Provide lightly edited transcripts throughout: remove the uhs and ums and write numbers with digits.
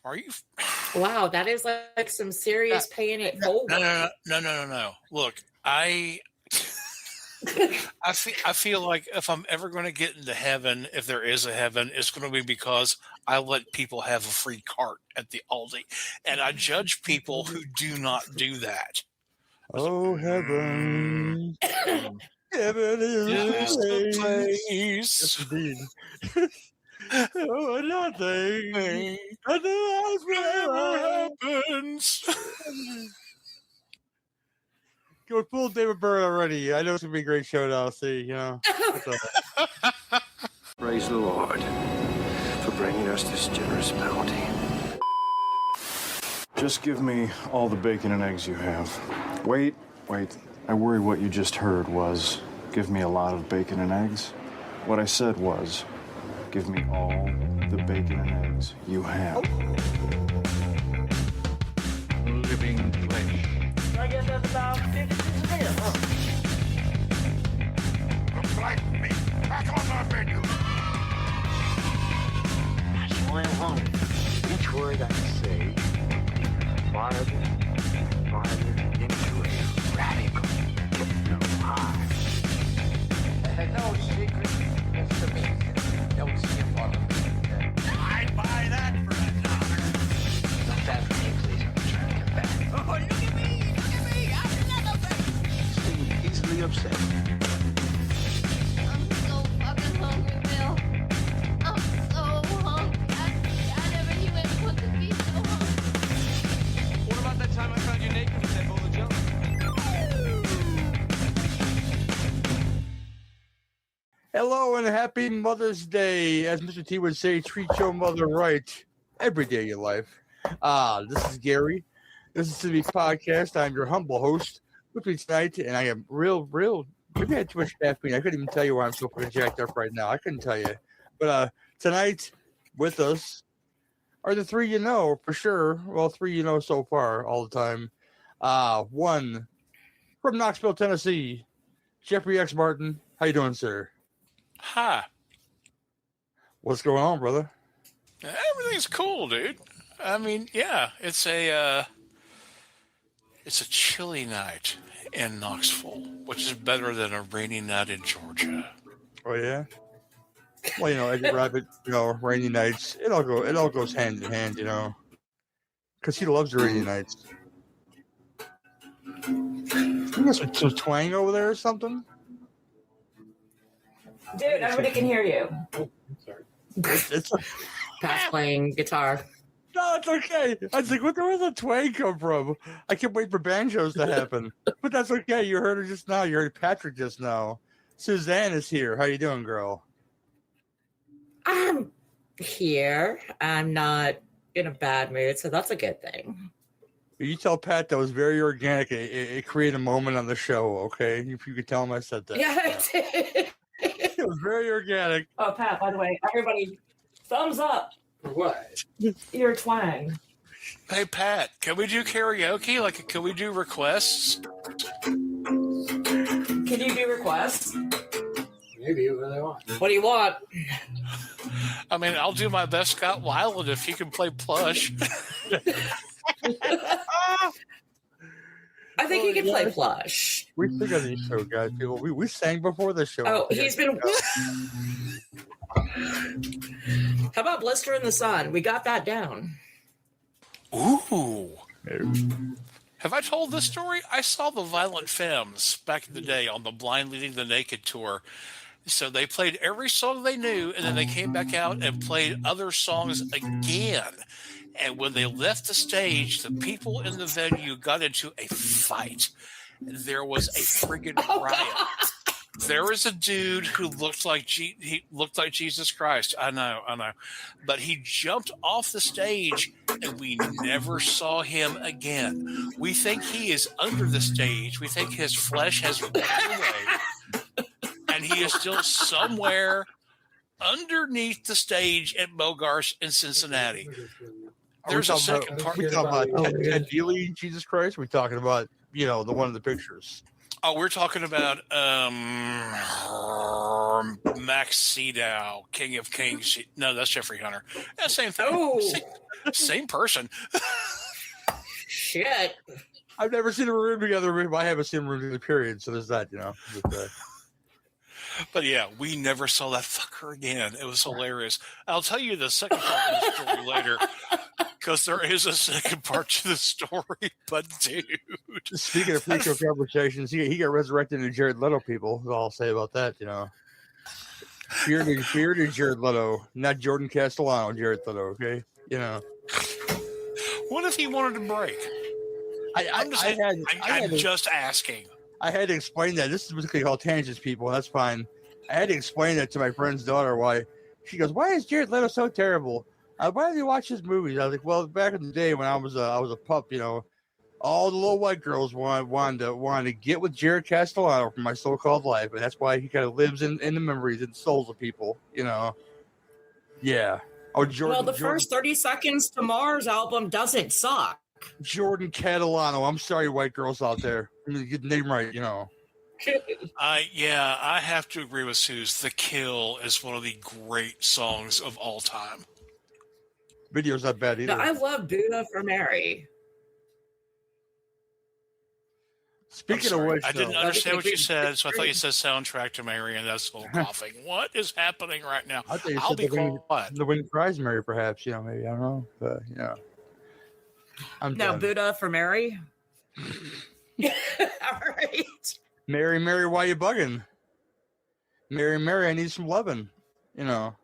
Are you? Wow, that is like some serious paying it forward. No. Look, I feel like if I'm ever going to get into heaven, if there is a heaven, it's going to be because I let people have a free cart at the Aldi, and I judge people who do not do that. Oh, heaven. Heaven is the place. place. Yes, indeed. Oh, nothing. Nothing else Whatever happens. Go full David Byrne already. I know it's going to be a great show now. See, you know. Praise the Lord for bringing us this generous bounty. Just give me all the bacon and eggs you have. Wait. I worry what you just heard was, give me a lot of bacon and eggs. What I said was, give me all the bacon and eggs you have. Living flesh. I guess that's about 50 cents, huh? Like me. Back on my menu. That's why I want each word I say farther into a radical hypno high. No secret explanation. No symbol. I'd buy that for $1. Don't that for me, please. I'm trying to get back. Oh, look at me! I'm another thing. Seem easily upset. I'm so fucking hungry, Bill. I'm so hungry. I never knew anyone could be so hungry. What about that time I found you naked with that bowl of jello? Hello and happy Mother's Day. As Mr. T would say, treat your mother right every day of your life. This is Gary. This is the podcast. I'm your humble host with me tonight, and I am real. Maybe I had too much caffeine. I couldn't even tell you why I'm so fucking jacked up right now. I couldn't tell you. But tonight with us are the three you know for sure. Well, three you know so far all the time. One from Knoxville, Tennessee, Jeffrey X. Martin. How you doing, sir? Hi. What's going on, brother? Everything's cool, dude. I mean, yeah, it's a chilly night in Knoxville, which is better than a rainy night in Georgia. Oh yeah. Well, you know, Eddie Rabbit, you know, rainy nights. It all goes hand in hand, you know, because he loves the rainy nights. You got some twang over there or something? Dude, everybody can hear you. Oh, sorry. It's Pat's playing guitar. no, it's okay. I was like, where does the twang come from? I can't wait for banjos to happen. But that's okay. You heard her just now. You heard Patrick just now. Suzanne is here. How you doing, girl? I'm here. I'm not in a bad mood, so that's a good thing. You tell Pat that was very organic. It created a moment on the show, okay? If you could tell him I said that. Yeah, I did. It was very organic. Oh, Pat, by the way, everybody, thumbs up. For what? Your twang. Hey, Pat, can we do karaoke? Like, can we do requests? Can you do requests? Maybe, what do they want? What do you want? I mean, I'll do my best Scott Weiland if he can play plush. I think he can play plush. We think of these show guys, people. We sang before the show. Oh, he's been. How about Blister in the Sun? We got that down. Ooh. Have I told this story? I saw the Violent Femmes back in the day on the Blind Leading the Naked tour. So they played every song they knew, and then they came back out and played other songs again. And when they left the stage, the people in the venue got into a fight. There was a friggin' riot. There was a dude who looked like he looked like Jesus Christ. I know. But he jumped off the stage, and we never saw him again. We think he is under the stage. We think his flesh has rolled away, and he is still somewhere underneath the stage at Bogarts in Cincinnati. There's a second part. We talking about Ted Dealey, Jesus Christ. We're talking about, you know, the one in the pictures. Oh, we're talking about Max Sydow, King of Kings. No, that's Jeffrey Hunter. Yeah, same thing. Oh, Same person. shit. I've never seen a room together. I haven't seen a room together, period. So there's that, But yeah, we never saw that fucker again. It was hilarious. I'll tell you the second part of the story later, because there is a second part to the story. But dude, Speaking of pre-show conversations, he got resurrected into Jared Leto. People, that's all I'll say about that. Bearded Jared Leto, not Jordan Castellano. Jared Leto. Okay, what if he wanted to break? I'm just asking. I had to explain that. This is basically called tangents, people. That's fine. I had to explain that to my friend's daughter. Why? She goes, "Why is Jared Leto so terrible? Why do you watch his movies?" I was like, "Well, back in the day when I was a pup, all the little white girls wanted to get with Jared Castellano from My So-Called Life, and that's why he kind of lives in the memories and souls of people, Yeah. Oh, Jordan. Well, the first 30 Seconds to Mars album doesn't suck. Jordan Catalano. I'm sorry, white girls out there. Get the name right, I have to agree with Suze. The Kill is one of the great songs of all time. Video's not bad either. No, I love Buddha for Mary. Speaking of which, I didn't understand what you said, so I thought you said soundtrack to Mary, and that's a little coughing. What is happening right now? I'll be quiet. The Wind Cries Mary, perhaps, maybe, I don't know, but, I'm No, done. Buddha for Mary. All right. Mary, why you bugging? Mary, I need some loving, Nothing.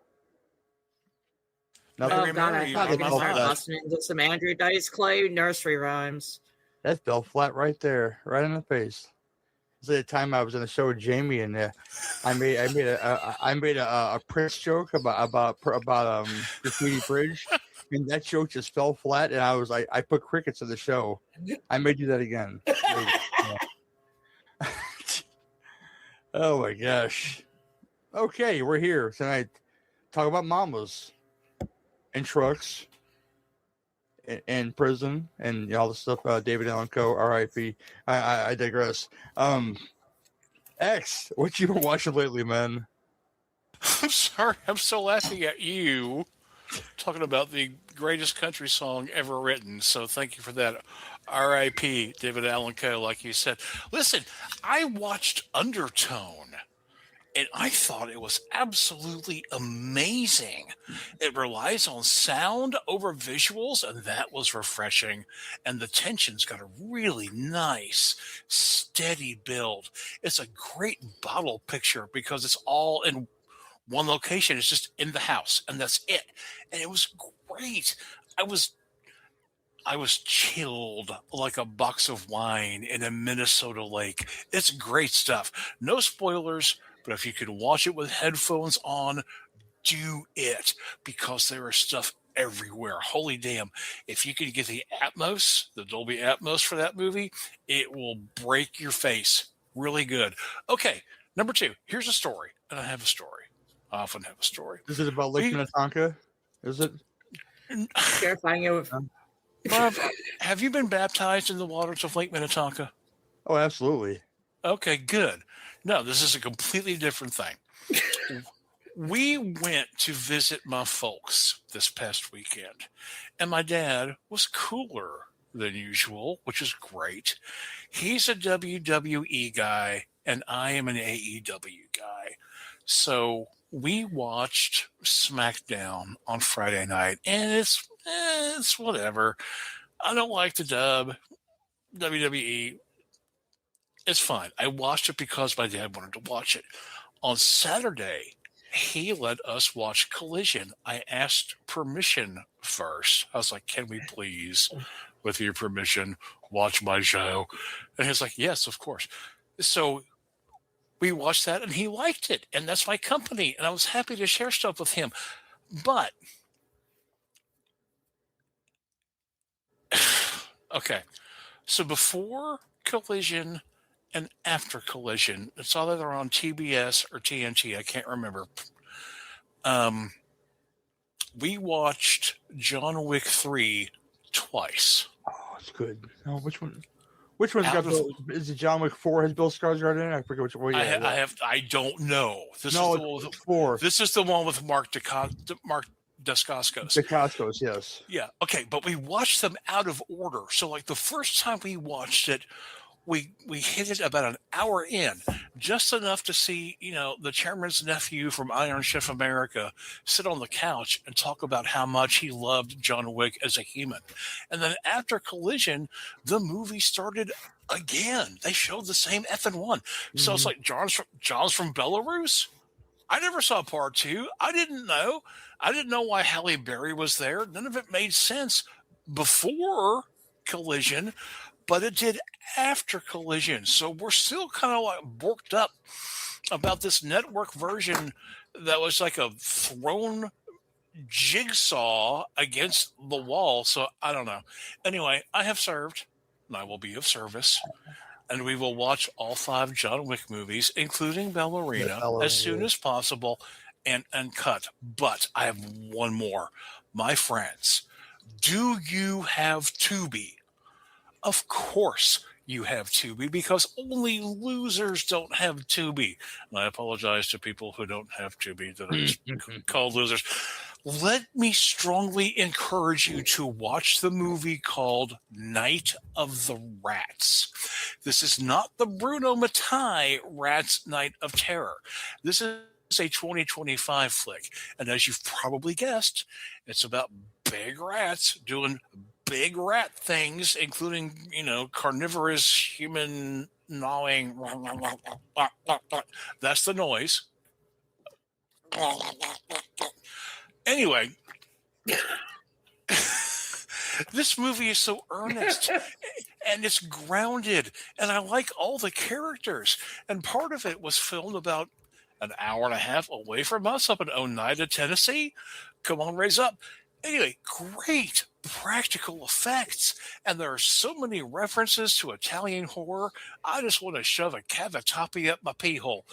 Oh, God, I thought you were about that. listening to some Andrew Dice Clay nursery rhymes. That fell flat right there, right in the face. This is the time I was on the show with Jamie, and I made a Prince joke about Graffiti Bridge, and that joke just fell flat. And I put crickets in the show. I may do that again. Oh my gosh. Okay, we're here tonight. Talk about mamas and trucks. In prison and all the stuff. David Allen Coe, R.I.P. I digress. X, what you been watching lately, man? I'm sorry, I'm still laughing at you talking about the greatest country song ever written. So thank you for that. R.I.P. David Allen Coe, like you said. Listen, I watched Undertone. And I thought it was absolutely amazing. It relies on sound over visuals, and that was refreshing. And the tension's got a really nice, steady build. It's a great bottle picture because it's all in one location. It's just in the house, and that's it. And it was great. I was chilled like a box of wine in a Minnesota lake. It's great stuff. No spoilers. But if you can watch it with headphones on, do it because there is stuff everywhere. Holy damn. If you can get the Atmos, the Dolby Atmos for that movie, it will break your face. Really good. Okay, number 2. Here's a story. And I have a story. I often have a story. Is it about Lake Minnetonka? Is it? Terrifying you. Bob, have you been baptized in the waters of Lake Minnetonka? Oh, absolutely. Okay, good. No, this is a completely different thing. We went to visit my folks this past weekend, and my dad was cooler than usual, which is great. He's a WWE guy, and I am an AEW guy. So we watched SmackDown on Friday night, and it's whatever. I don't like the dub. WWE. It's fine. I watched it because my dad wanted to watch it. On Saturday, he let us watch Collision. I asked permission first. I was like, can we please, with your permission, watch my show? And he's like, yes, of course. So we watched that, and he liked it. And that's my company. And I was happy to share stuff with him. But, okay. So before Collision and after Collision, it's either on TBS or TNT. I can't remember. We watched John Wick 3 twice. Oh, it's good. Oh, which one? Which one's got Out of- Bill? Is it John Wick 4 has Bill Skarsgård in it? I forget which one. I don't know. No, is the one with, it's 4. this is the one with Mark Dacascos. The Costco's, yes. Yeah. Okay. But we watched them out of order. So like the first time we watched it, we hit it about an hour in, just enough to see, the chairman's nephew from Iron Chef America sit on the couch and talk about how much he loved John Wick as a human. And then after Collision, the movie started again. They showed the same effing one. So it's like John's from Belarus. I never saw part 2. I didn't know. I didn't know why Halle Berry was there. None of it made sense before Collision, but it did after Collision. So we're still kind of like borked up about this network version that was like a thrown jigsaw against the wall. So I don't know. Anyway, I have served, and I will be of service. And we will watch all 5 John Wick movies, including Ballerina, as soon as possible and cut. But I have one more. My friends, do you have Tubi? Of course you have Tubi, because only losers don't have Tubi. And I apologize to people who don't have Tubi that I just called losers. Let me strongly encourage you to watch the movie called Night of the Rats. This is not the Bruno Mattei Rats Night of Terror. This is a 2025 flick. And as you've probably guessed, it's about big rats doing big rat things, including, carnivorous human gnawing. That's the noise. Anyway, this movie is so earnest and it's grounded, and I like all the characters. And part of it was filmed about an hour and a half away from us up in Oneida, Tennessee. Come on, raise up. Anyway, great practical effects, and there are so many references to Italian horror. I just want to shove a cavatappi up my pee hole.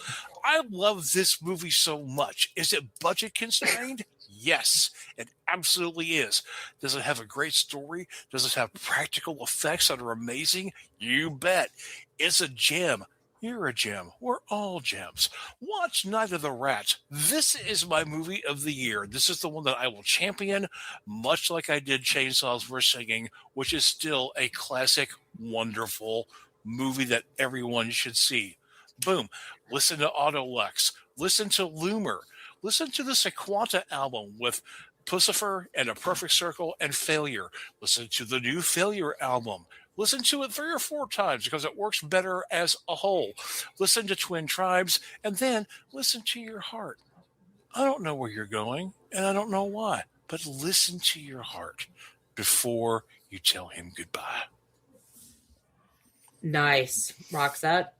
I love this movie so much. Is it budget constrained? Yes, it absolutely is. Does it have a great story? Does it have practical effects that are amazing? You bet. It's a gem. You're a gem. We're all gems. Watch Night of the Rats. This is my movie of the year. This is the one that I will champion, much like I did Chainsaws vs. Singing, which is still a classic, wonderful movie that everyone should see. Boom. Listen to Autolux. Listen to Loomer. Listen to the Sequanta album with Pussifer and A Perfect Circle and Failure. Listen to the new Failure album. Listen to it 3 or 4 times because it works better as a whole. Listen to Twin Tribes, and then listen to your heart. I don't know where you're going, and I don't know why, but listen to your heart before you tell him goodbye. Nice. Roxette?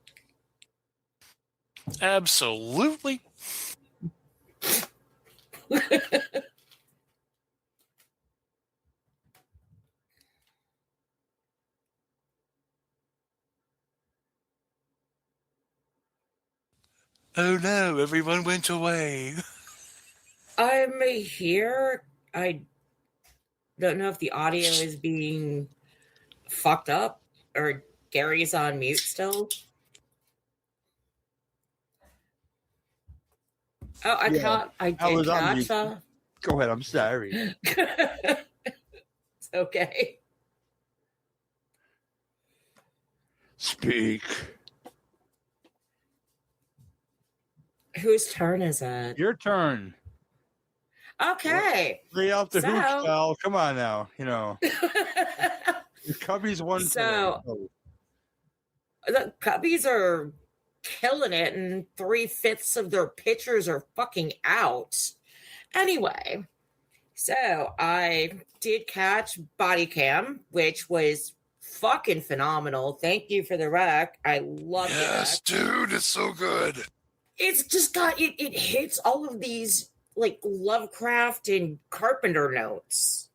Absolutely. Oh no, everyone went away. I'm here. I don't know if the audio is being fucked up or Gary's on mute still. Oh, I can't. I did catch that. Go ahead. I'm sorry. It's okay. Speak. Whose turn is it? Your turn. Okay. Lay off the hooch, pal. Come on now. The Cubbies won. So the Cubbies are killing it, and 3/5 of their pitchers are fucking out. Anyway, so I did catch Body Cam, which was fucking phenomenal. Thank you for the rec. I love it. Yes, dude, it's so good. It's just got it hits all of these like Lovecraft and Carpenter notes.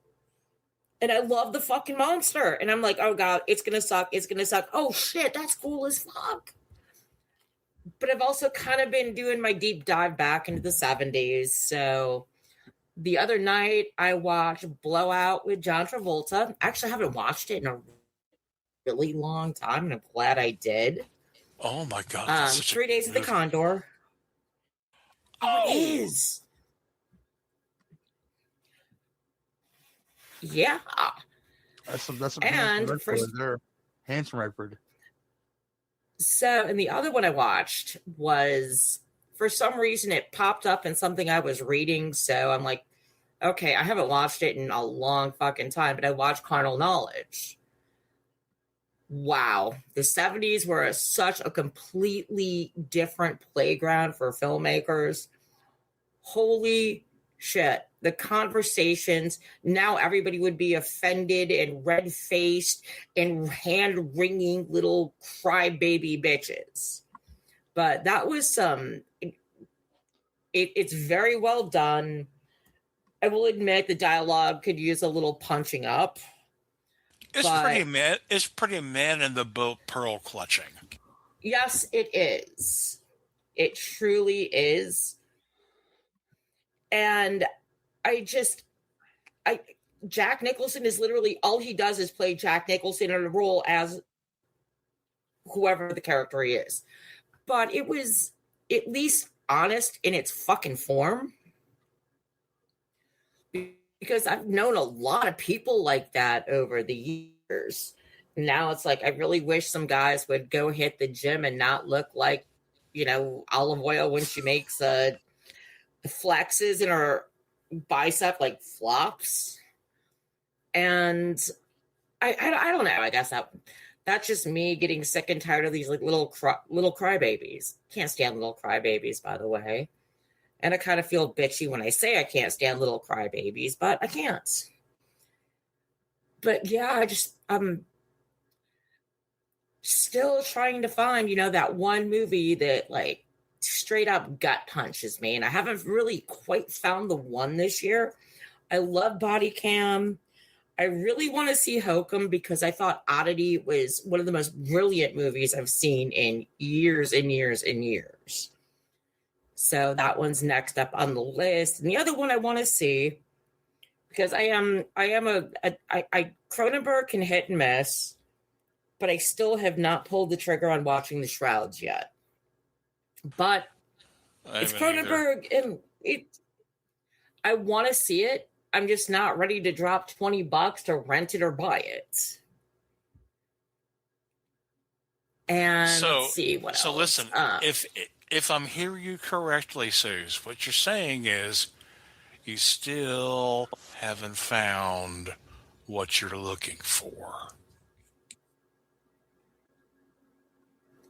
And I love the fucking monster. And I'm like, oh god, it's gonna suck. It's gonna suck. Oh shit, that's cool as fuck. But I've also kind of been doing my deep dive back into the 70s. So the other night I watched Blowout with John Travolta. Actually, I haven't watched it in a really long time, and I'm glad I did. Oh my God. That's such a 3 Days good of the movie. Condor. Oh, it Oh, is. Yeah. That's some handsome And record right there. Handsome record. So, and the other one I watched was, for some reason, it popped up in something I was reading. So I'm like, okay, I haven't watched it in a long fucking time, but I watched Carnal Knowledge. Wow. The 70s were such a completely different playground for filmmakers. Holy shit. The conversations, now everybody would be offended and red faced and hand wringing little crybaby bitches. But that was it's very well done. I will admit the dialogue could use a little punching up. it's But pretty man. It's pretty man in the boat pearl clutching. yes, it is. It truly is. And Jack Nicholson is literally, all he does is play Jack Nicholson in a role as whoever the character he is. But it was at least honest in its fucking form. Because I've known a lot of people like that over the years. Now it's like, I really wish some guys would go hit the gym and not look like, Olive Oil when she makes flexes in her bicep like flops. And I don't know. I guess that's just me getting sick and tired of these like little crybabies. Can't stand little crybabies, by the way. And I kind of feel bitchy when I say I can't stand little crybabies, but I can't. But yeah, I'm still trying to find, that one movie that like straight up gut punches me. And I haven't really quite found the one this year. I love Body Cam. I really want to see Hokum because I thought Oddity was one of the most brilliant movies I've seen in years and years and years. So that one's next up on the list. And the other one I want to see, because I Cronenberg can hit and miss, but I still have not pulled the trigger on watching The Shrouds yet. But it's Cronenberg, and I want to see it. I'm just not ready to drop $20 to rent it or buy it. And let's see what else. So listen, if I'm hearing you correctly, Suze, what you're saying is you still haven't found what you're looking for.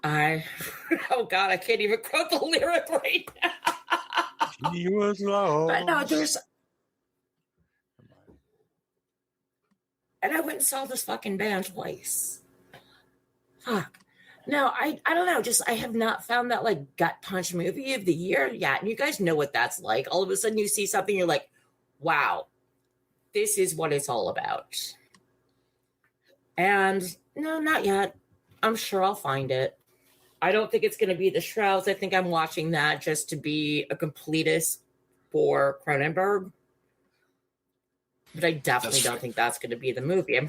Oh God, I can't even quote the lyric right now. He was lost. But no, and I went and saw this fucking band twice. Fuck. No, I don't know. Just I have not found that like gut punch movie of the year yet. And you guys know what that's like. All of a sudden you see something, you're like, wow, this is what it's all about. And no, not yet. I'm sure I'll find it. I don't think it's going to be The Shrouds. I think I'm watching that just to be a completist for Cronenberg. But I definitely don't think that's going to be the movie.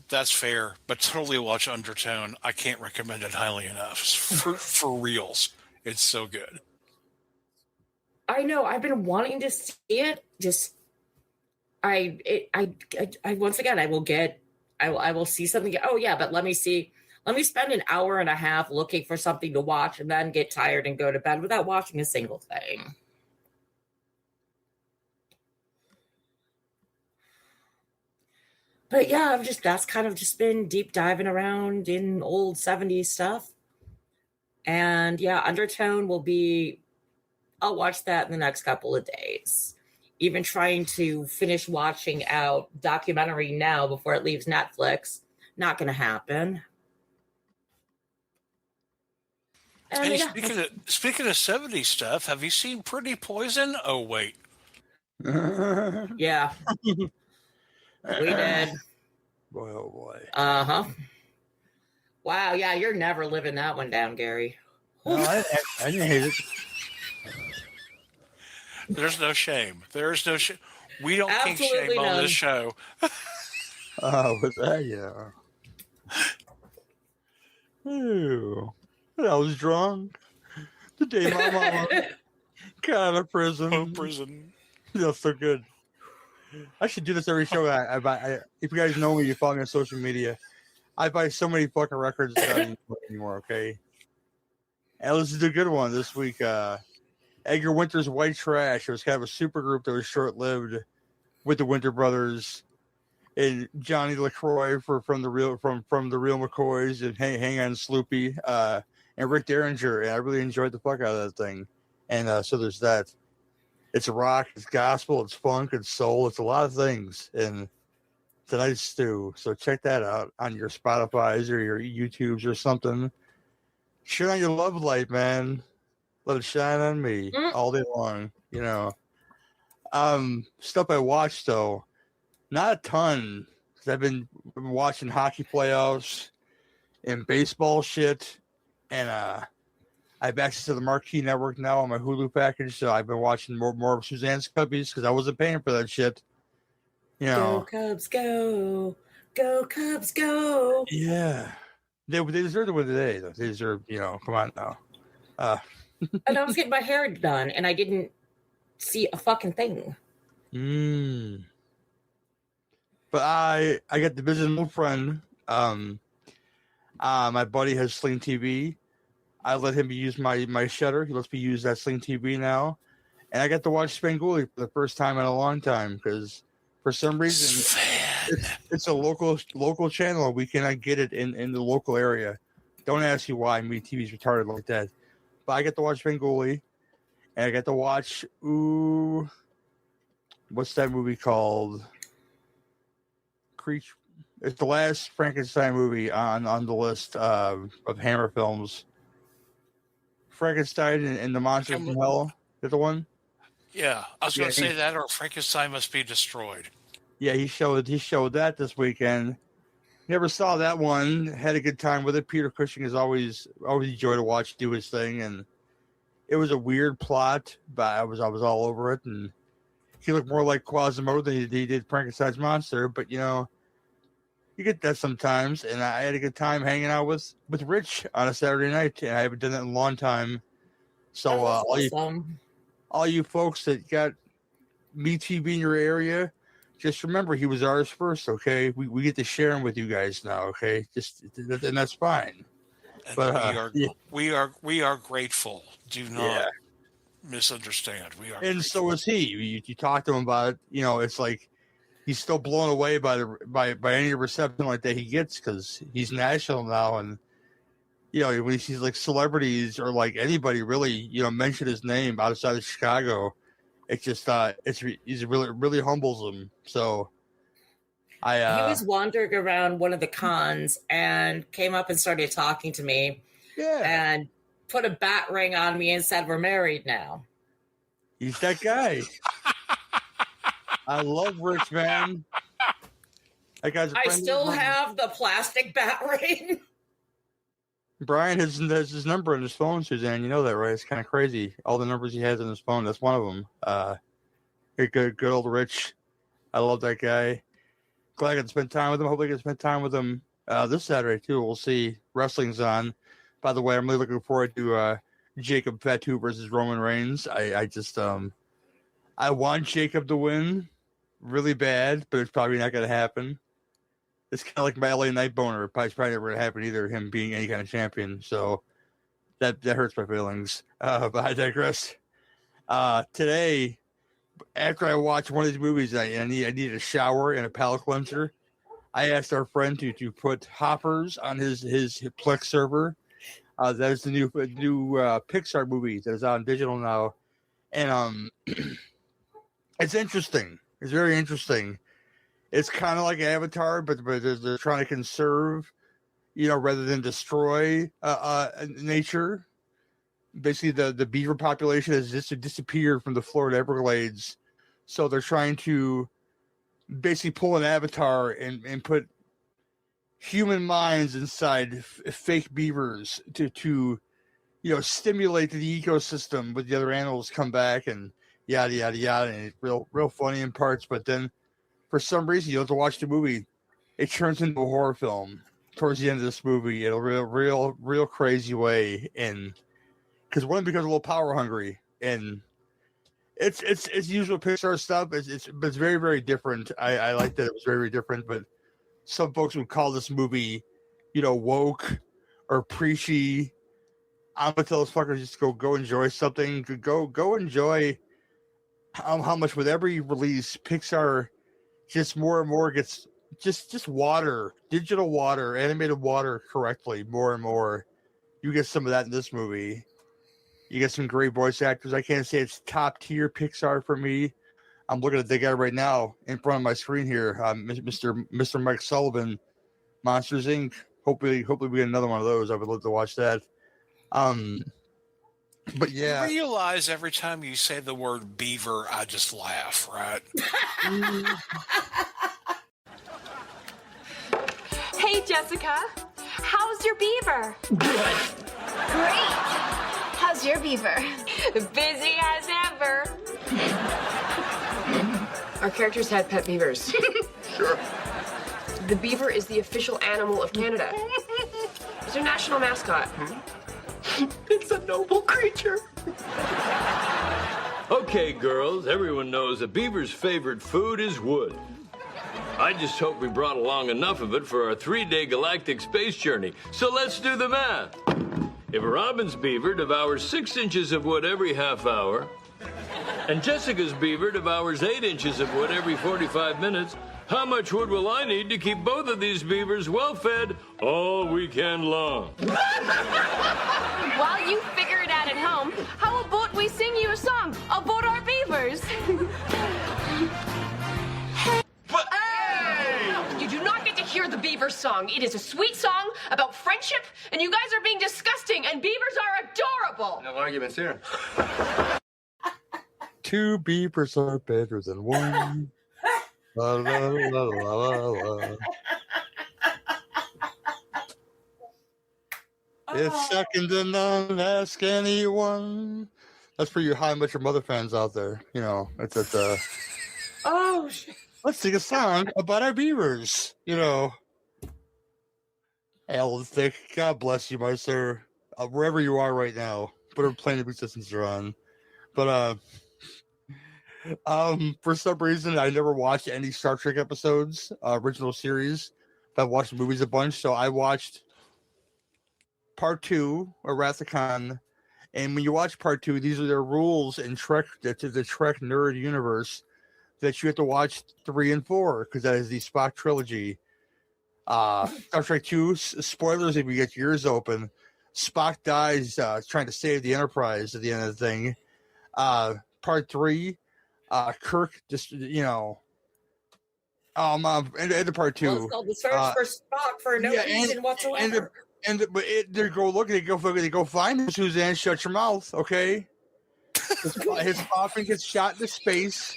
That's fair, but totally watch Undertone. I can't recommend it highly enough. For reals. It's so good. I know. I've been wanting to see it. Just, I once again, I will see something. Oh yeah, but let me spend an hour and a half looking for something to watch and then get tired and go to bed without watching a single thing. But yeah, that's kind of just been deep diving around in old 70s stuff. And yeah, Undertone I'll watch that in the next couple of days. Even trying to finish watching out documentary now before it leaves Netflix. Not going to happen. And Hey, yeah. speaking of 70s stuff, have you seen Pretty Poison? Oh, wait. Yeah. We did. Boy, oh boy. Uh-huh. Wow, yeah, you're never living that one down, Gary. No, I didn't hate it. There's no shame. There's no shame. We don't kink Absolutely shame on none. this show. With that, yeah. Ooh, I was drunk the day my mama got out of prison. Oh, prison. That's so good. I should do this every show. If you guys know me, you follow me on social media. I buy so many fucking records that I don't even play anymore. Okay, and this is a good one this week. Edgar Winter's White Trash. It was kind of a super group that was short lived with the Winter Brothers and Johnny LaCroix from the real McCoys and Hang On Sloopy and Rick Derringer. And I really enjoyed the fuck out of that thing. And so there's that. It's rock, it's gospel, it's funk, it's soul, it's a lot of things. And it's a nice stew. So check that out on your Spotify's or your YouTubes or something. Shine on your love light, man. Let it shine on me all day long, you know. Stuff I watched though, not a ton. 'Cause I've been watching hockey playoffs and baseball shit, and I have access to the Marquee Network now on my Hulu package, so I've been watching more of Suzanne's Cubbies because I wasn't paying for that shit. You know, Go Cubs, go! Go Cubs, go! Yeah, they deserve to win today. Though. They deserve, come on now. And I was getting my hair done, and I didn't see a fucking thing. But I got to visit an old friend. My buddy has Sling TV. I let him use my shutter. He lets me use that Sling TV now. And I got to watch Spanguli for the first time in a long time because for some reason it's a local channel. We cannot get it in the local area. Don't ask you why. Me TV's retarded like that. But I get to watch Spanguli. And I got to watch, what's that movie called? It's the last Frankenstein movie on the list of Hammer films. Frankenstein and the Monster from Hell. Is the one? Yeah, I was going to say that, or Frankenstein Must Be Destroyed. Yeah, he showed that this weekend. Never saw that one. Had a good time with it. Peter Cushing is always a joy to watch do his thing, and it was a weird plot, but I was all over it. And he looked more like Quasimodo than he did Frankenstein's monster. But you get that sometimes. And I had a good time hanging out with Rich on a Saturday night, and I haven't done that in a long time. So all you folks that got Me TV in your area, just remember he was ours first. Okay, we get to share him with you guys now. Okay, and that's fine. And but we are grateful. Do not misunderstand. We are, and grateful. So is he. You talk to him about it. It's like he's still blown away by any reception like that he gets because he's national now, and when he sees like celebrities or like anybody really mention his name outside of Chicago, it's just he's really humbles him. So he was wandering around one of the cons and came up and started talking to me. Yeah. And put a bat ring on me and said we're married now. He's that guy. I love Rich, man. That guy's I still have the plastic bat ring. Brian has his number in his phone, Suzanne. You know that, right? It's kind of crazy. All the numbers he has in his phone, that's one of them. Good old Rich. I love that guy. Glad I got to spend time with him. Hopefully I get to spend time with him this Saturday, too. We'll see. Wrestling's on. By the way, I'm really looking forward to Jacob Fatu versus Roman Reigns. I want Jacob to win really bad, but it's probably not going to happen. It's kind of like my LA Knight boner. It's probably never going to happen either, him being any kind of champion. So that hurts my feelings. But I digress. Today, after I watched one of these movies, I needed a shower and a palate cleanser. I asked our friend to put Hoppers on his Plex server. That is the new Pixar movie that is on digital now. And it's interesting. It's very interesting. It's kind of like Avatar, but they're trying to conserve, rather than destroy nature. Basically, the beaver population has disappeared from the Florida Everglades. So they're trying to basically pull an Avatar and put human minds inside fake beavers to stimulate the ecosystem with the other animals come back and yada yada yada, and it's real funny in parts, but then for some reason you have to watch the movie, it turns into a horror film. towards the end of this movie in a real crazy way, and because one becomes a little power hungry, and it's usual Pixar stuff. But it's very, very different. I like that it was very, very different. But some folks would call this movie, woke or preachy. I'm gonna tell those fuckers just go enjoy something. Go enjoy how much with every release Pixar just more and more gets just water, digital water, animated water correctly more and more. You get some of that in this movie. You get some great voice actors. I can't say it's top tier Pixar for me. I'm looking at the guy right now in front of my screen here, Mr. Mike Sullivan, Monsters Inc. Hopefully we get another one of those. I would love to watch that. But yeah, You realize every time you say the word beaver, I just laugh, right? Hey, Jessica. How's your beaver? Great. How's your beaver? Busy as ever. Our characters had pet beavers. sure. The beaver is the official animal of Canada. It's their national mascot. It's a noble creature. Okay, girls, everyone knows a beaver's favorite food is wood. I just hope we brought along enough of it for our 3-day galactic space journey. So let's do the math. If Robin's beaver devours 6 inches of wood every half hour, and Jessica's beaver devours 8 inches of wood every 45 minutes, how much wood will I need to keep both of these beavers well-fed all weekend long? While you figure it out at home, how about we sing you a song about our beavers? You do not get to hear the beaver song. It is a sweet song about friendship, and you guys are being disgusting, and beavers are adorable. No arguments here. 2 beavers are better than 1. La, la, la, la, la, la. It's second to none, ask anyone. That's for you How I Met Your Mother fans out there. It's Oh, shit. let's sing a song about our beavers. Hell, thick. God bless you, my sir. Wherever you are right now, whatever plane of existence you're on. But for some reason, I never watched any Star Trek episodes, original series. I've watched movies a bunch, so I watched Part 2 of Wrath of Khan. And when you watch Part 2, these are their rules in Trek, to the Trek nerd universe, that you have to watch 3 and 4, because that is the Spock trilogy. Star Trek 2, spoilers if you get your ears open. Spock dies trying to save the Enterprise at the end of the thing. Part 3, Kirk just, into Part 2. Well, it's called The Search for Spock for no reason whatsoever. They go find him, Suzanne. Shut your mouth, okay? His coffin gets shot into space,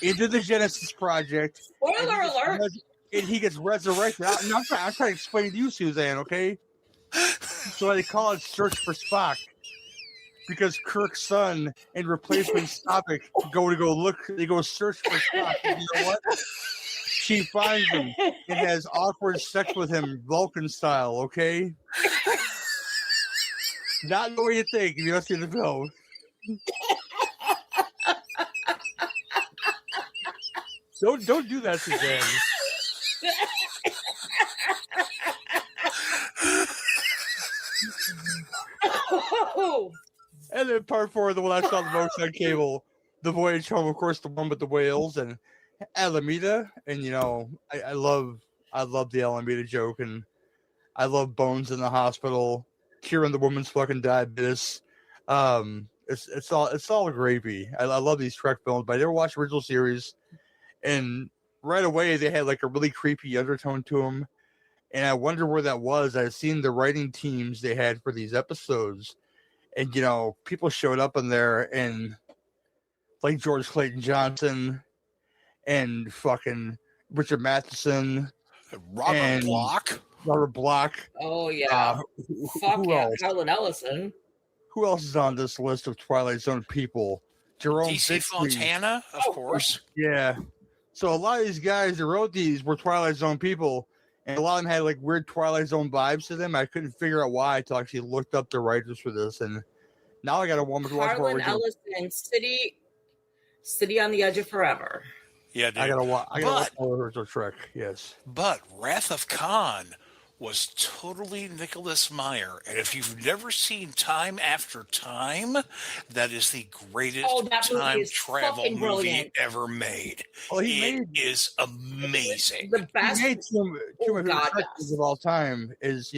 into the Genesis Project. Spoiler alert! And he gets resurrected. I'm trying to explain to you, Suzanne, okay? So they call it Search for Spock. Because Kirk's son and replacement Spock go look. They go search for Spock. And you know what? She finds him and has awkward sex with him, Vulcan style. Okay, not the way you think if you don't see the film. Don't do that, Suzanne. And then Part 4, the one I saw the most on cable, The Voyage Home, of course, the one with the whales and Alameda. And I love the Alameda joke, and I love Bones in the hospital, curing the woman's fucking diabetes. It's all gravy. I love these Trek films, but I never watched the original series, and right away they had like a really creepy undertone to them, and I wonder where that was. I've seen the writing teams they had for these episodes. And, people showed up in there, and like George Clayton Johnson and fucking Richard Matheson. Robert Bloch. Oh, yeah. Who else? Helen Ellison. Who else is on this list of Twilight Zone people? Jerome DC Bixby. Fontana, of course. Yeah. So a lot of these guys that wrote these were Twilight Zone people, And a lot of them had like weird Twilight Zone vibes to them. I couldn't figure out why until I actually looked up the writers for this. And now I got a woman to watch more Harlan original. Ellison, City on the Edge of Forever. Yeah, dude. I gotta watch more original Trek. Yes. But Wrath of Khan was totally Nicholas Meyer. And if you've never seen Time After Time, that is the greatest time travel movie brilliant. ever made. Well, it is amazing. The best. He made two of my favorite Trek movies of all time. Is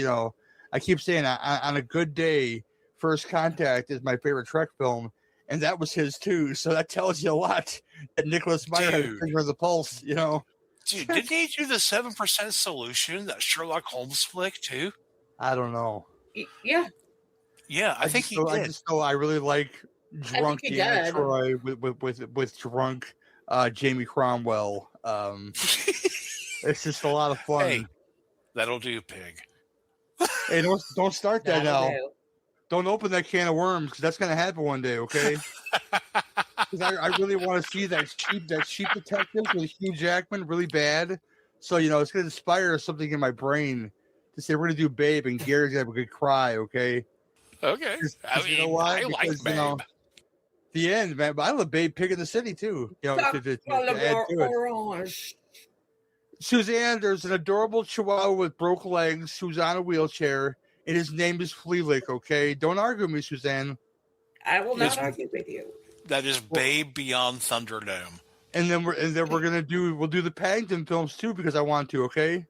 I keep saying on a good day, First Contact is my favorite Trek film, and that was his too. So that tells you a lot. That Nicholas Meyer had a finger on the pulse. Dude, didn't he do the 7% Solution, that Sherlock Holmes flick, too? I don't know. Yeah. Yeah, I think he did. I just know I really like drunk Deanna Troy with drunk Jamie Cromwell. It's just a lot of fun. Hey, that'll do, Pig. Hey, don't start that now. Don't open that can of worms, because that's going to happen one day, okay? Because I really want to see that cheap detective with Hugh Jackman really bad. So, it's going to inspire something in my brain to say we're going to do Babe, and Gary's going to have a good cry, okay? Okay. I mean, you know why? I like Babe. The end, man. But I love Babe Pig in the City, too. To add to it. Suzanne, there's an adorable chihuahua with broke legs who's on a wheelchair, and his name is Fleelick, okay? Don't argue with me, Suzanne. I will not argue with you. That is Babe Beyond Thunderdome. And then we'll do the Paddington films too, because I want to, okay?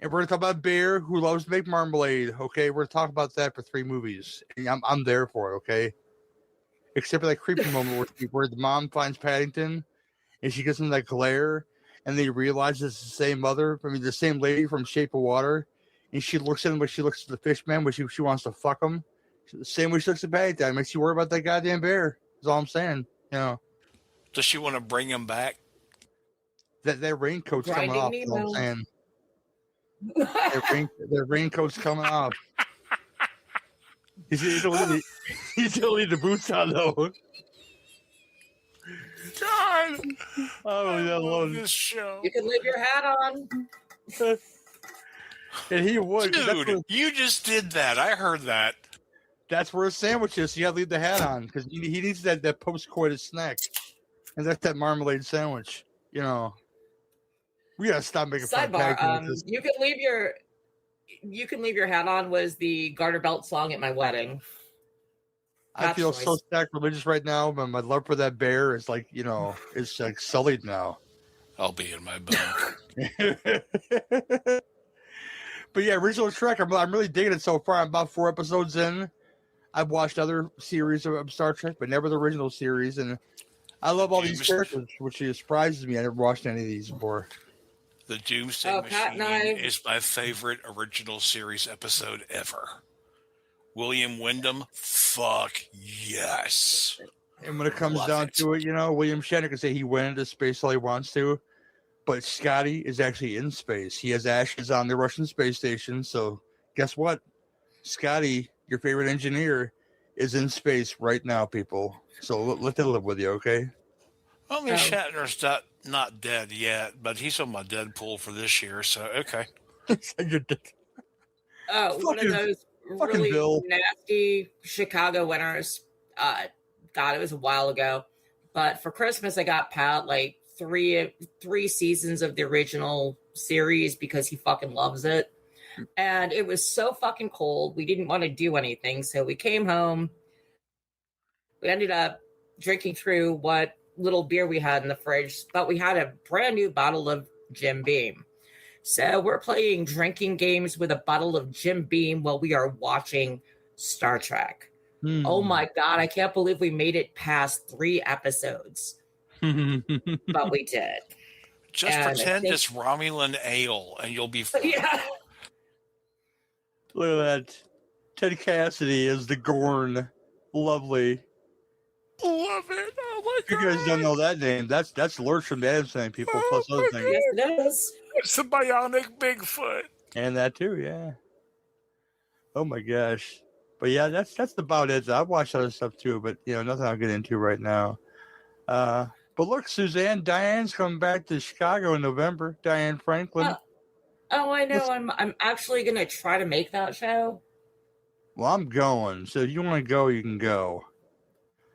And we're gonna talk about Bear, who loves to make marmalade, okay? We're gonna talk about that for 3 movies. And I'm there for it, okay? Except for that creepy moment where the mom finds Paddington and she gets him that glare, and they realize it's the same mother, the same lady from Shape of Water, and she looks at him like she looks at the fish man when she wants to fuck him. The same way she looks at Paddington. It makes you worry about that goddamn bear. That's all I'm saying. Does she want to bring him back? That raincoat's coming off. You know what I'm saying? Their raincoat's coming off. He's gonna leave the boots on though. God, I love this show. You can leave your hat on. And he would. Dude, you just did that. I heard that. That's where his sandwich is. So you got to leave the hat on because he needs that post-coitus snack, and that's that marmalade sandwich. We got to stop making fun of Sidebar. You can leave your hat on was the Garter Belt song at my wedding. I feel so sacrilegious right now, but my love for that bear is like, it's like sullied now. I'll be in my bunk. But yeah, original Trek, I'm really digging it so far. I'm about 4 episodes in. I've watched other series of Star Trek, but never the original series. And I love all these characters, which surprises me. I never watched any of these before. The Doomsday Machine is my favorite original series episode ever. William Wyndham, fuck yes. And when it comes down to it, William Shatner can say he went into space all he wants to, but Scotty is actually in space. He has ashes on the Russian space station. So guess what? Scotty, your favorite engineer, is in space right now, people. So let that live with you, okay? Well, Shatner's not dead yet, but he's on my Deadpool for this year, so okay. One of those really nasty Chicago winners. God, it was a while ago. But for Christmas, I got Pat like three seasons of the original series because he fucking loves it. And it was so fucking cold. We didn't want to do anything. So we came home. We ended up drinking through what little beer we had in the fridge, but we had a brand new bottle of Jim Beam. So we're playing drinking games with a bottle of Jim Beam while we are watching Star Trek. Oh my God, I can't believe we made it past 3 episodes. But we did. Just pretend it's Romulan ale and you'll be fine. Yeah. Look at that. Ted Cassidy is the Gorn. Lovely. Love it. Oh my God. You guys don't know that name. That's Lurch from the Adams Family, people, plus other things. Yes, it is. It's the bionic Bigfoot. And that too, yeah. Oh my gosh. But yeah, that's about it. I've watched other stuff too, but nothing I'll get into right now. But look, Suzanne, Diane's coming back to Chicago in November. Diane Franklin. Oh, I know. I'm actually gonna try to make that show. Well, I'm going. So if you want to go, you can go.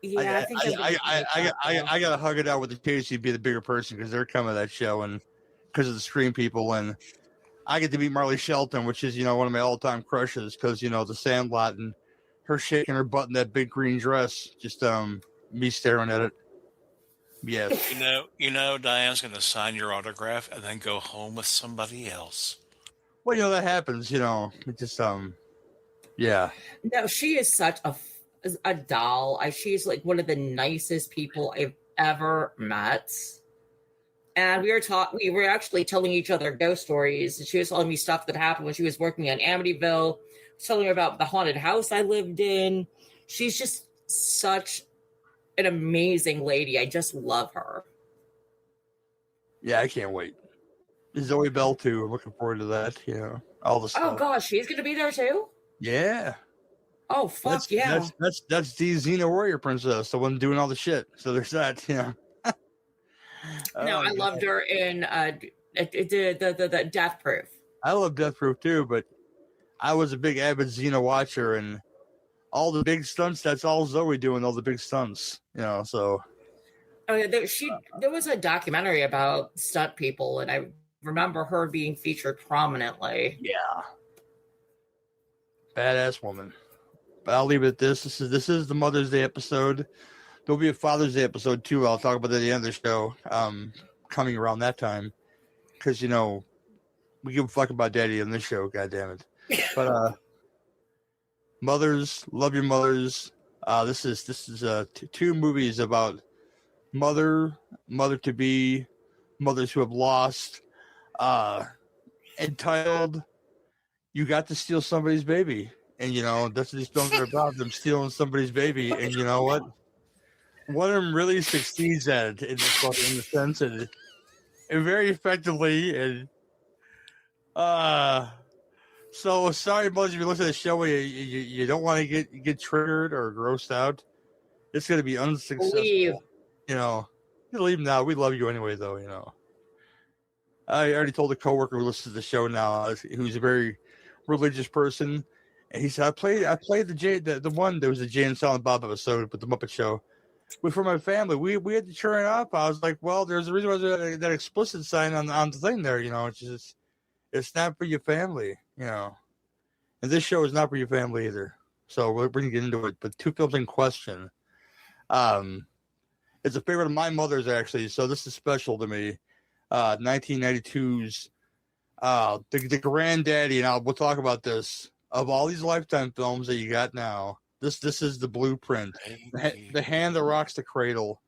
Yeah, I think I gotta hug it out with the Casey, be the bigger person because they're coming to that show and because of the Scream people, and I get to meet Marley Shelton, which is one of my all-time crushes because the Sandlot and her shaking her butt in that big green dress, just me staring at it. Yes. Diane's going to sign your autograph and then go home with somebody else. Well, that happens. It just yeah. No, she is such a doll. She's like one of the nicest people I've ever met. And we were actually telling each other ghost stories. And she was telling me stuff that happened when she was working on Amityville, telling her about the haunted house I lived in. She's just such an amazing lady. I just love her. Yeah, I can't wait. Zoe Bell too. I'm looking forward to that. All the stuff. Oh gosh, she's gonna be there too? Yeah. Oh fuck yeah. That's the Xena Warrior Princess, the one doing all the shit. So there's that, No, I loved her in the Death Proof. I love Death Proof too, but I was a big avid Xena watcher, and all the big stunts, that's all Zoe doing, all the big stunts, so. Oh yeah, there was a documentary about stunt people, and I remember her being featured prominently. Yeah. Badass woman. But I'll leave it at this. This is the Mother's Day episode. There'll be a Father's Day episode too. I'll talk about that at the end of the show, coming around that time, because we give a fuck about Daddy on this show. God damn it! But mothers, love your mothers. This is two movies about mother to be, mothers who have lost. Entitled, "You Got to Steal Somebody's Baby," and that's what these films are about. Them stealing somebody's baby, and you know what? One of them really succeeds at it in the sense and very effectively. And so sorry, mothers, if you listen to the show where you don't want to get triggered or grossed out. It's going to be unsuccessful. Leave. You leave now. We love you anyway, though. I already told a coworker who listens to the show now, who's a very religious person, and he said, "I played the one. There was a Jay and Silent Bob episode with the Muppet Show." For my family, we had to turn it up. I was like, well, there's a reason why there's that explicit sign on the thing there. It's not for your family, and this show is not for your family either. So we're going to get into it. But two films in question. It's a favorite of my mother's actually, so this is special to me. 1992's the granddaddy, and we'll talk about this, of all these Lifetime films that you got now. This is the blueprint. The Hand That Rocks the Cradle,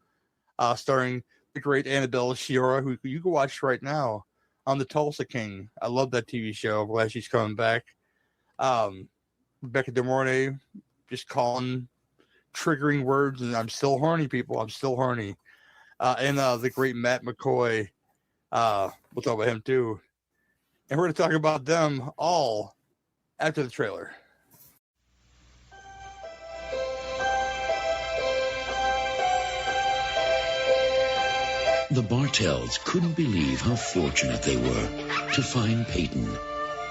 starring the great Annabelle Sciorra, who you can watch right now on the Tulsa King. I love that TV show. I'm glad she's coming back. Rebecca De Mornay, just calling triggering words, and I'm still horny, people. I'm still horny. And the great Matt McCoy. We'll talk about him too. And we're going to talk about them all after the trailer. The Bartells couldn't believe how fortunate they were to find Peyton.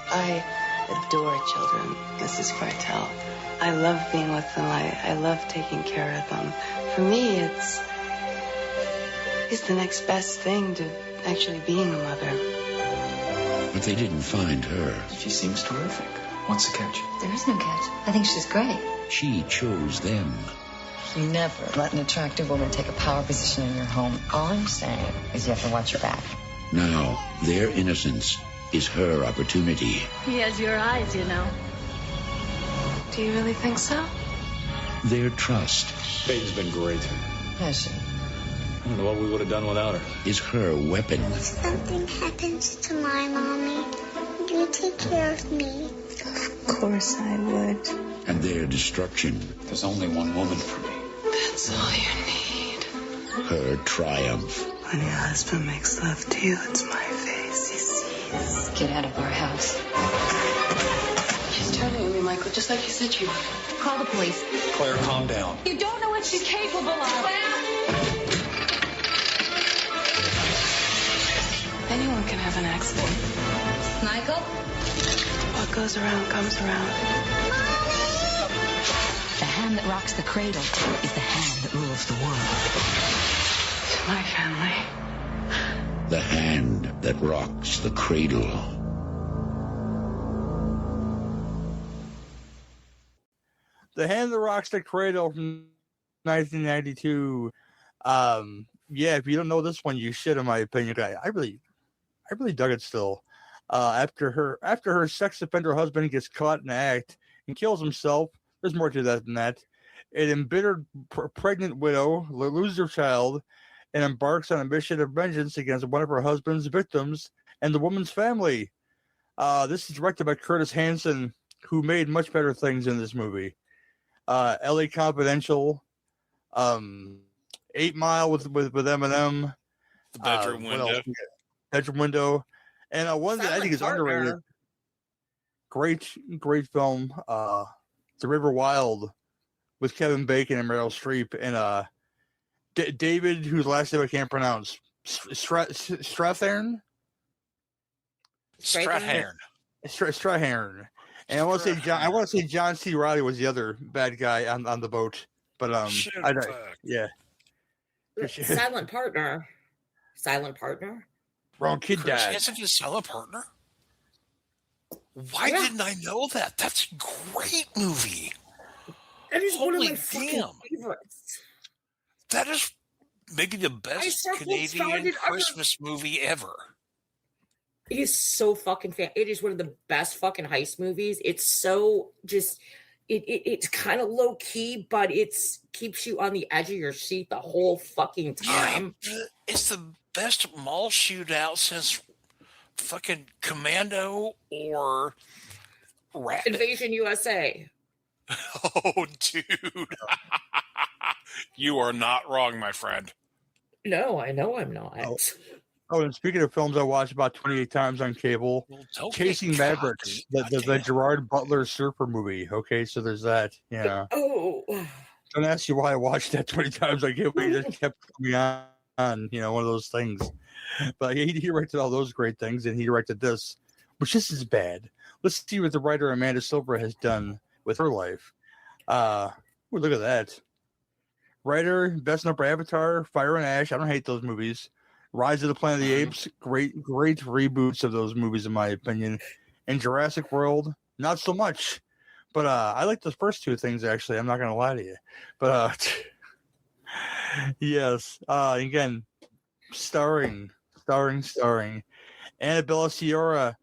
I adore children, Mrs. Bartell. I love being with them. I love taking care of them. For me, it's the next best thing to actually being a mother. But they didn't find her. She seems terrific. What's the catch? There is no catch. I think she's great. She chose them. You never let an attractive woman take a power position in your home. All I'm saying is you have to watch your back. Now, their innocence is her opportunity. He has your eyes, Do you really think so? Their trust. Peyton's been great. Has she? I don't know what we would have done without her. Is her weapon. If something happens to my mommy, you take care of me. Of course I would. And their destruction. There's only one woman for me. That's all you need. Her triumph. When your husband makes love to you, it's my face he sees. Get out of our house. She's turning on me, Michael, just like you said she would. Call the police. Claire, calm down. You don't know what she's capable of. Anyone can have an accident. Michael? What goes around comes around. The hand that rocks the cradle is the hand that rules the world. To my family. The hand that rocks the cradle. The Hand That Rocks the Cradle from 1992. Yeah, if you don't know this one, you should, in my opinion. I really dug it still. After her sex offender husband gets caught in the act and kills himself, there's more to that than that. An embittered pregnant widow loses her child and embarks on a mission of vengeance against one of her husband's victims and the woman's family. This is directed by Curtis Hanson, who made much better things in this movie. LA Confidential, 8 Mile with Eminem, The Bedroom Window. Bedroom Window, and one that I think is underrated. Great film. The River Wild with Kevin Bacon and Meryl Streep and David, whose last name I can't pronounce, Strathairn. Strahan. And I want to say John C. Reilly was the other bad guy on the boat, but yeah. Silent Partner. Wrong kid Chris died. Hansen is Silent Partner. Why didn't I know that? That's a great movie. It is one of my Holy fucking damn. favorites. That is maybe the best Canadian Christmas movie ever. It is so fucking fan. It is one of the best fucking heist movies. It's so just it's kind of low key, but it's keeps you on the edge of your seat the whole fucking time. Yeah, it's the best mall shootout since fucking Commando or Rat. Invasion USA. Oh, dude. You are not wrong, my friend. No, I know I'm not. Oh, and speaking of films I watched about 28 times on cable, Chasing Mavericks, the Gerard Butler surfer movie. Okay, so there's that. Yeah. Oh. Don't ask you why I watched that 20 times on cable. It just kept coming on, one of those things. But he directed all those great things, and he directed this, which just is bad. Let's see what the writer Amanda Silver has done with her life. Look at that. Writer, Best Number Avatar, Fire and Ash. I don't hate those movies. Rise of the Planet of the Apes, great reboots of those movies in my opinion. And Jurassic World, not so much. But I like the first two things actually. I'm not gonna lie to you. But yes. Again, starring Annabella Sciorra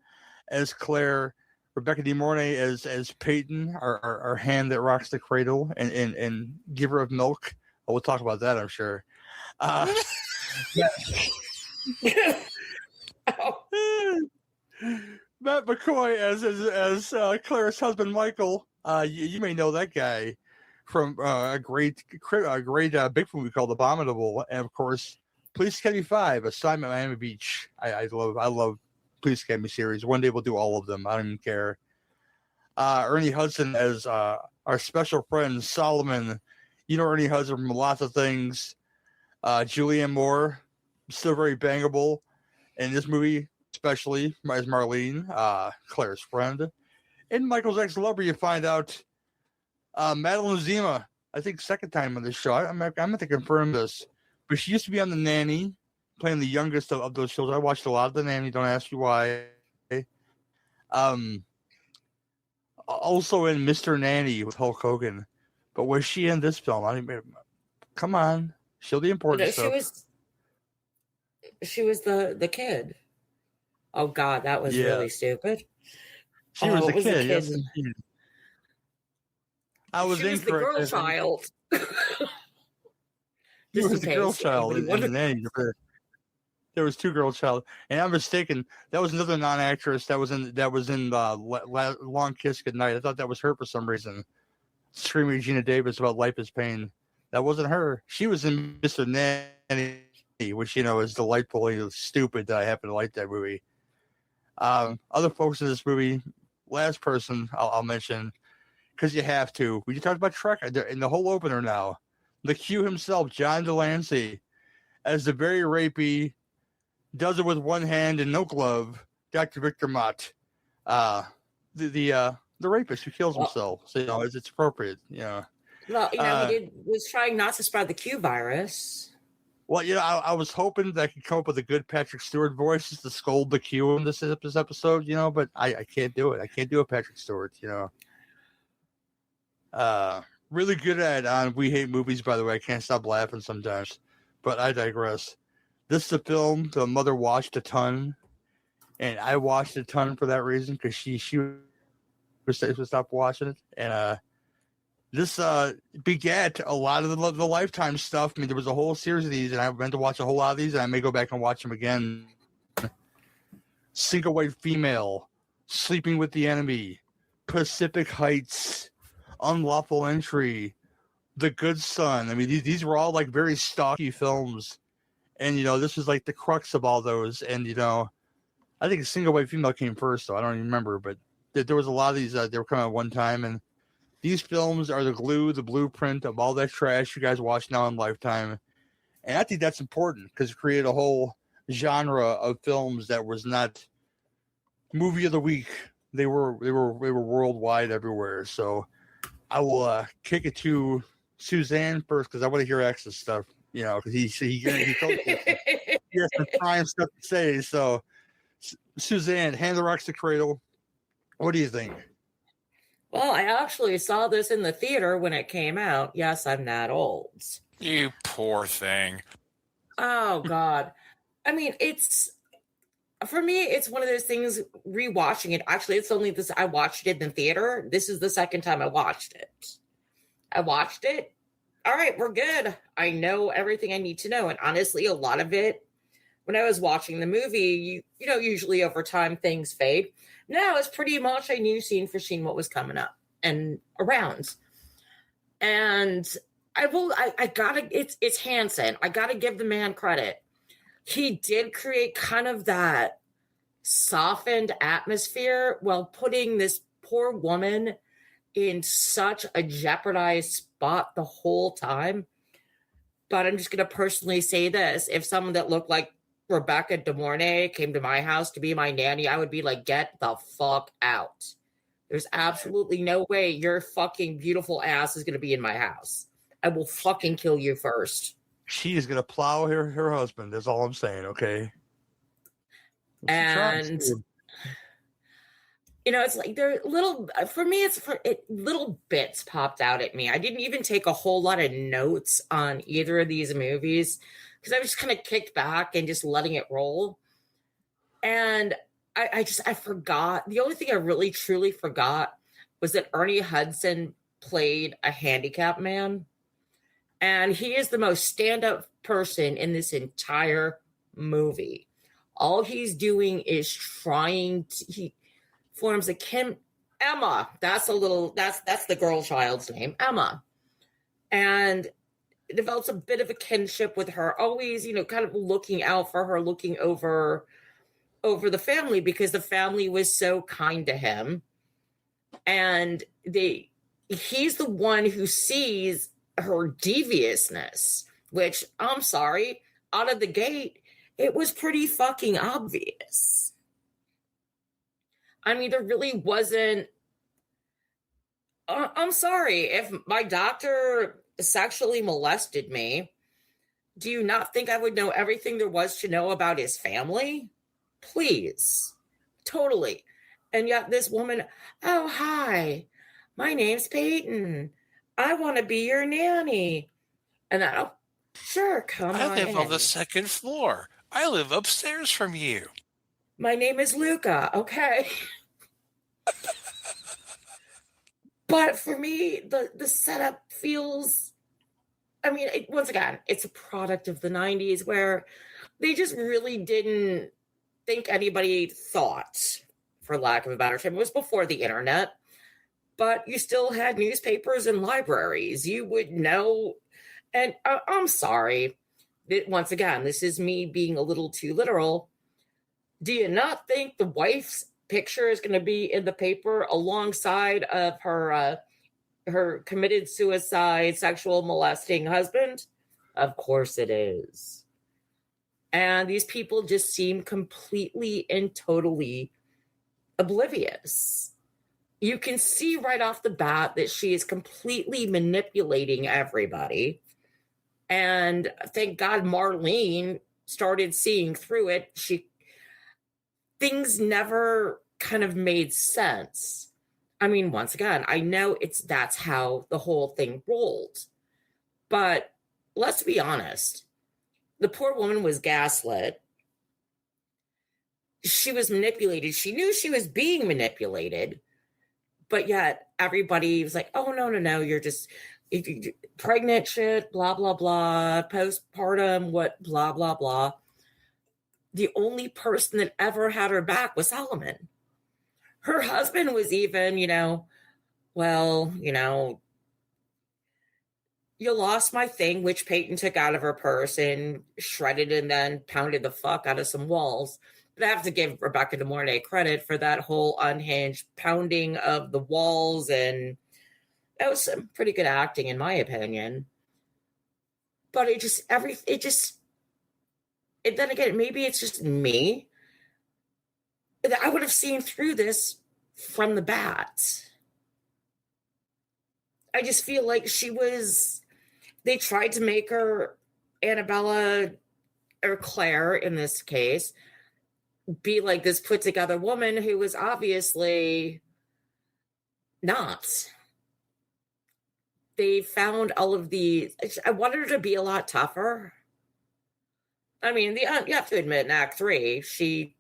as Claire, Rebecca De Mornay as Peyton, our hand that rocks the cradle and giver of milk. We'll talk about that, I'm sure. Matt McCoy as Claire's husband Michael. You may know that guy from a great big movie called Abominable, and of course Police Academy 5, Assignment Miami Beach. I love Police Academy series. One day we'll do all of them. I don't even care. Ernie Hudson as our special friend Solomon. You know Ernie Hudson from lots of things. Julianne Moore, still very bangable in this movie, especially as Marlene, Claire's friend. In Michael's ex-lover, you find out Madeline Zima, I think second time on this show. I'm going to confirm this. But she used to be on The Nanny, playing the youngest of those shows. I watched a lot of The Nanny. Don't ask me why. Also in Mr. Nanny with Hulk Hogan. But was she in this film? Come on. Show the important stuff. She was the kid. Oh God, that was really stupid. She was the kid. Yes. I was incorrect. The girl child. She was the girl child in The Nanny. There was two girl child, and I'm mistaken. That was another non-actress that was in Long Kiss Goodnight. I thought that was her for some reason. Screaming Gina Davis about Life is Pain. That wasn't her. She was in Mr. Nanny, which is delightfully stupid that I happen to like that movie. Other folks in this movie, last person I'll mention, because you have to. We talked about Trek in the whole opener now. The Q himself, John Delancey, as the very rapey, does it with one hand and no glove, Dr. Victor Mott, the rapist who kills himself. So it's appropriate. Well, he was trying not to spread the Q virus. Well, I was hoping that I could come up with a good Patrick Stewart voice just to scold the Q in this episode, but I can't do it. I can't do a Patrick Stewart, Really good at on We Hate Movies, by the way. I can't stop laughing sometimes, but I digress. This is a film the mother watched a ton, and I watched a ton for that reason because she stopped watching it, and this begat a lot of the Lifetime stuff. I mean, there was a whole series of these, and I went to watch a whole lot of these, and I may go back and watch them again. Single White Female, Sleeping with the Enemy, Pacific Heights, Unlawful Entry, The Good Son. I mean, these were all like very stocky films, and this was like the crux of all those. And I think Single White Female came first, though I don't even remember, but there was a lot of these. They were coming at one time, and these films are the glue, the blueprint of all that trash you guys watch now on Lifetime. And I think that's important because it created a whole genre of films that was not movie of the week. They were worldwide everywhere. So I will kick it to Suzanne first because I want to hear X's stuff, because he told me he has some prime stuff to say. So Suzanne, hand the rocks to Cradle. What do you think? Well, I actually saw this in the theater when it came out. Yes, I'm that old. You poor thing. Oh, God. I mean, for me, it's one of those things, rewatching it. Actually, it's only this, I watched it in the theater. This is the second time I watched it. I watched it. All right, we're good. I know everything I need to know. And honestly, a lot of it, when I was watching the movie, usually over time things fade. Now it's pretty much I knew scene for scene what was coming up and around. And it's Hansen. I gotta give the man credit. He did create kind of that softened atmosphere while putting this poor woman in such a jeopardized spot the whole time. But I'm just gonna personally say this. If someone that looked like Rebecca De Mornay came to my house to be my nanny, I would be like, get the fuck out. There's absolutely no way your fucking beautiful ass is going to be in my house. I will fucking kill you first. She is going to plow her husband. That's all I'm saying, okay? And, it's like little bits popped out at me. I didn't even take a whole lot of notes on either of these movies, because I was just kind of kicked back and just letting it roll. And I forgot. The only thing I really, truly forgot was that Ernie Hudson played a handicapped man. And he is the most stand-up person in this entire movie. All he's doing is he forms Emma. That's the girl child's name, Emma. And develops a bit of a kinship with her, always, kind of looking out for her, looking over the family because the family was so kind to him. And he's the one who sees her deviousness, which, I'm sorry, out of the gate, it was pretty fucking obvious. I mean, there really wasn't, I'm sorry, if my doctor sexually molested me, do you not think I would know everything there was to know about his family? Please. Totally. And yet this woman, oh, hi, my name's Peyton. I want to be your nanny. And sure, come on I live in. on the second floor. I live upstairs from you. My name is Luca, okay? But for me, the setup feels, I mean, once again, it's a product of the 90s where they just really didn't think anybody thought, for lack of a better term. It was before the internet, but you still had newspapers and libraries. You would know, and I'm sorry. Once again, this is me being a little too literal. Do you not think the wife's picture is going to be in the paper alongside of her committed suicide, sexual molesting husband? Of course it is. And these people just seem completely and totally oblivious. You can see right off the bat that she is completely manipulating everybody. And thank God Marlene started seeing through it. Things never kind of made sense. I mean, once again, I know that's how the whole thing rolled. But let's be honest. The poor woman was gaslit. She was manipulated. She knew she was being manipulated. But yet everybody was like, oh, no, you're just pregnant shit, blah, blah, blah, postpartum, what, blah, blah, blah. The only person that ever had her back was Solomon. Her husband was even, well, you lost my thing, which Peyton took out of her purse and shredded and then pounded the fuck out of some walls. But I have to give Rebecca De Mornay credit for that whole unhinged pounding of the walls, and that was some pretty good acting, in my opinion. But and then again, maybe it's just me. I would have seen through this from the bat. I just feel like they tried to make her, Annabella, or Claire in this case, be like this put together woman who was obviously not. They found all of I wanted her to be a lot tougher. I mean, you have to admit, in Act 3, she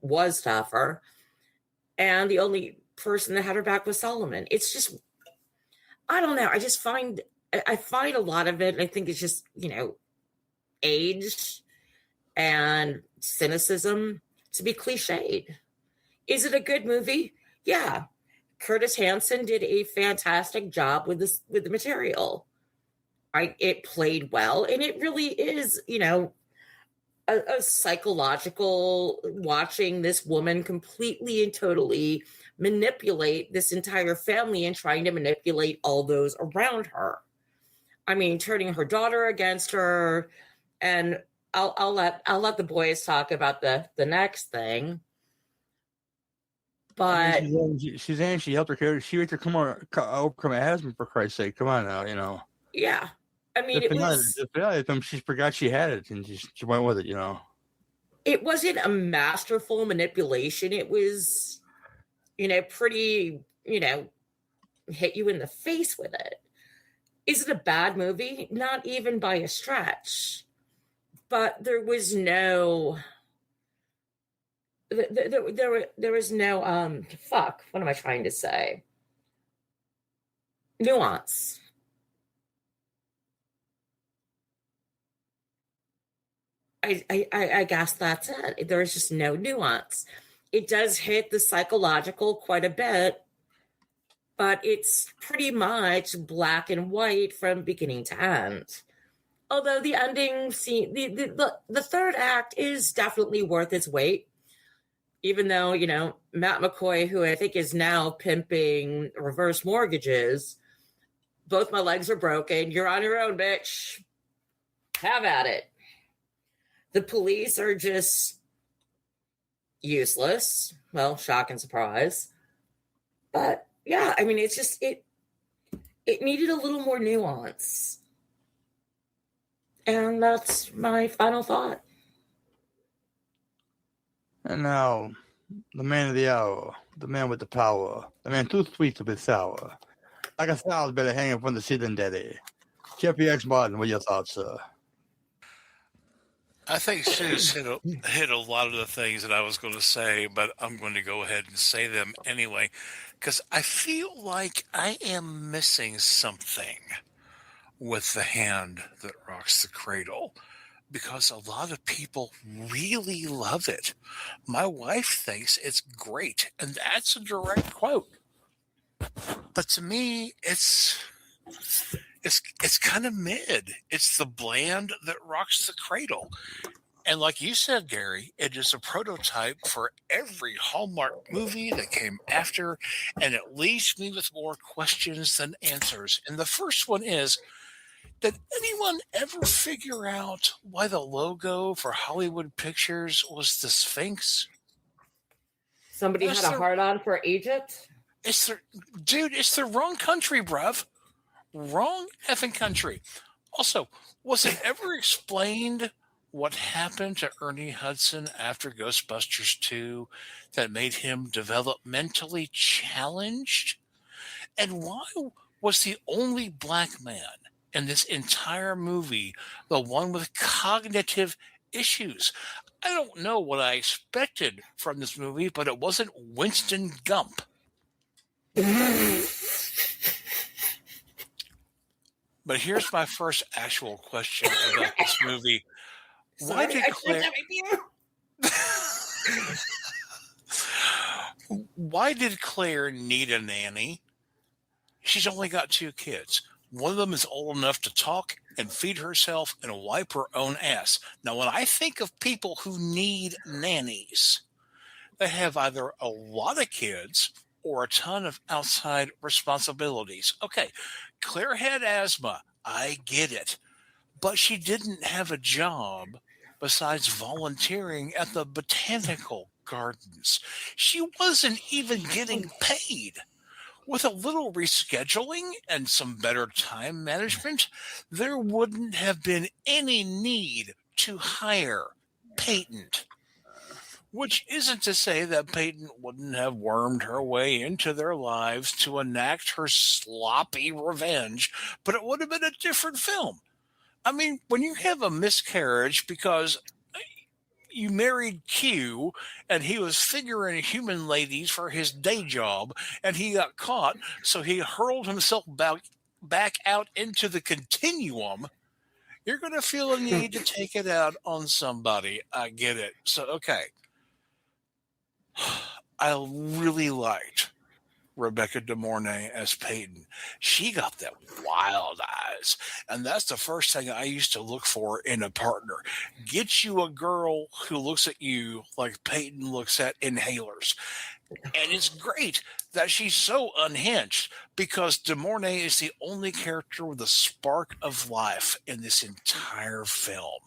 was tougher. And the only person that had her back was Solomon. It's just, I don't know. I find a lot of it, and I think it's just, age and cynicism to be cliched. Is it a good movie? Yeah. Curtis Hanson did a fantastic job with the material. It played well, and it really is, a psychological, watching this woman completely and totally manipulate this entire family and trying to manipulate all those around her. I mean, turning her daughter against her, and I'll let the boys talk about the next thing. But Suzanne, she helped her. She had to overcome her husband, for Christ's sake. Come on now, Yeah, I mean, she forgot she had it, and she went with it. It wasn't a masterful manipulation. It was, pretty, hit you in the face with it. Is it a bad movie? Not even by a stretch. But there was no. There was no what am I trying to say? Nuance. I guess that's it. There's just no nuance. It does hit the psychological quite a bit, but it's pretty much black and white from beginning to end. Although the ending scene, the third act is definitely worth its weight. Even though, Matt McCoy, who I think is now pimping reverse mortgages, both my legs are broken. You're on your own, bitch. Have at it. The police are just useless. Well, shock and surprise. But yeah, I mean, it's just, it needed a little more nuance. And that's my final thought. And now, the man of the hour, the man with the power, the man too sweet to be sour. Like a salad better hanging from the ceiling, daddy. Jeffrey X. Martin, what are your thoughts, sir? I think Suze hit a lot of the things that I was going to say, but I'm going to go ahead and say them anyway, because I feel like I am missing something with The Hand That Rocks the Cradle, because a lot of people really love it. My wife thinks it's great, and that's a direct quote. But to me, it's kind of mid. It's the bland that rocks the cradle. And like you said, Gary, it is a prototype for every Hallmark movie that came after, and it leaves me with more questions than answers. And the first one is, Did anyone ever figure out why the logo for Hollywood Pictures was the Sphinx? Somebody had a hard on for Egypt? Dude, it's the wrong country, bruv. Wrong effing country. Also, was it ever explained what happened to Ernie Hudson after Ghostbusters 2 that made him developmentally challenged? And why was the only black man in this entire movie the one with cognitive issues? I don't know what I expected from this movie, but it wasn't Winston Gump. But here's my first actual question about this movie. Why did Claire need a nanny? She's only got 2 kids. One of them is old enough to talk and feed herself and wipe her own ass. Now, when I think of people who need nannies, they have either a lot of kids or a ton of outside responsibilities. Okay, Claire had asthma. I get it. But she didn't have a job besides volunteering at the botanical gardens. She wasn't even getting paid. With a little rescheduling and some better time management, there wouldn't have been any need to hire Peyton. Which isn't to say that Peyton wouldn't have wormed her way into their lives to enact her sloppy revenge, but it would have been a different film. I mean, when you have a miscarriage because you married Q and he was figuring human ladies for his day job and he got caught, so he hurled himself back out into the continuum, you're going to feel a need to take it out on somebody. I get it. So, okay. I really liked Rebecca De Mornay as Peyton. She got them wild eyes. And that's the first thing I used to look for in a partner. Get you a girl who looks at you like Peyton looks at inhalers. And it's great that she's so unhinged because De Mornay is the only character with a spark of life in this entire film.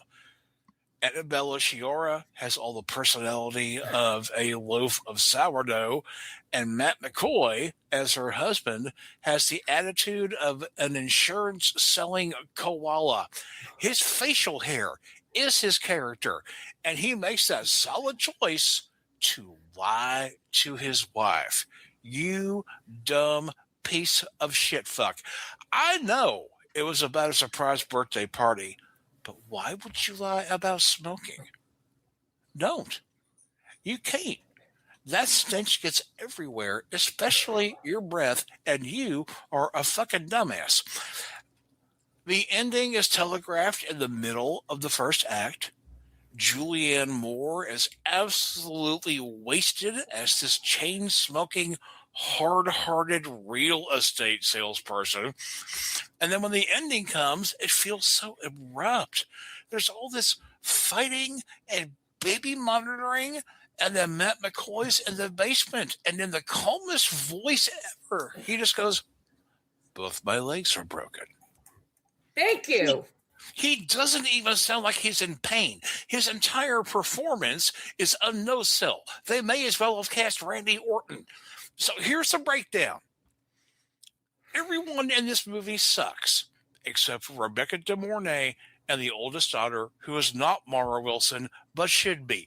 Annabella Sciorra has all the personality of a loaf of sourdough, and Matt McCoy, as her husband, has the attitude of an insurance-selling koala. His facial hair is his character, and he makes that solid choice to lie to his wife. You dumb piece of shit fuck. I know it was about a surprise birthday party, but why would you lie about smoking? Don't. You can't. That stench gets everywhere, especially your breath, and you are a fucking dumbass. The ending is telegraphed in the middle of the first act. Julianne Moore is absolutely wasted as this chain-smoking, hard-hearted real estate salesperson. And then when the ending comes, it feels so abrupt. There's all this fighting and baby monitoring, and then Matt McCoy's in the basement, and in the calmest voice ever, he just goes, "Both my legs are broken." Thank you. He doesn't even sound like he's in pain. His entire performance is a no-sell. They may as well have cast Randy Orton. So here's the breakdown. Everyone in this movie sucks, except for Rebecca De Mornay and the oldest daughter, who is not Mara Wilson, but should be.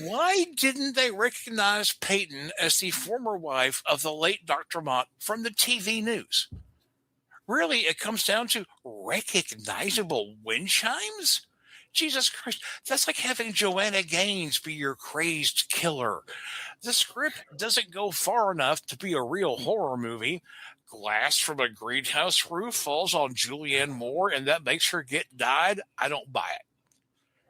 Why didn't they recognize Peyton as the former wife of the late Dr. Mott from the TV news? Really, it comes down to recognizable wind chimes? Jesus Christ, that's like having Joanna Gaines be your crazed killer. The script doesn't go far enough to be a real horror movie. Glass from a greenhouse roof falls on Julianne Moore and that makes her get dyed. I don't buy it.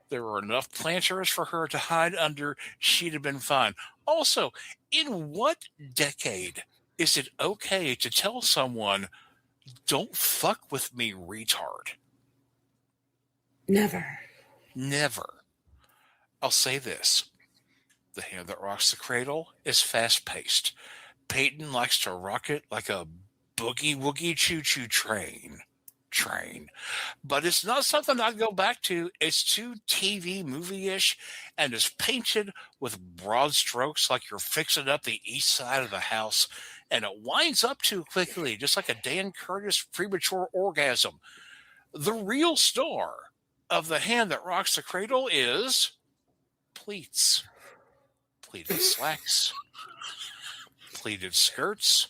There were enough planters for her to hide under. She'd have been fine. Also, in what decade is it okay to tell someone, "Don't fuck with me, retard"? Never. Never. I'll say this. The Hand That Rocks the Cradle is fast-paced. Peyton likes to rock it like a boogie-woogie choo-choo train. train. But it's not something I'd go back to. It's too TV movie-ish and is painted with broad strokes like you're fixing up the east side of the house. And it winds up too quickly, just like a Dan Curtis premature orgasm. The real star of The Hand That Rocks the Cradle is pleats. Pleated slacks. Pleated skirts.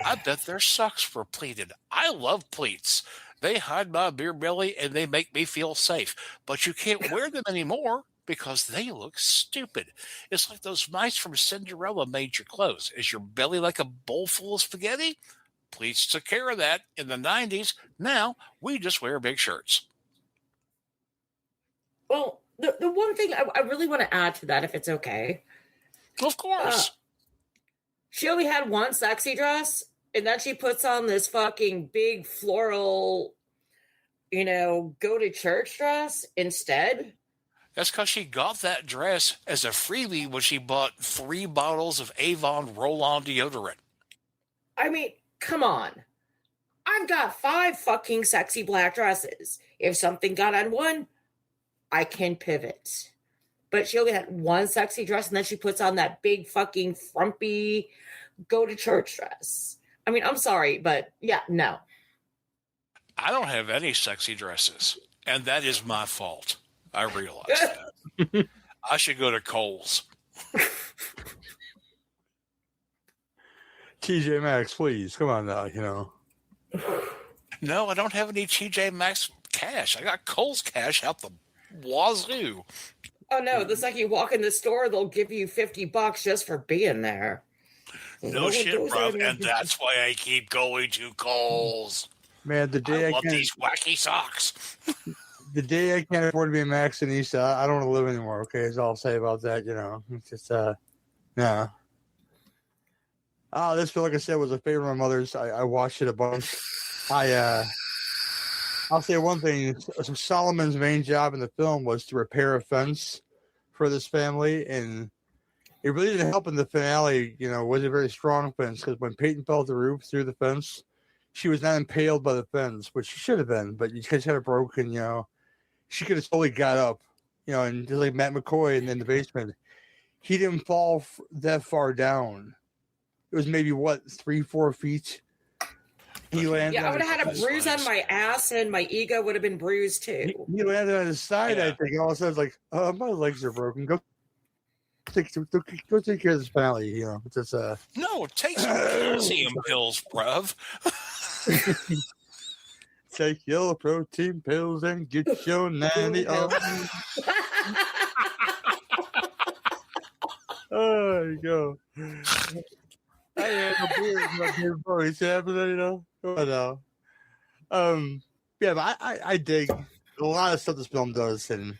I bet their socks were pleated. I love pleats. They hide my beer belly and they make me feel safe. But you can't wear them anymore because they look stupid. It's like those mice from Cinderella made your clothes. Is your belly like a bowl full of spaghetti? Pleats took care of that in the 90s. Now we just wear big shirts. Well, the one thing I really want to add to that, if it's okay. Of course. She only had one sexy dress, and then she puts on this fucking big floral, go to church dress instead. That's because she got that dress as a freebie when she bought 3 bottles of Avon roll-on deodorant. I mean, come on. I've got 5 fucking sexy black dresses. If something got on one, I can pivot. But she only had one sexy dress, and then she puts on that big fucking frumpy go-to-church dress. I mean, I'm sorry, but yeah, no. I don't have any sexy dresses, and that is my fault. I realize that. I should go to Kohl's. TJ Maxx, please. Come on now, No, I don't have any TJ Maxx cash. I got Kohl's cash out the wazoo. Oh, no. The second you walk in the store, they'll give you $50 just for being there. No shit, bro. And that's why I keep going to Kohl's. Man, the day I love these wacky socks. The day I can't afford to be a Maxxinista, I don't want to live anymore. Okay, is all I'll say about that. It's just no. Oh, this, like I said, was a favorite of my mother's. I watched it a bunch. I'll say one thing. Solomon's main job in the film was to repair a fence for this family, and it really didn't help in the finale. Was a very strong fence because when Peyton fell off the roof through the fence, she was not impaled by the fence, which she should have been, but because she had it broken, she could have totally got up, and just like Matt McCoy in the basement, he didn't fall that far down. It was maybe 3-4 feet. He landed. Yeah, I would have had a bruise on my ass, and my ego would have been bruised too. He landed on his side, I think. And all of a sudden, it's like, my legs are broken. Go take care of this family. Just No, take some calcium pills, bruv. Take your protein pills and get your nanny on. Oh, there you go. I had a beard in my beard voice happening, But yeah, but I dig a lot of stuff this film does, and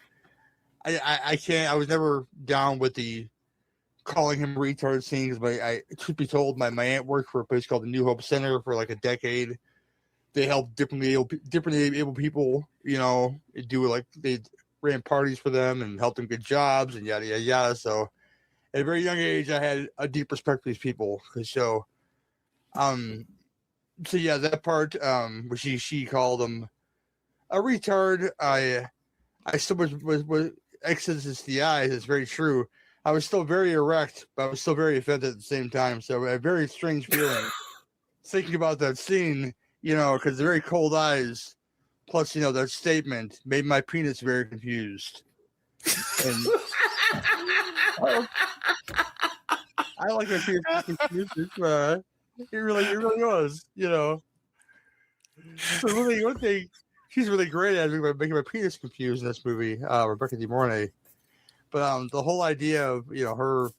I can't. I was never down with the calling him retard scene because truth be told, my aunt worked for a place called the New Hope Center for like a decade. They helped differently able people, do like they ran parties for them and helped them get jobs and yada yada yada. So at a very young age, I had a deep respect for these people. So yeah, that part, where she called him a retard. I still was exits the eyes. It's very true. I was still very erect, but I was still very offended at the same time. So a very strange feeling thinking about that scene, because the very cold eyes, plus, that statement made my penis very confused. And I like my penis confused. It really was, So really, one thing she's really great at making my penis confused in this movie, Rebecca De Mornay. But the whole idea of her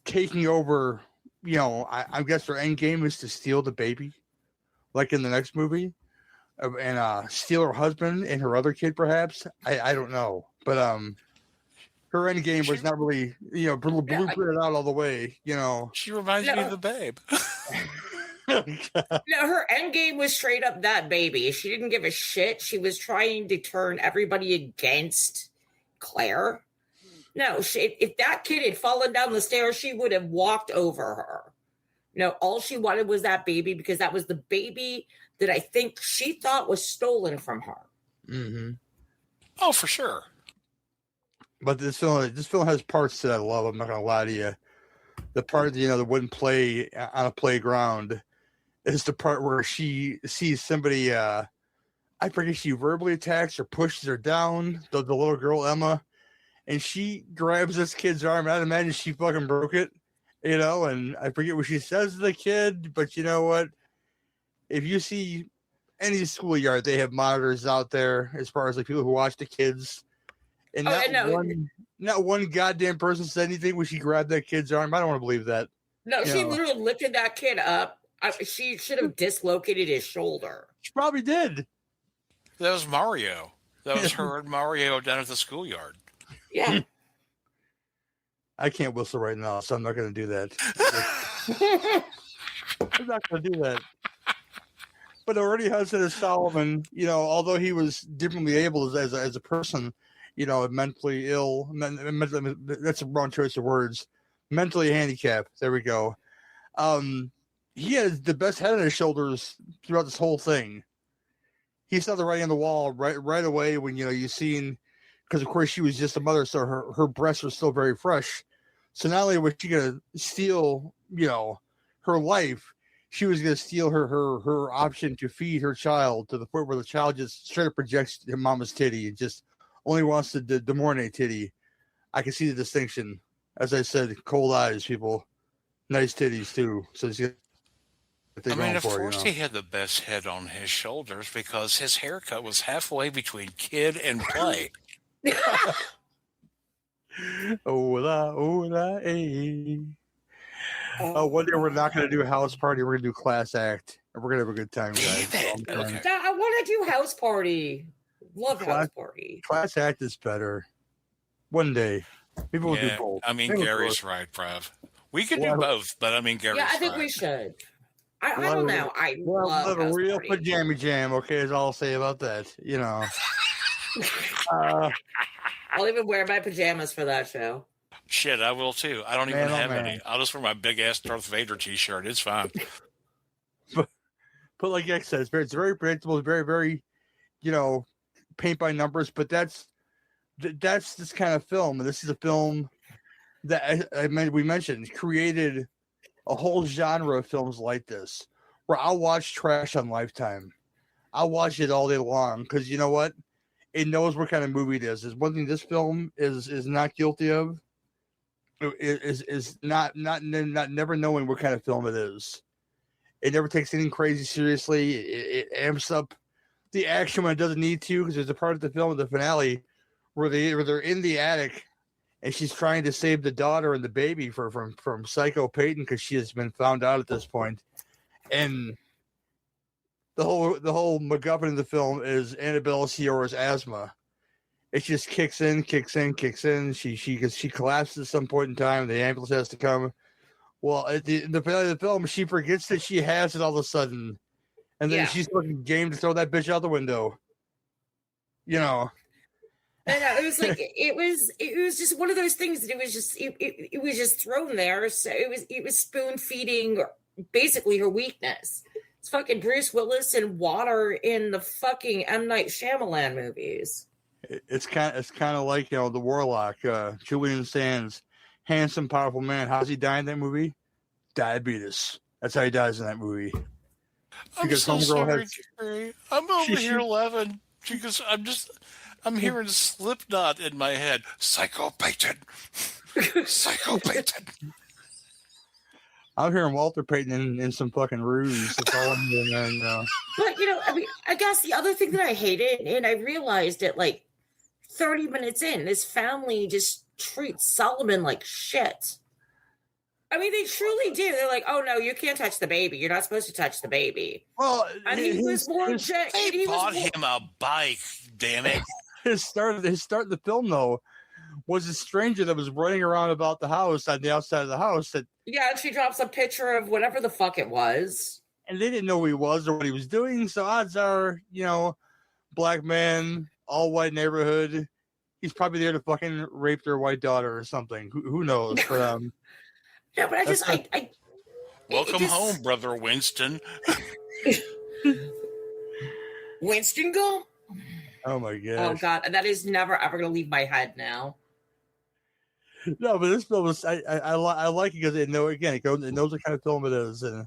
taking over, I guess her end game is to steal the baby, like in the next movie, and steal her husband and her other kid, perhaps. I don't know, but her end game was not really blueprinted out all the way. She reminds me of the Babe. No, her end game was straight up that baby. She didn't give a shit. She was trying to turn everybody against Claire. No, if that kid had fallen down the stairs, she would have walked over her. No, all she wanted was that baby because that was the baby that I think she thought was stolen from her. Mm-hmm. Oh, for sure. But this film has parts that I love. I'm not gonna lie to you. The part that wouldn't play on a playground is the part where she sees somebody. I forget, she verbally attacks or pushes her down. The little girl Emma, and she grabs this kid's arm. I'd imagine she fucking broke it, And I forget what she says to the kid, but you know what? If you see any schoolyard, they have monitors out there as far as like people who watch the kids. And not one goddamn person said anything when she grabbed that kid's arm. I don't want to believe that. No, she literally lifted that kid up. She should have dislocated his shoulder. She probably did. That was Mario. That was her and Mario down at the schoolyard. Yeah. I can't whistle right now, so I'm not going to do that. I'm not going to do that. But already Hudson as Solomon, although he was differently able as a person, mentally ill. That's a wrong choice of words. Mentally handicapped. There we go. He has the best head on his shoulders throughout this whole thing. He saw the writing on the wall right away when you seen, because of course she was just a mother, so her breasts were still very fresh. So not only was she gonna steal, her life, she was gonna steal her option to feed her child to the point where the child just straight up projects her mama's titty and just only wants the morning titty. I can see the distinction. As I said, cold eyes, people. Nice titties, too. So of course he had the best head on his shoulders because his haircut was halfway between kid and play. Hola, hey. One day we're not going to do a house party. We're going to do class act. And we're going to have a good time, guys. Okay. I want to do house party. Love house party. Class act is better. One day. People will do both. Gary's right, Prav. We could do both, but Gary's right. Yeah, I think we should. I don't know. I love a real pajama jam, okay, is all I'll say about that. I'll even wear my pajamas for that show. Shit, I will too. I don't even have any. I'll just wear my big ass Darth Vader t-shirt. It's fine. But like X said, it's very predictable. It's very, very, paint by numbers. But that's this kind of film. And this is a film that we mentioned created a whole genre of films like this, where I'll watch trash on Lifetime. I'll watch it all day long because you know what? It knows what kind of movie it is. There's one thing this film is not guilty of. Is not never knowing what kind of film it is. It never takes anything crazy seriously. It amps up the action when it doesn't need to, because there's a part of the film at the finale where they're in the attic and she's trying to save the daughter and the baby from Psycho Peyton because she has been found out at this point. And the whole MacGuffin of the film is Annabelle Sciorra's asthma. It just kicks in. She collapses at some point in time. The ambulance has to come. Well, at the finale of the film, she forgets that she has it all of a sudden, and then she's looking game to throw that bitch out the window. And it was like it was just one of those things that it was just thrown there. So it was spoon feeding basically her weakness. It's fucking Bruce Willis and water in the fucking M. Night Shyamalan movies. It's kind of like the Warlock, Julian Sands, handsome, powerful man. How's he die in that movie? Diabetes. That's how he dies in that movie. I'm so sorry, Jerry. I'm over here laughing because I'm hearing Slipknot in my head. Psycho Peyton. Psycho Peyton. I'm hearing Walter Payton in some fucking ruse. That's all I'm hearing. But I guess the other thing that I hated, and I realized it like 30 minutes in, this family just treats Solomon like shit. I mean, they truly do. They're like, "Oh no, you can't touch the baby. You're not supposed to touch the baby." Well, he was more. They bought him a bike. Damn it! His start of the film though was a stranger that was running around about the house on the outside of the house. And she drops a picture of whatever the fuck it was, and they didn't know who he was or what he was doing. So odds are, black man, all white neighborhood. He's probably there to fucking rape their white daughter or something. Who knows? But no, but Welcome home, Brother Winston. Winston Gump? Oh my gosh. Oh God, that is never ever gonna leave my head now. No, but this film was I like it because it knows the kind of film it is, and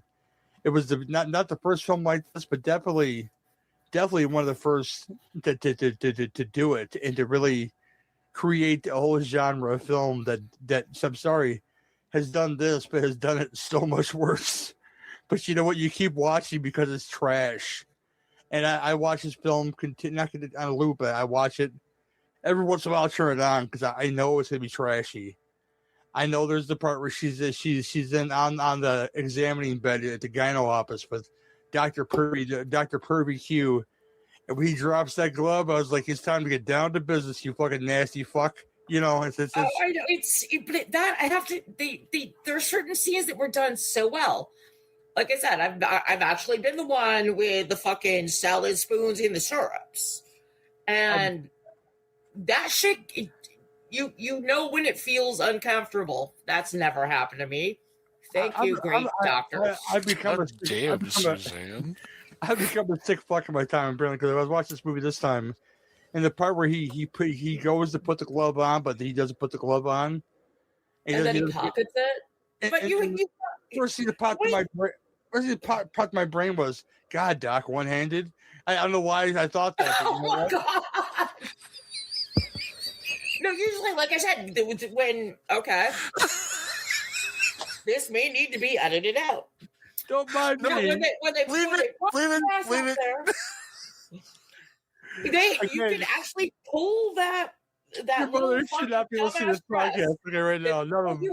it was not the first film like this, but definitely one of the first to do it and to really create a whole genre of film that I'm sorry has done this, but has done it so much worse. But you know what? You keep watching because it's trash. And I watch this film not on a loop, but I watch it every once in a while. I'll turn it on because I know it's gonna be trashy. I know there's the part where she's in on the examining bed at the gyno office with Dr. Purvey Q. And when he drops that glove, I was like, it's time to get down to business, you fucking nasty fuck. You know, it's I know but that I have to. There are certain scenes that were done so well. Like I said, I've actually been the one with the fucking salad spoons in the syrups, and that shit. You know when it feels uncomfortable. That's never happened to me. Thank you, great doctor. I've become a Suzanne. I've become a sick fuck in my time, apparently, because I was watching this movie this time, and the part where he goes to put the glove on, but he doesn't put the glove on, and then he pockets it. But you first thing that popped in my brain. First thing that popped in my brain was, God, Doc, one-handed. I don't know why I thought that. But you know what? God. No, usually, like I said, when this may need to be edited out. Don't mind me. When they leave it. You can actually pull that. Your mother should not be listening to this podcast right now. None of them.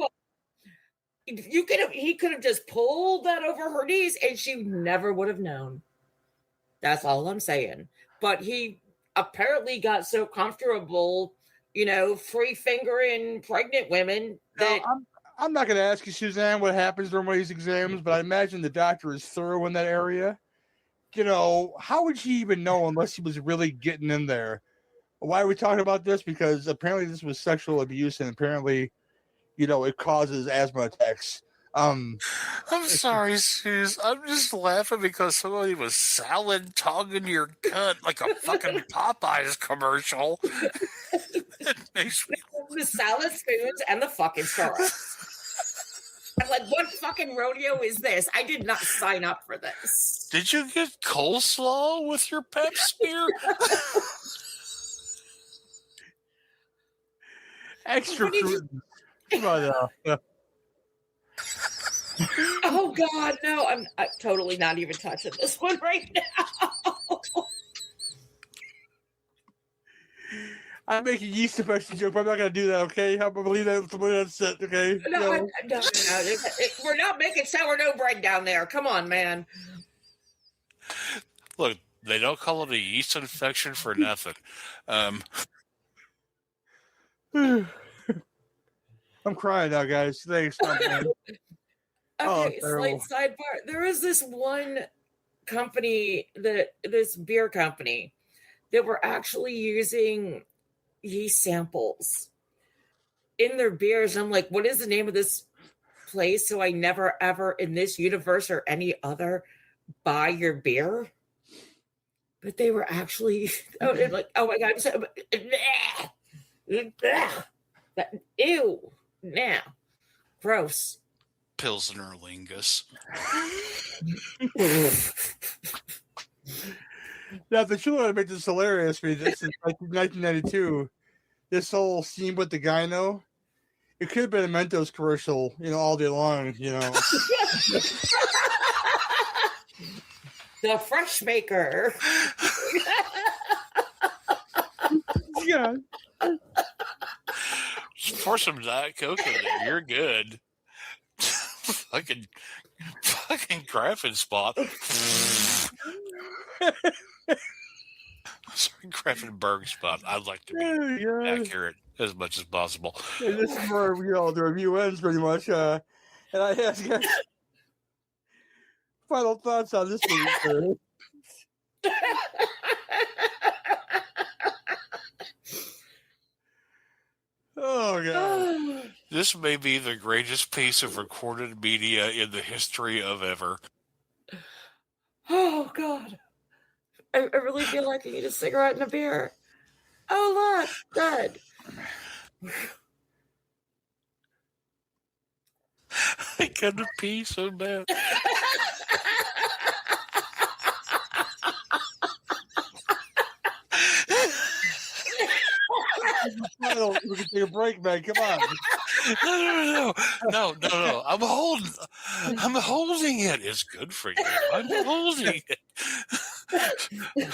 He could have just pulled that over her knees, and she never would have known. That's all I'm saying. But he apparently got so comfortable, free fingering pregnant women that. No, I'm not going to ask you, Suzanne, what happens during one of these exams, but I imagine the doctor is thorough in that area. How would she even know unless he was really getting in there? Why are we talking about this? Because apparently this was sexual abuse, and apparently, it causes asthma attacks. I'm sorry, Suze. I'm just laughing because somebody was salad tonguing your cunt like a fucking Popeyes commercial. It makes me... The salad spoons and the fucking syrups. I'm like, what fucking rodeo is this? I did not sign up for this. Did you get coleslaw with your pep smear? Extra fruit. Come on now. Oh God, no! I'm totally not even touching this one right now. I'm making yeast infection joke, but I'm not going to do that, okay? I'm going to leave that somebody that's it, okay? No. We're not making sourdough bread down there. Come on, man. Look, they don't call it a yeast infection for nothing. I'm crying now, guys. Thanks. Okay, slight sidebar. There is this one company, this beer company, that were actually using yeast samples in their beers. I'm like, what is the name of this place? So I never ever in this universe or any other buy your beer. But they were actually oh my God. Ew. Nah. Gross. Pilsner Lingus. Now, the truth want to make this hilarious for me, this is like 1992. This whole scene with the gyno, it could have been a Mentos commercial, all day long, The Fresh Maker. Yeah. Pour some Diet Coke in there. You're good. fucking graphing spot. Sorry, Grafenberg spot. I'd like to be accurate as much as possible. And this is where the review ends pretty much. And I ask you final thoughts on this movie. Oh God. This may be the greatest piece of recorded media in the history of ever. Oh, God. I really feel like I need a cigarette and a beer. Oh, look, good. I gotta pee so bad. We can take a break, man. Come on. No. I'm holding it. It's good for you. I'm holding it.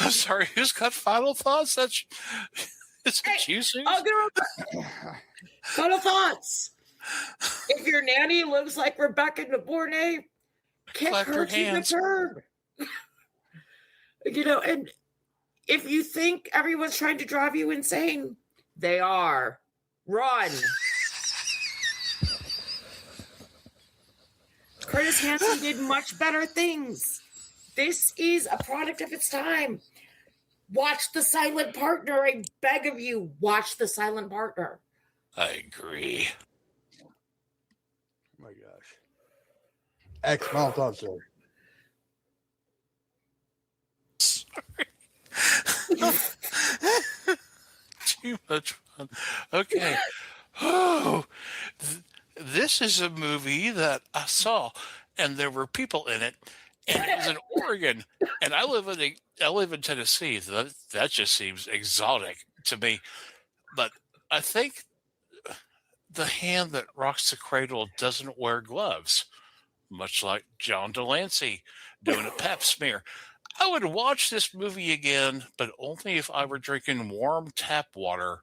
I'm sorry. Who's got final thoughts? Is it you, Susan? I'll go. Final thoughts. If your nanny looks like Rebecca De Mornay, kick Clap her your to the hands. curb. You know, and if you think everyone's trying to drive you insane, they are. Run. Curtis Hanson did much better things. This is a product of its time. Watch The Silent Partner. I beg of you, watch The Silent Partner. I agree. Oh my gosh. Excellent thoughts, sir. Too much fun. Okay. Oh, this is a movie that I saw, and there were people in it, and it was in Oregon, and I live in Tennessee. So that just seems exotic to me. But I think the hand that rocks the cradle doesn't wear gloves, much like John Delancey doing a pap smear. I would watch this movie again, but only if I were drinking warm tap water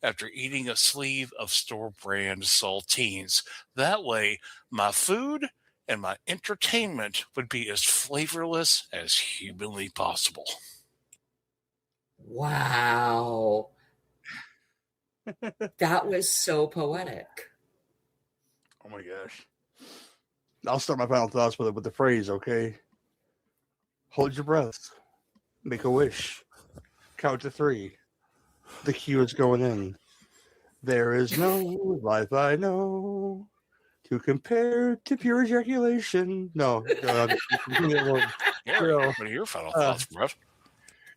after eating a sleeve of store brand saltines. That way, my food and my entertainment would be as flavorless as humanly possible. Wow. That was so poetic. Oh my gosh. I'll start my final thoughts with the phrase, okay? Hold your breath. Make a wish. Count to 3. The cue is going in. There is no life I know to compare to pure ejaculation. No. What are your final thoughts, bro?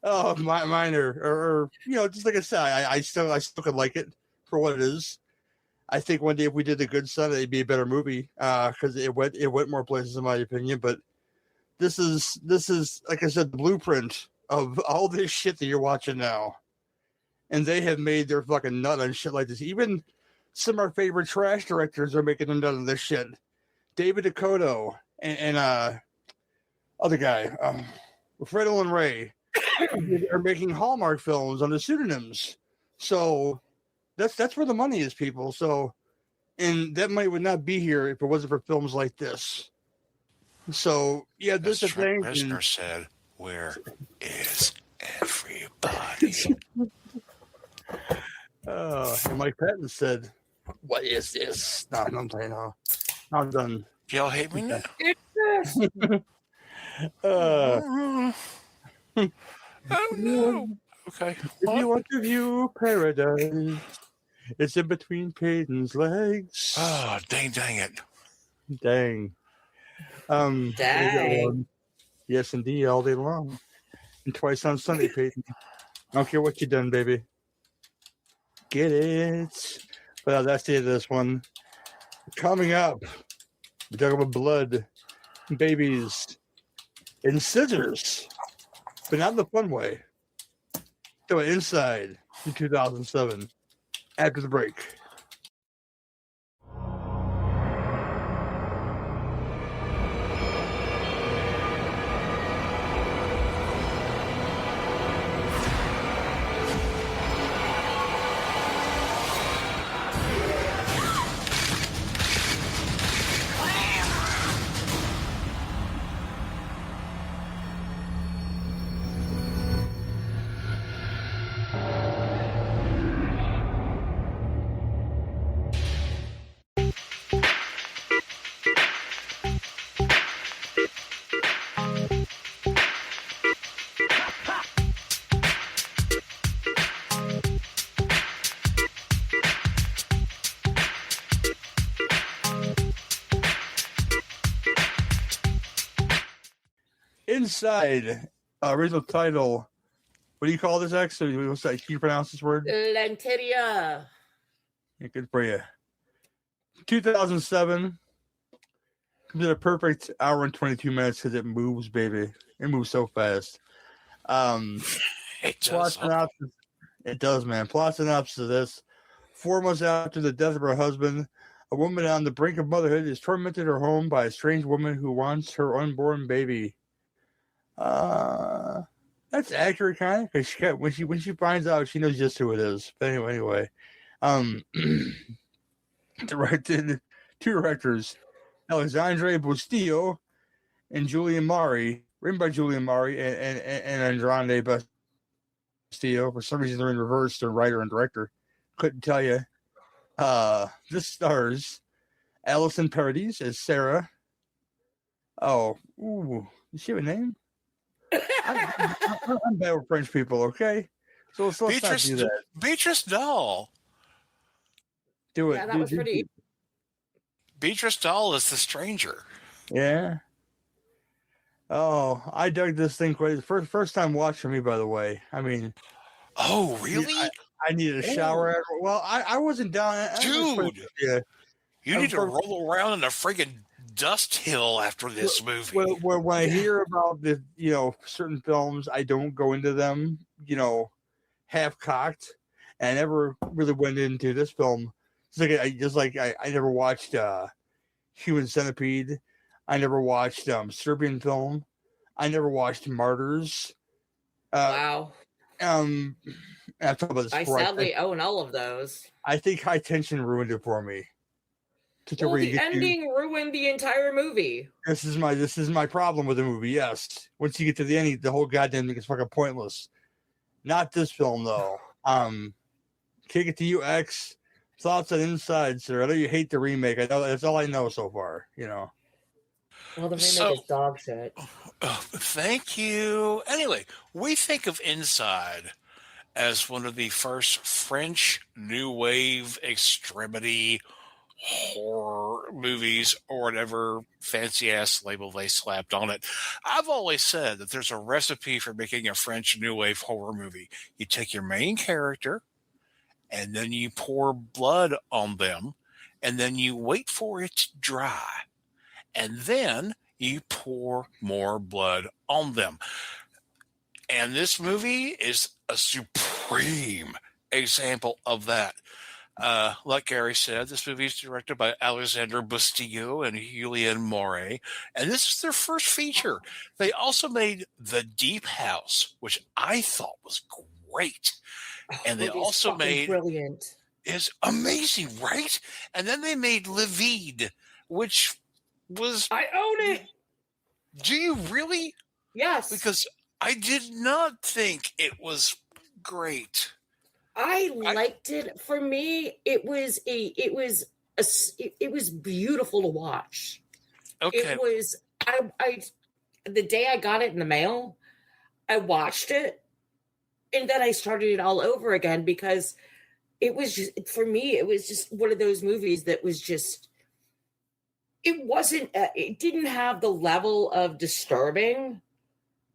Oh, mine are just like I said, I still could like it for what it is. I think one day if we did The Good Son, it'd be a better movie because it went more places in my opinion. But this is like I said, the blueprint of all this shit that you're watching now. And they have made their fucking nut on shit like this. Even some of our favorite trash directors are making a nut on this shit. David Dakota and other guy, Cradle and Ray, are making Hallmark films under pseudonyms. So that's where the money is, people. So, and that money would not be here if it wasn't for films like this. So yeah, this is thing. Reznor said, "Where is everybody?" And Mike Patton said, "What is this?" No, I'm playing now. I'm done. Y'all hate me now? I don't know. Okay. If you want to view paradise, it's in between Peyton's legs. Oh, dang it. Dang. Dang. Yes, indeed, all day long. And twice on Sunday, Peyton. I don't care what you done, baby. Get it. Well, that's the end of this one. Coming up, we're talking about blood, babies, and scissors. But not in the fun way. So inside in 2007. After the break. Inside, original title. What do you call this, X? What's that? Can you pronounce this word? Lenteria. Yeah, good for you. 2007. Comes in a perfect hour and 22 minutes because it moves, baby. It moves so fast. It Plot does. synopsis. It does, man. Plot synopsis of this. 4 months after the death of her husband, a woman on the brink of motherhood is tormented at her home by a strange woman who wants her unborn baby. That's accurate, kind of, because when she finds out, she knows just who it is. But anyway, directed 2 directors, Alexandre Bustillo and Julian Mari, written by Julian Mari and Andrade Bustillo. For some reason, they're in reverse. They're writer and director. Couldn't tell you. This stars Allison Paradis as Sarah. Oh, ooh, does she have a name? I'm bad with French people, okay? So let's not do that. Beatrice Dahl. Do it. Yeah, that was pretty. Beatrice Dahl is the stranger. Yeah. Oh, I dug this thing quite. First time watch for me, by the way. I mean, oh really? I needed a shower. Well, I wasn't down. Dude, yeah. You need to roll around in a friggin' dust hill after this movie. When I hear about the certain films, I don't go into them half cocked. And I never really went into this film. It's like I never watched Human Centipede. I never watched Serbian film. I never watched Martyrs. Wow. I've talked about this before. I sadly own all of those. I think High Tension ruined it for me. Well, the ending ruined the entire movie. This is my problem with the movie. Yes, once you get to the ending, the whole goddamn thing is fucking pointless. Not this film though. Kick it to you, X. Thoughts on Inside, sir? I know you hate the remake. I know that's all I know so far. Well, the remake is dog shit. Thank you. Anyway, we think of Inside as one of the first French New Wave extremity horror movies or whatever fancy ass label they slapped on it. I've always said that there's a recipe for making a French New Wave horror movie. You take your main character and then you pour blood on them and then you wait for it to dry. And then you pour more blood on them. And this movie is a supreme example of that. Like Gary said, this movie is directed by Alexandre Bustillo and Julien Moret, and this is their first feature. They also made The Deep House, which I thought was great. And they also made brilliant. Is amazing, right? And then they made Le Vide, which was I own it. Do you really? Yes. Because I did not think it was great. I liked it. For me, it was beautiful to watch. Okay. It was I the day I got it in the mail, I watched it, and then I started it all over again because it was just, for me, it was just one of those movies that was just, it didn't have the level of disturbing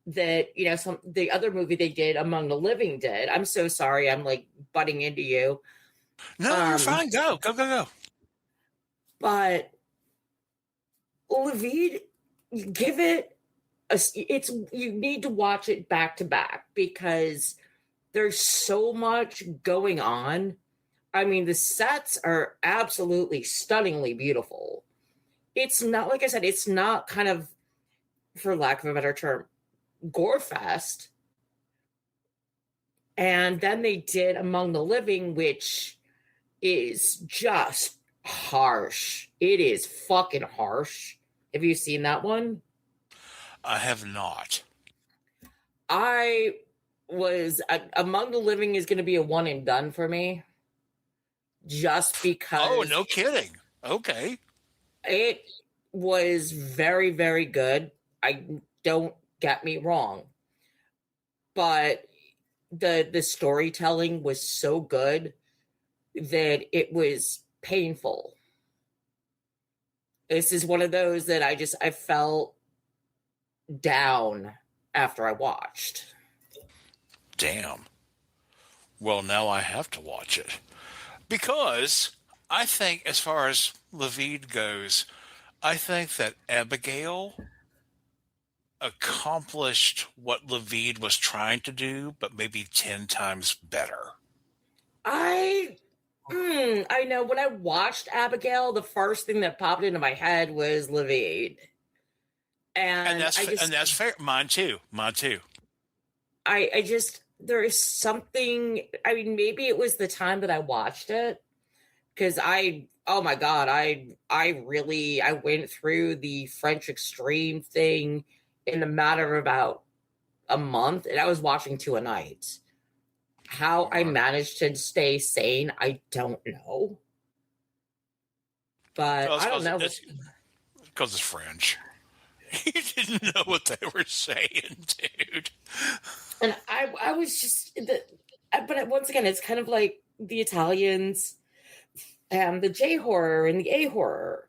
that the other movie they did, Among the Living, did. I'm so sorry, I'm like butting into you. No, you're fine. Go. But Le Vide, give it you need to watch it back to back because there's so much going on. I mean, the sets are absolutely stunningly beautiful. It's not, like I said, it's not kind of, for lack of a better term, gore fest. And then they did Among the Living, which is just harsh. It is fucking harsh. Have you seen that one? I have not. Among the Living is going to be a one and done for me. Just because. Oh, no kidding. Okay. It was very, very good. Don't get me wrong. But the storytelling was so good that it was painful. This is one of those that I felt down after I watched. Damn. Well, now I have to watch it. Because I think, as far as Levine goes, I think that Abigail accomplished what Levine was trying to do, but maybe 10 times better. I know when I watched Abigail, the first thing that popped into my head was Levine. And that's fair. Mine too. I just, there is something, I mean, maybe it was the time that I watched it, because oh my God, I went through the French Extreme thing in a matter of about a month, and I was watching 2 a night. How I managed to stay sane, I don't know. But I don't know. Because it's French. You didn't know what they were saying, dude. And I was just, but once again, it's kind of like the Italians and the J horror and the A horror.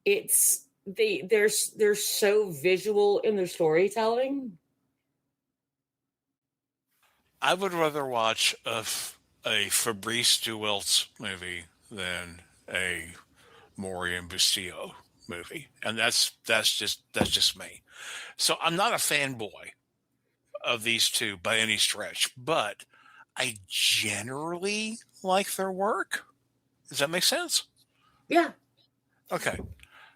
It's they're so visual in their storytelling. I would rather watch a Fabrice Duwelt's movie than a Maureen Bustillo movie, and that's just me. So I'm not a fanboy of these two by any stretch, but I generally like their work. Does that make sense? Yeah. Okay.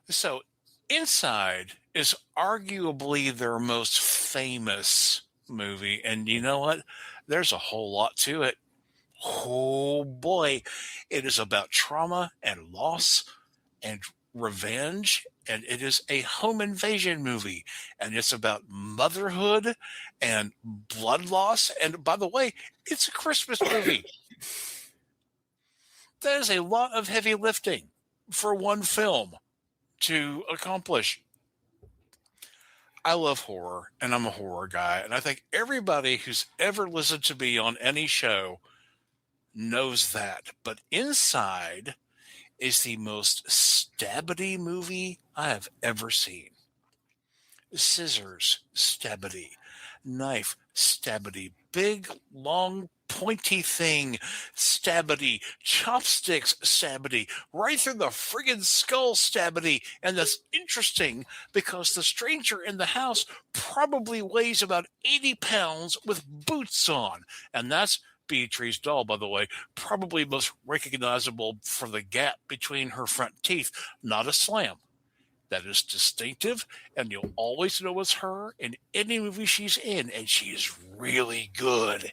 So Inside is arguably their most famous movie, and you know what? There's a whole lot to it. Oh boy, it is about trauma and loss and revenge, and it is a home invasion movie, and it's about motherhood and blood loss. And by the way, it's a Christmas movie. That is a lot of heavy lifting for one film to accomplish. I love horror, and I'm a horror guy, and I think everybody who's ever listened to me on any show knows that. But Inside is the most stabbity movie I have ever seen. Scissors, stabbity. Knife, stabbity. Big, long, pointy thing, stabbity. Chopsticks, stabbity. Right through the friggin' skull, stabbity. And that's interesting because the stranger in the house probably weighs about 80 pounds with boots on. And that's Beatrice Doll, by the way, probably most recognizable for the gap between her front teeth, not a slam. That is distinctive, and you'll always know it's her in any movie she's in, and she is really good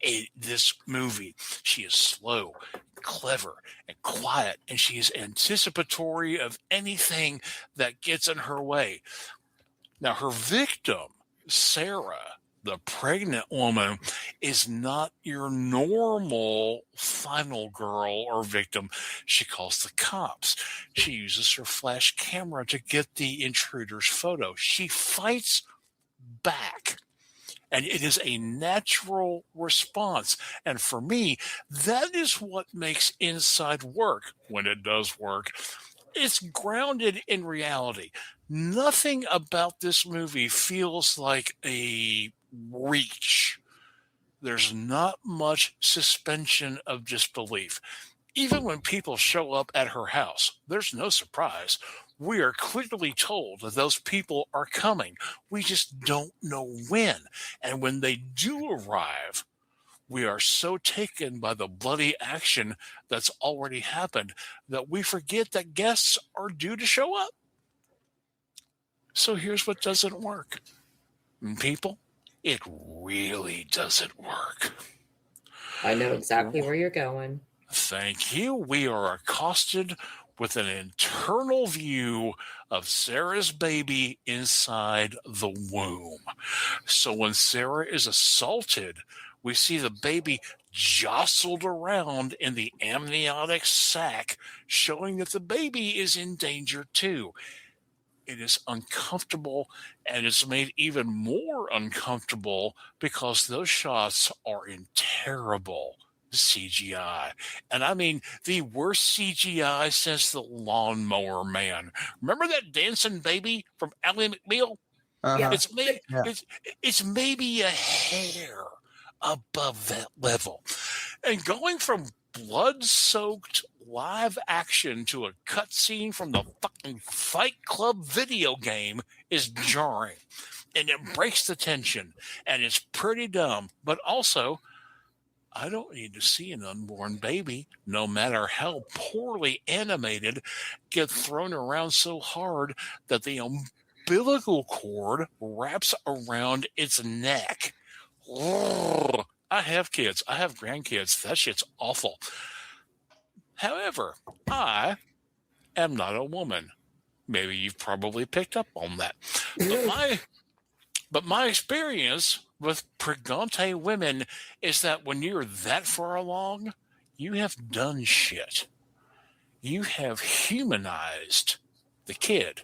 in this movie. She is slow, clever, and quiet, and she is anticipatory of anything that gets in her way. Now, her victim, Sarah, the pregnant woman, is not your normal final girl or victim. She calls the cops. She uses her flash camera to get the intruder's photo. She fights back. And it is a natural response. And for me, that is what makes Inside work when it does work. It's grounded in reality. Nothing about this movie feels like a reach. There's not much suspension of disbelief. Even when people show up at her house, there's no surprise. We are clearly told that those people are coming. We just don't know when. And when they do arrive, we are so taken by the bloody action that's already happened that we forget that guests are due to show up. So here's what doesn't work. People, it really doesn't work. I know exactly where you're going. Thank you. We are accosted with an internal view of Sarah's baby inside the womb. So when Sarah is assaulted, we see the baby jostled around in the amniotic sac, showing that the baby is in danger too. It is uncomfortable, and it's made even more uncomfortable because those shots are in terrible CGI. And I mean the worst CGI since the Lawnmower Man. Remember that dancing baby from Ally McBeal? Uh-huh. It's maybe a hair above that level. And going from blood-soaked live action to a cutscene from the fucking Fight Club video game is jarring. And it breaks the tension. And it's pretty dumb. But also, I don't need to see an unborn baby, no matter how poorly animated, get thrown around so hard that the umbilical cord wraps around its neck. Ugh. I have kids. I have grandkids. That shit's awful. However, I am not a woman. Maybe you've probably picked up on that. But my experience with pregante women is that when you're that far along, you have done shit. You have humanized the kid.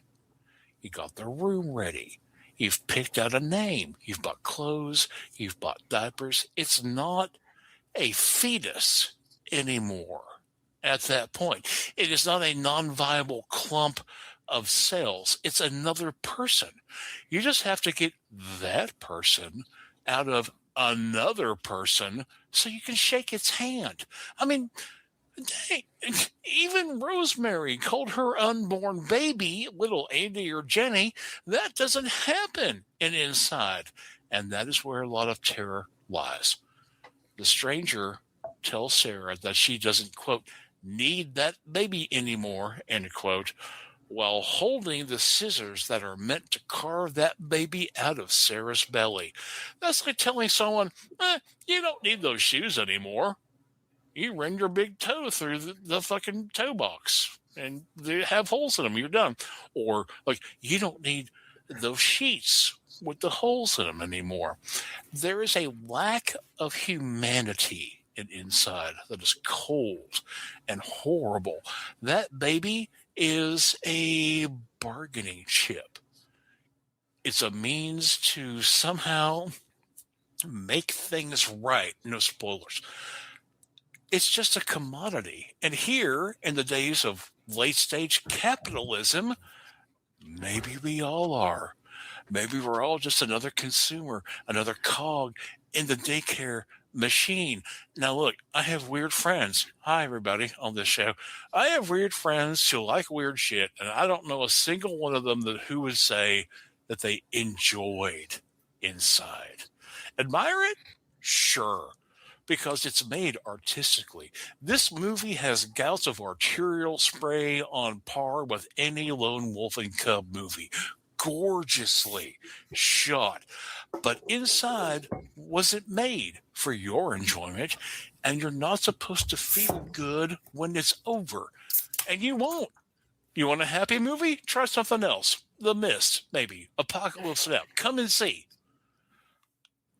You got the room ready. You've picked out a name. You've bought clothes. You've bought diapers. It's not a fetus anymore at that point. It is not a non-viable clump of cells. It's another person. You just have to get that person out of another person so you can shake its hand. I mean, even Rosemary called her unborn baby little Andy or Jenny. That doesn't happen in Inside. And that is where a lot of terror lies. The stranger tells Sarah that she doesn't, quote, need that baby anymore, end quote, while holding the scissors that are meant to carve that baby out of Sarah's belly. That's like telling someone, you don't need those shoes anymore. You run your big toe through the fucking toe box and they have holes in them. You're done. Or like, you don't need those sheets with the holes in them anymore. There is a lack of humanity Inside that is cold and horrible. That baby is a bargaining chip. It's a means to somehow make things right. No spoilers. It's just a commodity. And here, in the days of late-stage capitalism, maybe we all are. Maybe we're all just another consumer, another cog in the daycare machine. Now, look, I have weird friends. Hi, everybody on this show. I have weird friends who like weird shit, and I don't know a single one of them who would say that they enjoyed Inside. Admire it? Sure. Because it's made artistically. This movie has gouts of arterial spray on par with any Lone Wolf and Cub movie. Gorgeously shot. But Inside wasn't made for your enjoyment, and you're not supposed to feel good when it's over. And you won't. You want a happy movie? Try something else. The Mist, maybe. Apocalypse Now. Come and see.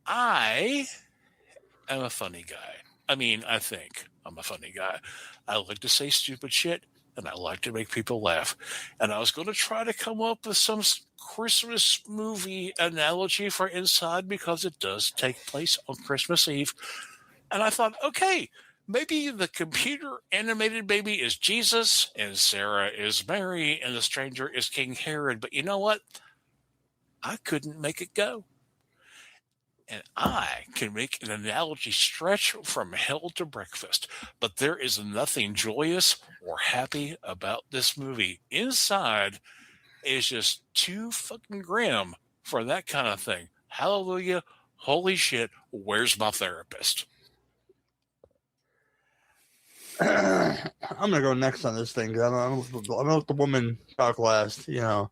I am a funny guy. I mean, I think I'm a funny guy. I like to say stupid shit, and I like to make people laugh. And I was going to try to come up with some Christmas movie analogy for Inside because it does take place on Christmas Eve. And I thought, okay, maybe the computer animated baby is Jesus, and Sarah is Mary, and the stranger is King Herod. But you know what? I couldn't make it go. And I can make an analogy stretch from hell to breakfast. But there is nothing joyous or happy about this movie. Inside is just too fucking grim for that kind of thing. Hallelujah. Holy shit. Where's my therapist? I'm going to go next on this thing because I'm going to let the woman talk last, about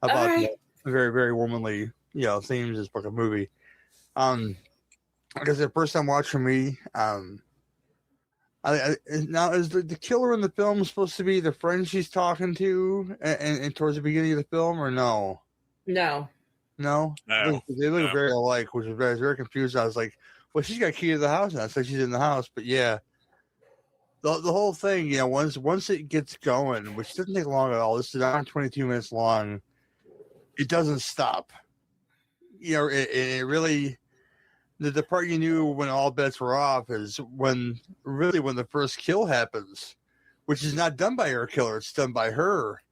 the very, very womanly, themes of this fucking movie. Like I said, first time watch for me. Now is the killer in the film supposed to be the friend she's talking to, and towards the beginning of the film, or no? No. They look very alike, which was very, very confused. I was like, well, she's got a key to the house now, so she's in the house. But yeah, the whole thing, once it gets going, which doesn't take long at all. This is around 22 minutes long. It doesn't stop. It really. The part you knew when all bets were off is when the first kill happens, which is not done by her killer. It's done by her,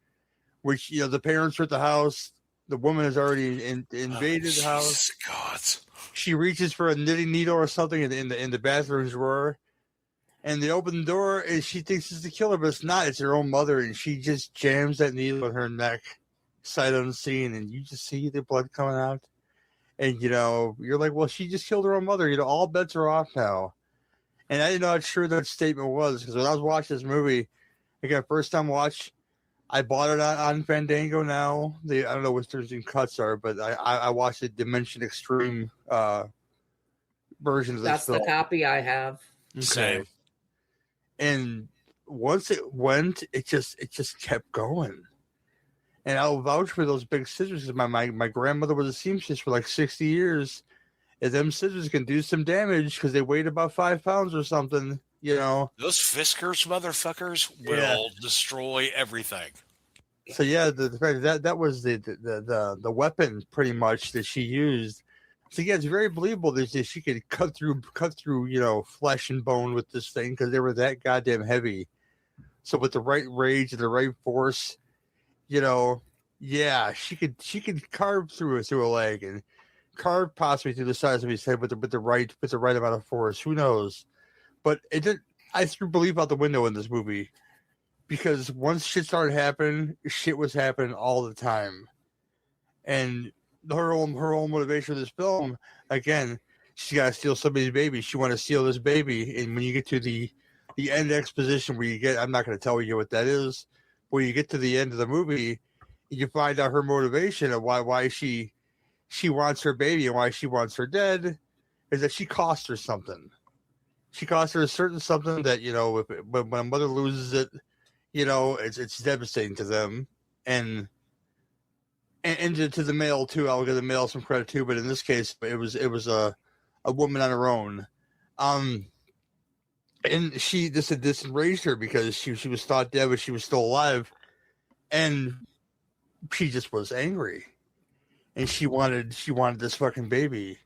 which, the parents are at the house. The woman has already invaded the house. God. She reaches for a knitting needle or something in the bathroom drawer, and they open the door, and she thinks it's the killer, but it's not. It's her own mother, and she just jams that needle in her neck, sight unseen, and you just see the blood coming out. And, you're like, well, she just killed her own mother. All bets are off now. And I didn't know how true that statement was, because when I was watching this movie, again, first time watch, I bought it on Fandango now. I don't know what there's in cuts are, but I watched the Dimension Extreme version of this That's film. the copy I have. Okay. Same. And once it went, it just kept going. And I'll vouch for those big scissors, because my grandmother was a seamstress for like 60 years. And them scissors can do some damage because they weighed about 5 pounds or something, Those Fiskars motherfuckers will destroy everything. So yeah, the fact that was the weapon pretty much that she used. So yeah, it's very believable that she could cut through flesh and bone with this thing, because they were that goddamn heavy. So with the right rage and the right force, she could carve through a leg and carve possibly through the size of his head with the right amount of force. Who knows? But it did. I threw belief out the window in this movie, because once shit started happening, shit was happening all the time. And her own motivation for this film, again, she got to steal somebody's baby. She want to steal this baby. And when you get to the end exposition where you get, I'm not going to tell you what that is, where you get to the end of the movie, you find out her motivation of why she wants her baby and why she wants her dead, is that she cost her something. She cost her a certain something that, when a mother loses it, it's devastating to them. And to the male too. I'll give the male some credit too, but in this case, it was a woman on her own. And this enraged her, because she was thought dead, but she was still alive, and she just was angry, and she wanted this fucking baby.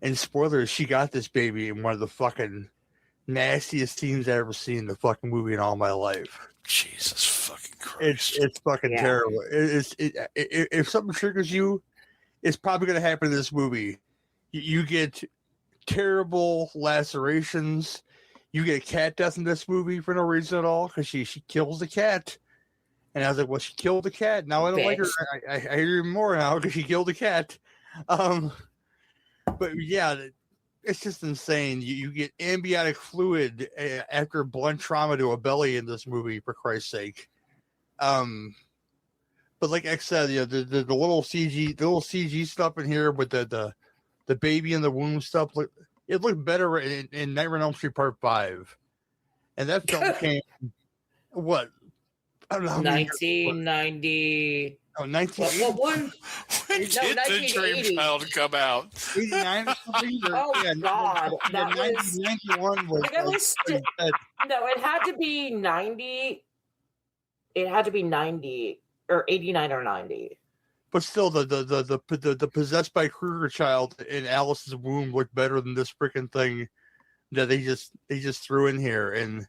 And spoilers, she got this baby in one of the fucking nastiest scenes I've ever seen in the fucking movie in all my life. Jesus fucking Christ! It's fucking terrible. If something triggers you, it's probably going to happen in this movie. You get terrible lacerations. You get a cat death in this movie for no reason at all, because she kills the cat. And I was like, well, she killed the cat. Now I don't like her. I hate her even more now because she killed the cat. But yeah, it's just insane. You get amniotic fluid after blunt trauma to a belly in this movie, for Christ's sake. But like I said, the little CG stuff in here with the baby in the womb stuff, it looked better in Nightmare on Elm Street Part 5. And that film came, what? I don't know. 1990. Oh, 1980. What one? When did the Dream Child come out? 89 or something? Oh, yeah, God. That 91 was. No, it had to be 90. It had to be 90 or 89 or 90. But still, the possessed by Krueger child in Alice's womb looked better than this freaking thing that they just threw in here. And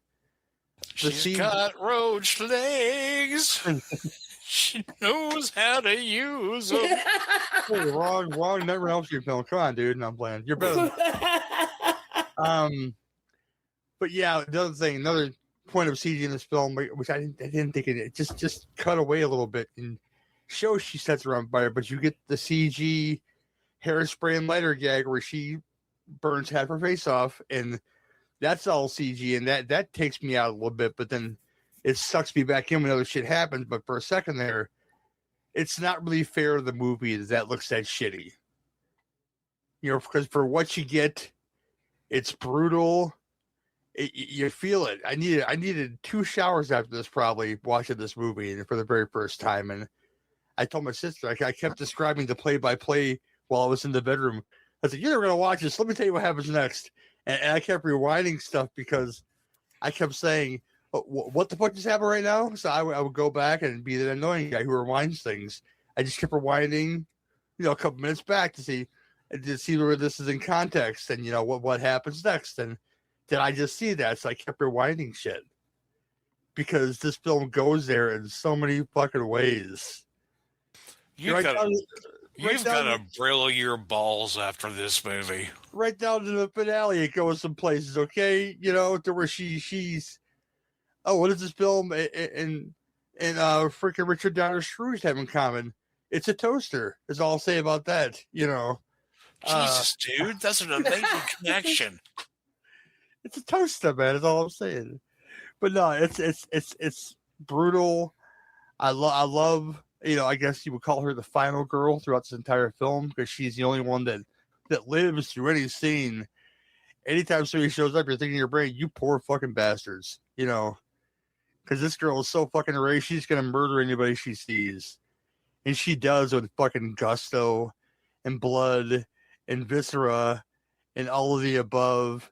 she's got roach legs. She knows how to use them. Hey, wrong Nightmare on Elm Street film. Come on, dude. No, I'm playing. You're better. But yeah, another point of CG in this film, which I didn't think it just cut away a little bit and shows she sets her on fire, but you get the CG hairspray and lighter gag where she burns half her face off, and that's all CG, and that takes me out a little bit, but then it sucks me back in when other shit happens. But for a second there, it's not really fair to the movie that looks that shitty. Because for what you get, it's brutal. You feel it. I needed 2 showers after this, probably watching this movie, and for the very first time. And I told my sister, I kept describing the play-by-play while I was in the bedroom. I said, "You're never gonna watch this. Let me tell you what happens next." And I kept rewinding stuff because I kept saying, "What the fuck just happened right now?" So I would go back and be the annoying guy who rewinds things. I just kept rewinding, a couple minutes back to see where this is in context and what happens next. And did I just see that? So I kept rewinding shit because this film goes there in so many fucking ways. You've got to brilliant your balls after this movie. Right down to the finale, it goes some places, okay? You know, to where she's. Oh, what does this film and freaking Richard Donner Scrooge have in common? It's a toaster. Is all I'll say about that. You know. Jesus, dude, that's an amazing connection. It's a toaster, man. Is all I'm saying. But no, it's brutal. I love. You know, I guess you would call her the final girl throughout this entire film because she's the only one that lives through any scene. Anytime somebody shows up, you're thinking in your brain, you poor fucking bastards. You know, because this girl is so fucking enraged, she's gonna murder anybody she sees, and she does with fucking gusto, and blood, and viscera, and all of the above.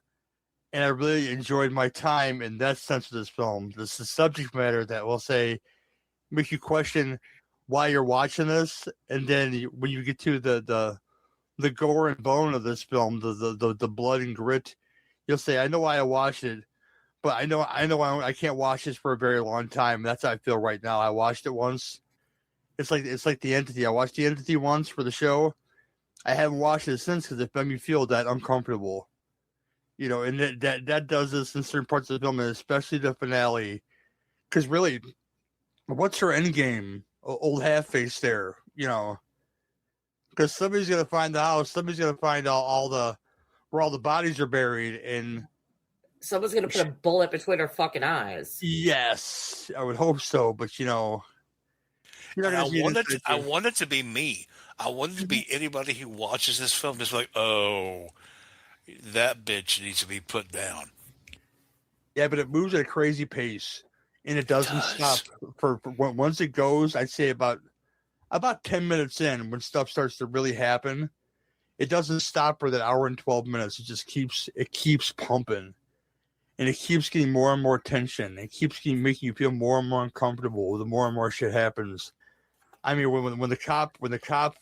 And I really enjoyed my time in that sense of this film. This is subject matter that will say make you question why you're watching this, and then when you get to the gore and bone of this film, the blood and grit, you'll say, I know why I watched it, but I know I can't watch this for a very long time. That's how I feel right now. I watched it once. It's like The Entity. I watched The Entity once for the show. I haven't watched it since because it made me feel that uncomfortable. You know, and that does this in certain parts of the film, and especially the finale. Because really, what's her end game? Old half-face there, you know. Because somebody's going to find the house. Somebody's going to find all the where all the bodies are buried, and someone's going to put a bullet between her fucking eyes. Yes, I would hope so. But you know, I want it to be me. I want it to be anybody who watches this film just like, oh, that bitch needs to be put down. Yeah, but it moves at a crazy pace, and it doesn't stop. For once it goes, I'd say about 10 minutes in, when stuff starts to really happen, it doesn't stop for that hour and 12 minutes. It just keeps pumping, and it keeps getting more and more tension. It keeps making you feel more and more uncomfortable the more and more shit happens. I mean, when the cop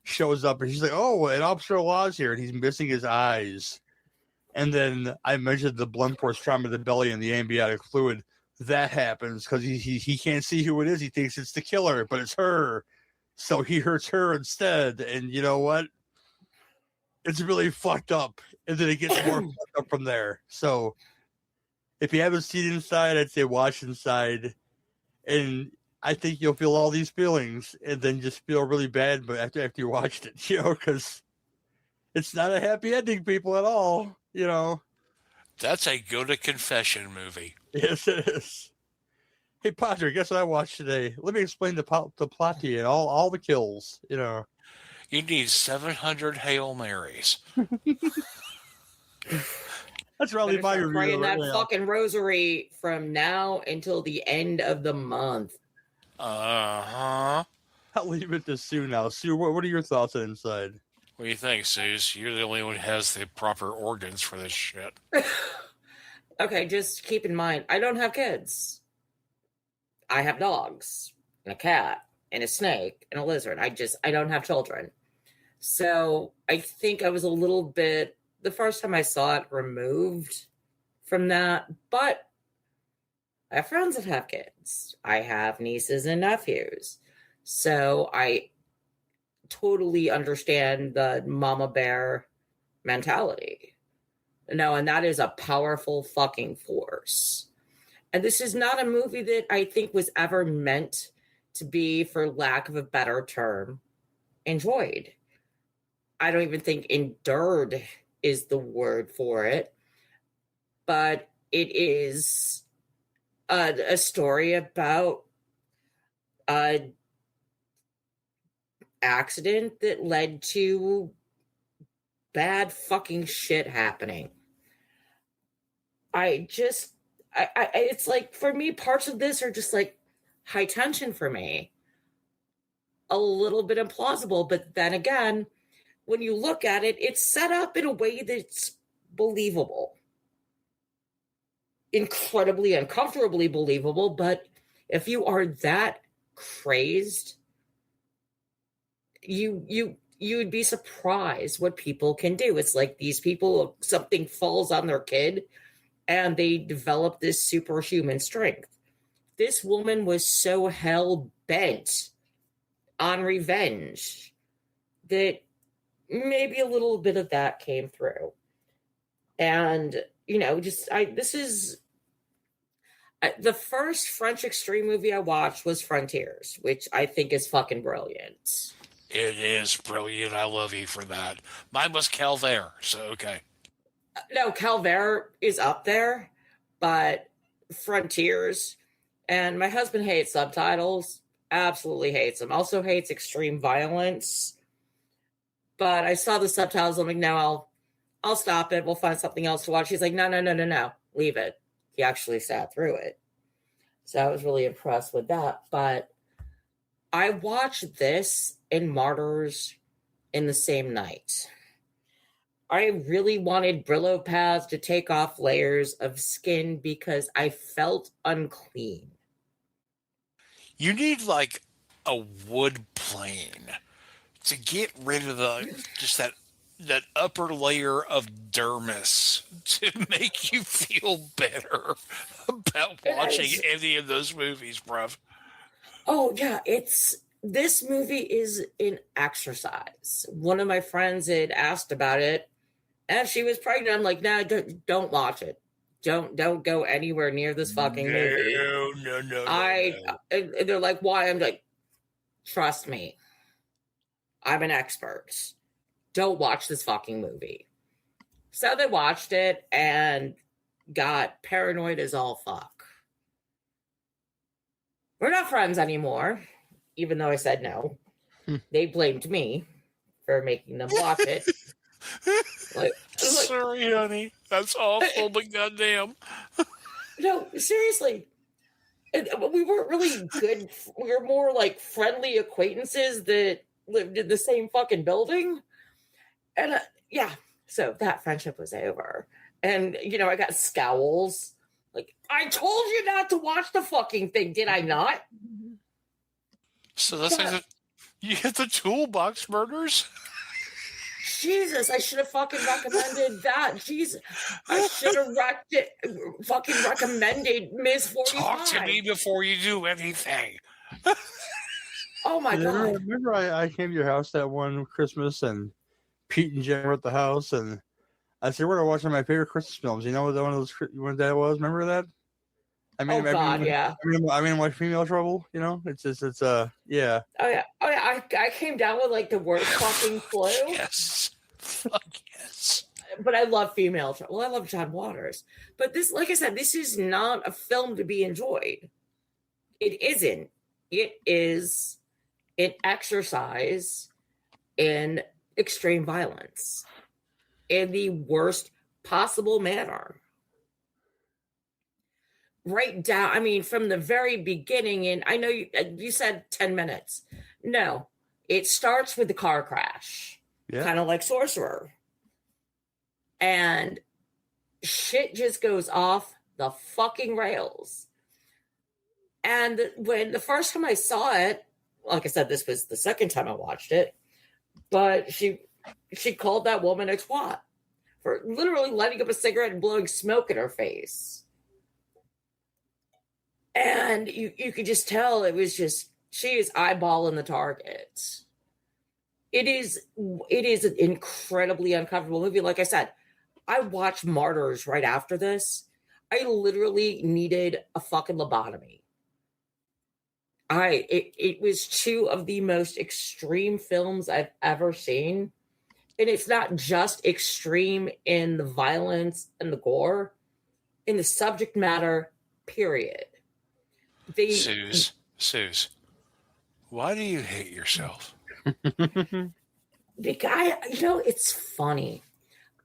shows up and he's like, "Oh, an officer of law's here," and he's missing his eyes, and then I mentioned the blunt force trauma of the belly and the amniotic fluid. That happens because he can't see who it is. He thinks it's the killer, but it's her. So he hurts her instead. And you know what? It's really fucked up. And then it gets more fucked up from there. So if you haven't seen Inside, I'd say watch Inside. And I think you'll feel all these feelings and then just feel really bad but after you watched it, you know, because it's not a happy ending, people, at all, you know. That's a go to confession movie. Yes, it is. Hey, Padre, guess what I watched today? Let me explain the plot to you and all the kills, you know. You need 700 Hail Marys. That's really my review. Praying that fucking rosary from now until the end of the month. Uh-huh. I'll leave it to Sue now. Sue, what are your thoughts on Inside? What do you think, Suze? You're the only one who has the proper organs for this shit. Okay, just keep in mind, I don't have kids. I have dogs, and a cat, and a snake, and a lizard. I don't have children. So I think I was a little bit, the first time I saw it, removed from that. But I have friends that have kids. I have nieces and nephews. So I totally understand the mama bear mentality. No, and that is a powerful fucking force. And this is not a movie that I think was ever meant to be, for lack of a better term, enjoyed. I don't even think endured is the word for it. But it is a story about an accident that led to bad fucking shit happening. It's like, for me, parts of this are just like high tension for me. A little bit implausible, but then again, when you look at it, it's set up in a way that's believable. Incredibly uncomfortably believable, but if you are that crazed, you would be surprised what people can do. It's like these people, something falls on their kid and they develop this superhuman strength. This woman was so hell-bent on revenge, that maybe a little bit of that came through. And, this is the first French extreme movie I watched was Frontiers, which I think is fucking brilliant. It is brilliant. I love you for that. Mine was Calvaire, so okay. No, Calvaire is up there, but Frontiers, and my husband hates subtitles, absolutely hates them. Also hates extreme violence. But I saw the subtitles. I'm like, no, I'll stop it. We'll find something else to watch. He's like, no, leave it. He actually sat through it. So I was really impressed with that. But I watched this and Martyrs in the same night. I really wanted Brillo paths to take off layers of skin because I felt unclean. You need like a wood plane to get rid of that upper layer of dermis to make you feel better about watching any of those movies, bruv. Oh yeah, this movie is an exercise. One of my friends had asked about it, and she was pregnant. I'm like, nah, don't watch it. Don't go anywhere near this fucking movie. No. And they're like, why? I'm like, trust me, I'm an expert. Don't watch this fucking movie. So they watched it and got paranoid as all fuck. We're not friends anymore, even though I said no. They blamed me for making them watch it. Sorry, honey. That's awful, but goddamn. No, seriously. We weren't really good. We were more like friendly acquaintances that lived in the same fucking building. And so that friendship was over. And, I got scowls. Like, I told you not to watch the fucking thing, did I not? So that's like you hit the toolbox murders? Jesus, I should have fucking recommended that. Jesus, I should have fucking recommended Ms. 45. Talk to me before you do anything. Oh my God. Remember I came to your house that one Christmas and Pete and Jen were at the house and I said, we're watching my favorite Christmas films. You know what one of those when that was? Remember that? Yeah. I mean, my female trouble. Yeah. Oh yeah. I came down with like the worst fucking flu. Yes. Fuck yes. But I love female trouble. I love John Waters. But this, like I said, this is not a film to be enjoyed. It isn't. It is an exercise in extreme violence in the worst possible manner. Right down, from the very beginning, and I know you said 10 minutes. No, it starts with the car crash, kind of like Sorcerer. And shit just goes off the fucking rails. And when the first time I saw it, like I said, this was the second time I watched it, but she called that woman a twat for literally lighting up a cigarette and blowing smoke in her face. And you could just tell it was just, she is eyeballing the target. It is an incredibly uncomfortable movie. Like I said, I watched Martyrs right after this. I literally needed a fucking lobotomy. It was two of the most extreme films I've ever seen. And it's not just extreme in the violence and the gore, in the subject matter, period. Suze, why do you hate yourself? The guy, it's funny.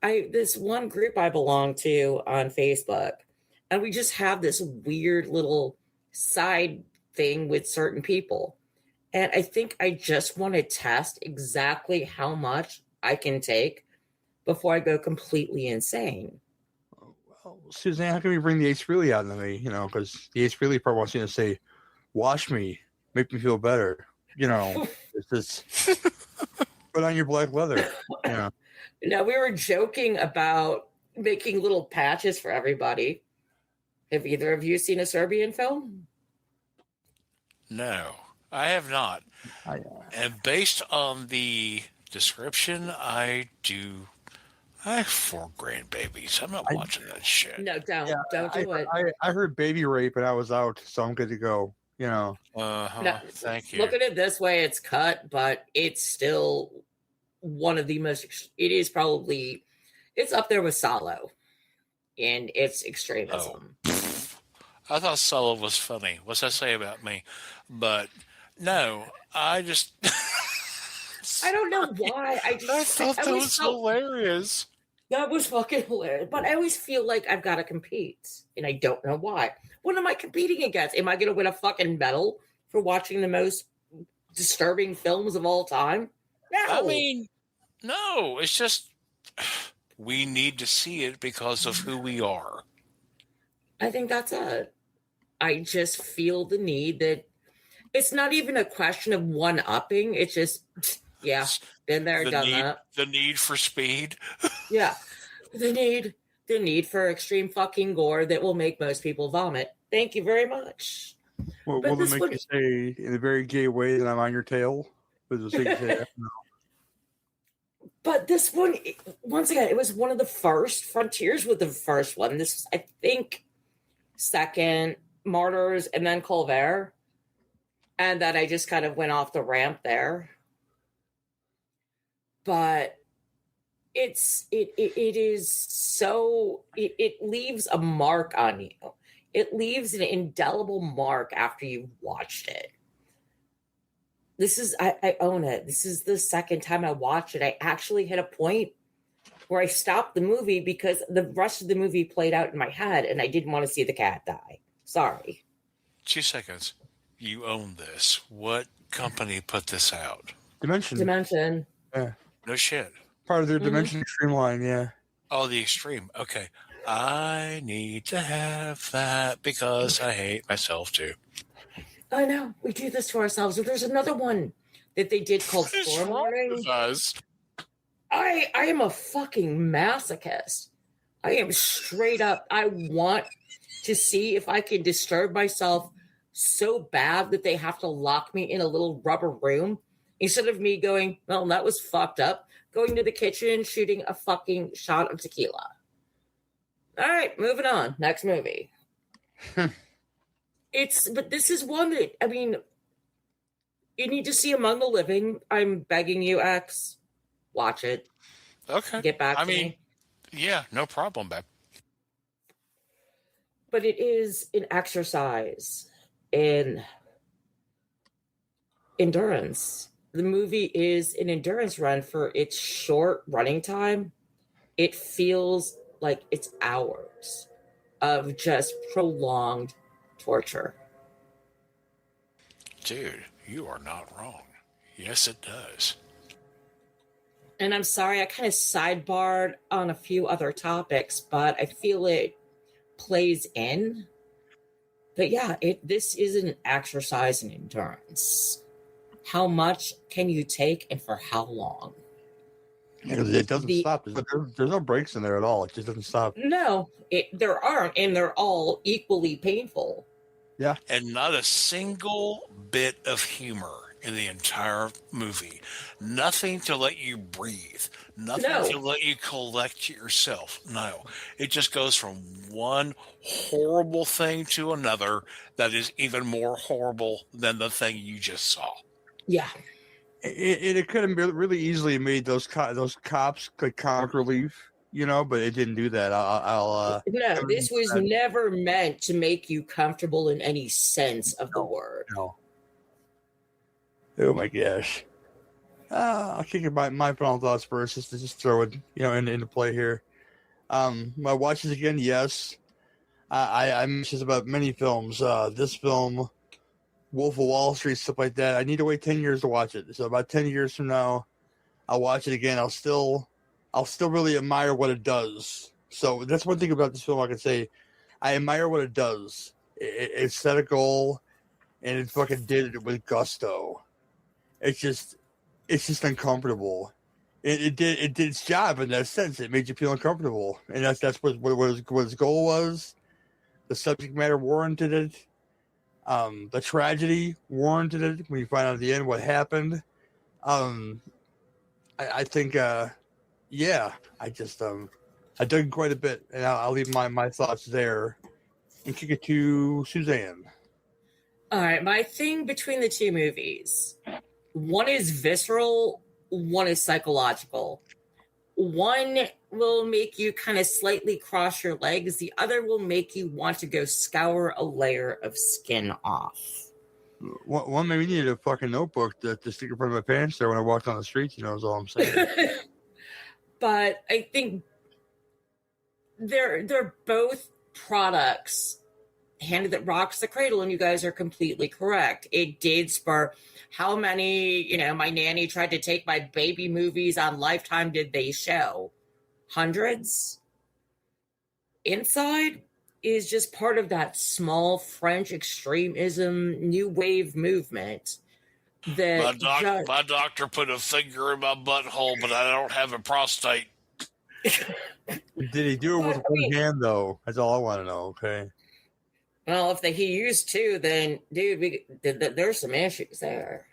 This one group I belong to on Facebook, and we just have this weird little side thing with certain people. And I think I just want to test exactly how much I can take before I go completely insane. Suzanne, how can we bring the Ace Frehley out of me? Because the Ace Frehley part wants you to say, wash me, make me feel better. It's just put on your black leather. No, we were joking about making little patches for everybody. Have either of you seen a Serbian film? No, I have not. And based on the description, I have 4 grandbabies. I'm not watching that shit. No, don't do it. I heard baby rape and I was out, so I'm good to go. You know. No, thank you. Look at it this way: it's cut, but it's still one of the most. It is probably, it's up there with Solo, in its extremism. I thought Solo was funny. What's that say about me? But no, I just. I don't know why. I thought that was hilarious. That was fucking hilarious. But I always feel like I've got to compete, and I don't know why. What am I competing against? Am I going to win a fucking medal for watching the most disturbing films of all time? No. I mean, no. It's just we need to see it because of who we are. I think that's it. I just feel the need that it's not even a question of one-upping. It's just, yeah, been there, done that. The need for speed. Yeah, the need for extreme fucking gore that will make most people vomit. Thank you very much. Well, will it make you say in a very gay way that I'm on your tail? No. But this one, once again, it was one of the first. Frontiers was the first one. This was, I think, second, Martyrs, and then Colbert. And then I just kind of went off the ramp there. But it is so, it leaves a mark on you. It leaves an indelible mark after you've watched it. This is, I own it. This is the second time I watched it. I actually hit a point where I stopped the movie because the rest of the movie played out in my head and I didn't want to see the cat die. Sorry. 2 seconds. You own this. What company put this out? Dimension. Yeah. No shit. Part of their Dimension Extreme line, yeah. Oh, the Extreme. Okay. I need to have that because I hate myself too. I know. We do this to ourselves. There's another one that they did called Forewarning. I am a fucking masochist. I am straight up. I want to see if I can disturb myself so bad that they have to lock me in a little rubber room instead of me going, well, that was fucked up, going to the kitchen, shooting a fucking shot of tequila. All right, moving on. Next movie. But this is one that, I mean, you need to see Among the Living. I'm begging you, X. Watch it. Okay. Get back to me. Yeah, no problem, babe. But it is an exercise in endurance. The movie is an endurance run for its short running time. It feels like it's hours of just prolonged torture. Dude, you are not wrong. Yes, it does. And I'm sorry, I kind of sidebarred on a few other topics, but I feel it plays in. But yeah, this is an exercise in endurance. How much can you take and for how long? It doesn't stop. There's no breaks in there at all. It just doesn't stop. No, there aren't, and they're all equally painful. Yeah. And not a single bit of humor in the entire movie. Nothing to let you breathe. Nothing to let you collect yourself. No. It just goes from one horrible thing to another that is even more horrible than the thing you just saw. Yeah. It could have really easily made those cops like comic relief, you know, but it didn't do that. No, this was never meant to make you comfortable in any sense of the word. No. Oh my gosh. I'll kick it my final thoughts first, just to throw it, you know, into play here. My watches again, yes. I mentioned about many films. This film, Wolf of Wall Street, stuff like that. I need to wait 10 years to watch it. So about 10 years from now, I'll watch it again. I'll still really admire what it does. So that's one thing about this film I can say. I admire what it does. It set a goal, and it fucking did it with gusto. It's just uncomfortable. It did its job in that sense. It made you feel uncomfortable, and that's what its goal was. The subject matter warranted it. The tragedy warranted it when you find out at the end what happened. I think, yeah, I dug quite a bit, and I'll leave my thoughts there and kick it to Suzanne. All right, my thing between the two movies, one is visceral, one is psychological. One will make you kind of slightly cross your legs. The other will make you want to go scour a layer of skin off. One maybe needed a fucking notebook to stick in front of my pants there when I walked on the streets, is all I'm saying. But I think they're both products. Hand that rocks the cradle, and you guys are completely correct. It did spur how many, my nanny tried to take my baby movies on Lifetime did they show? Hundreds? Inside is just part of that small French extremism, new wave movement. That my doctor put a finger in my butthole, but I don't have a prostate. Did he do it with one hand, though? That's all I want to know, okay? Well, if he used two, then, dude, there's some issues there.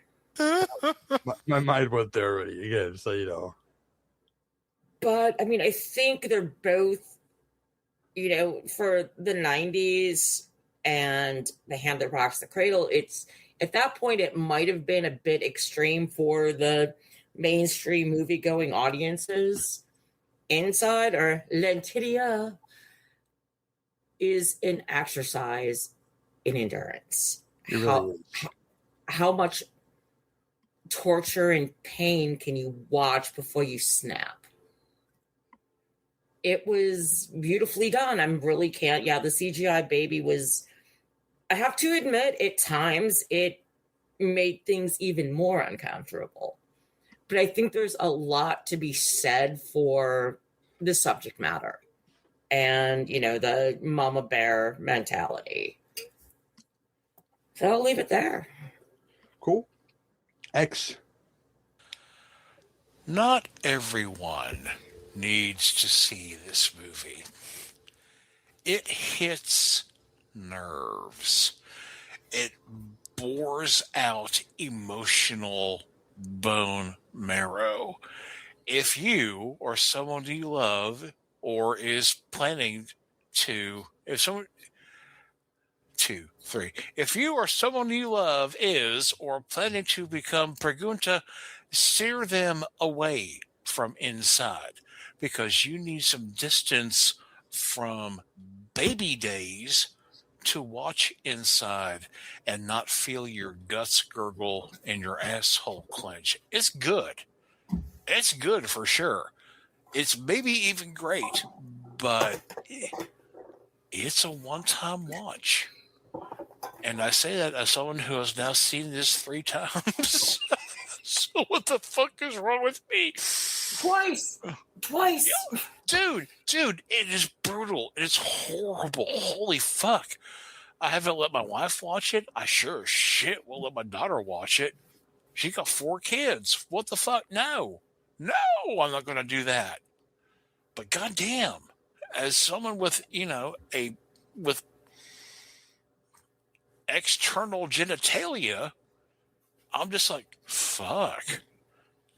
my mind went there already, again, so you know. But, I think they're both, for the 90s and The Hand That Rocks the Cradle, at that point, it might have been a bit extreme for the mainstream movie-going audiences. Inside, or Lentitia, is an exercise in endurance. How much torture and pain can you watch before you snap? It was beautifully done. The CGI baby was, I have to admit, at times it made things even more uncomfortable. But I think there's a lot to be said for the subject matter. And, the mama bear mentality. So I'll leave it there. Cool. X. Not everyone needs to see this movie. It hits nerves. It bores out emotional bone marrow. If you or someone you love or is planning to, if you or someone you love is or planning to become pregunta, steer them away from inside, because you need some distance from baby days to watch inside and not feel your guts gurgle and your asshole clench. It's good. It's good for sure. It's maybe even great, but it's a one-time watch. And I say that as someone who has now seen this 3 times. So what the fuck is wrong with me? Twice. Dude, it is brutal. It's horrible. Holy fuck. I haven't let my wife watch it. I sure as shit will let my daughter watch it. She got 4 kids. What the fuck? No, I'm not going to do that. But goddamn, as someone with, with external genitalia, I'm just like, fuck,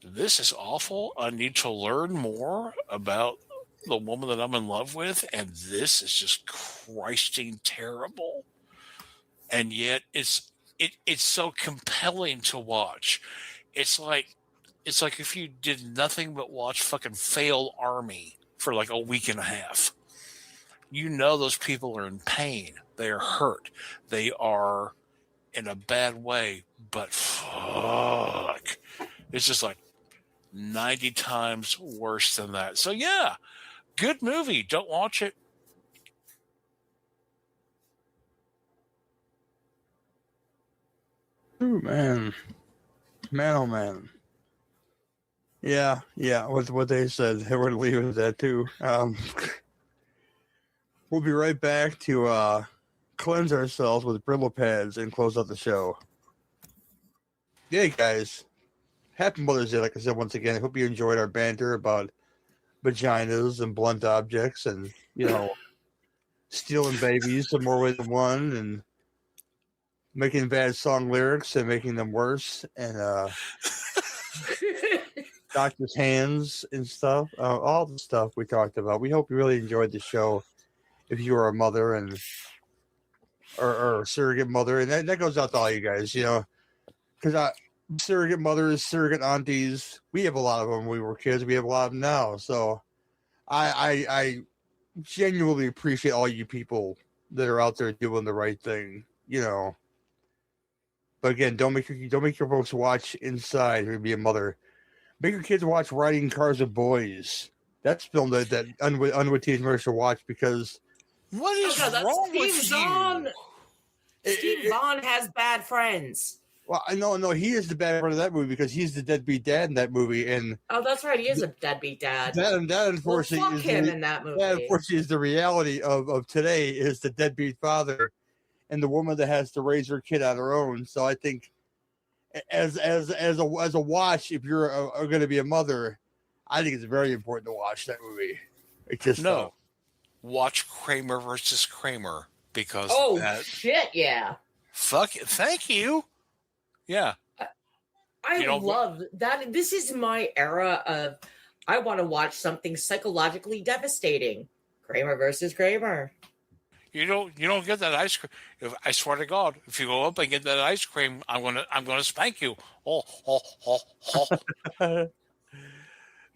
this is awful. I need to learn more about the woman that I'm in love with, and this is just Christing terrible. And yet it's so compelling to watch. It's like if you did nothing but watch fucking Fail Army for like a week and a half. Those people are in pain. They are hurt. They are in a bad way, but fuck, it's just like 90 times worse than that. So yeah, good movie. Don't watch it. Ooh, man, oh man. Yeah. What they said, we're gonna leave it at that too. We'll be right back to cleanse ourselves with Brillo pads and close out the show. Yeah, guys. Happy Mother's Day, like I said once again. I hope you enjoyed our banter about vaginas and blunt objects and, stealing babies in more ways than one and making bad song lyrics and making them worse, and doctor's hands and stuff. All the stuff we talked about. We hope you really enjoyed the show. If you are a mother and or a surrogate mother, and that goes out to all you guys, because surrogate mothers, surrogate aunties, we have a lot of them when we were kids. We have a lot of them now. So I genuinely appreciate all you people that are out there doing the right thing, But again, don't make your folks watch Inside or be a mother. Make your kids watch Riding Cars with Boys. That's film that unwed teenage mothers should watch because what is wrong with Zahn. you? Steve Zahn has bad friends. Well, no, he is the bad part of that movie because he's the deadbeat dad in that movie, and that's right, he is a deadbeat dad. That unfortunately, fuck him in that movie. That unfortunately is the reality of today. Is the deadbeat father, and the woman that has to raise her kid on her own. So I think, as a watch, if you're going to be a mother, I think it's very important to watch that movie. It just watch Kramer versus Kramer because shit, yeah. Fuck it, thank you. Yeah. I love that. This is my era of I want to watch something psychologically devastating. Kramer versus Kramer. You don't get that ice cream. I swear to God, if you go up and get that ice cream, I'm gonna spank you. Oh.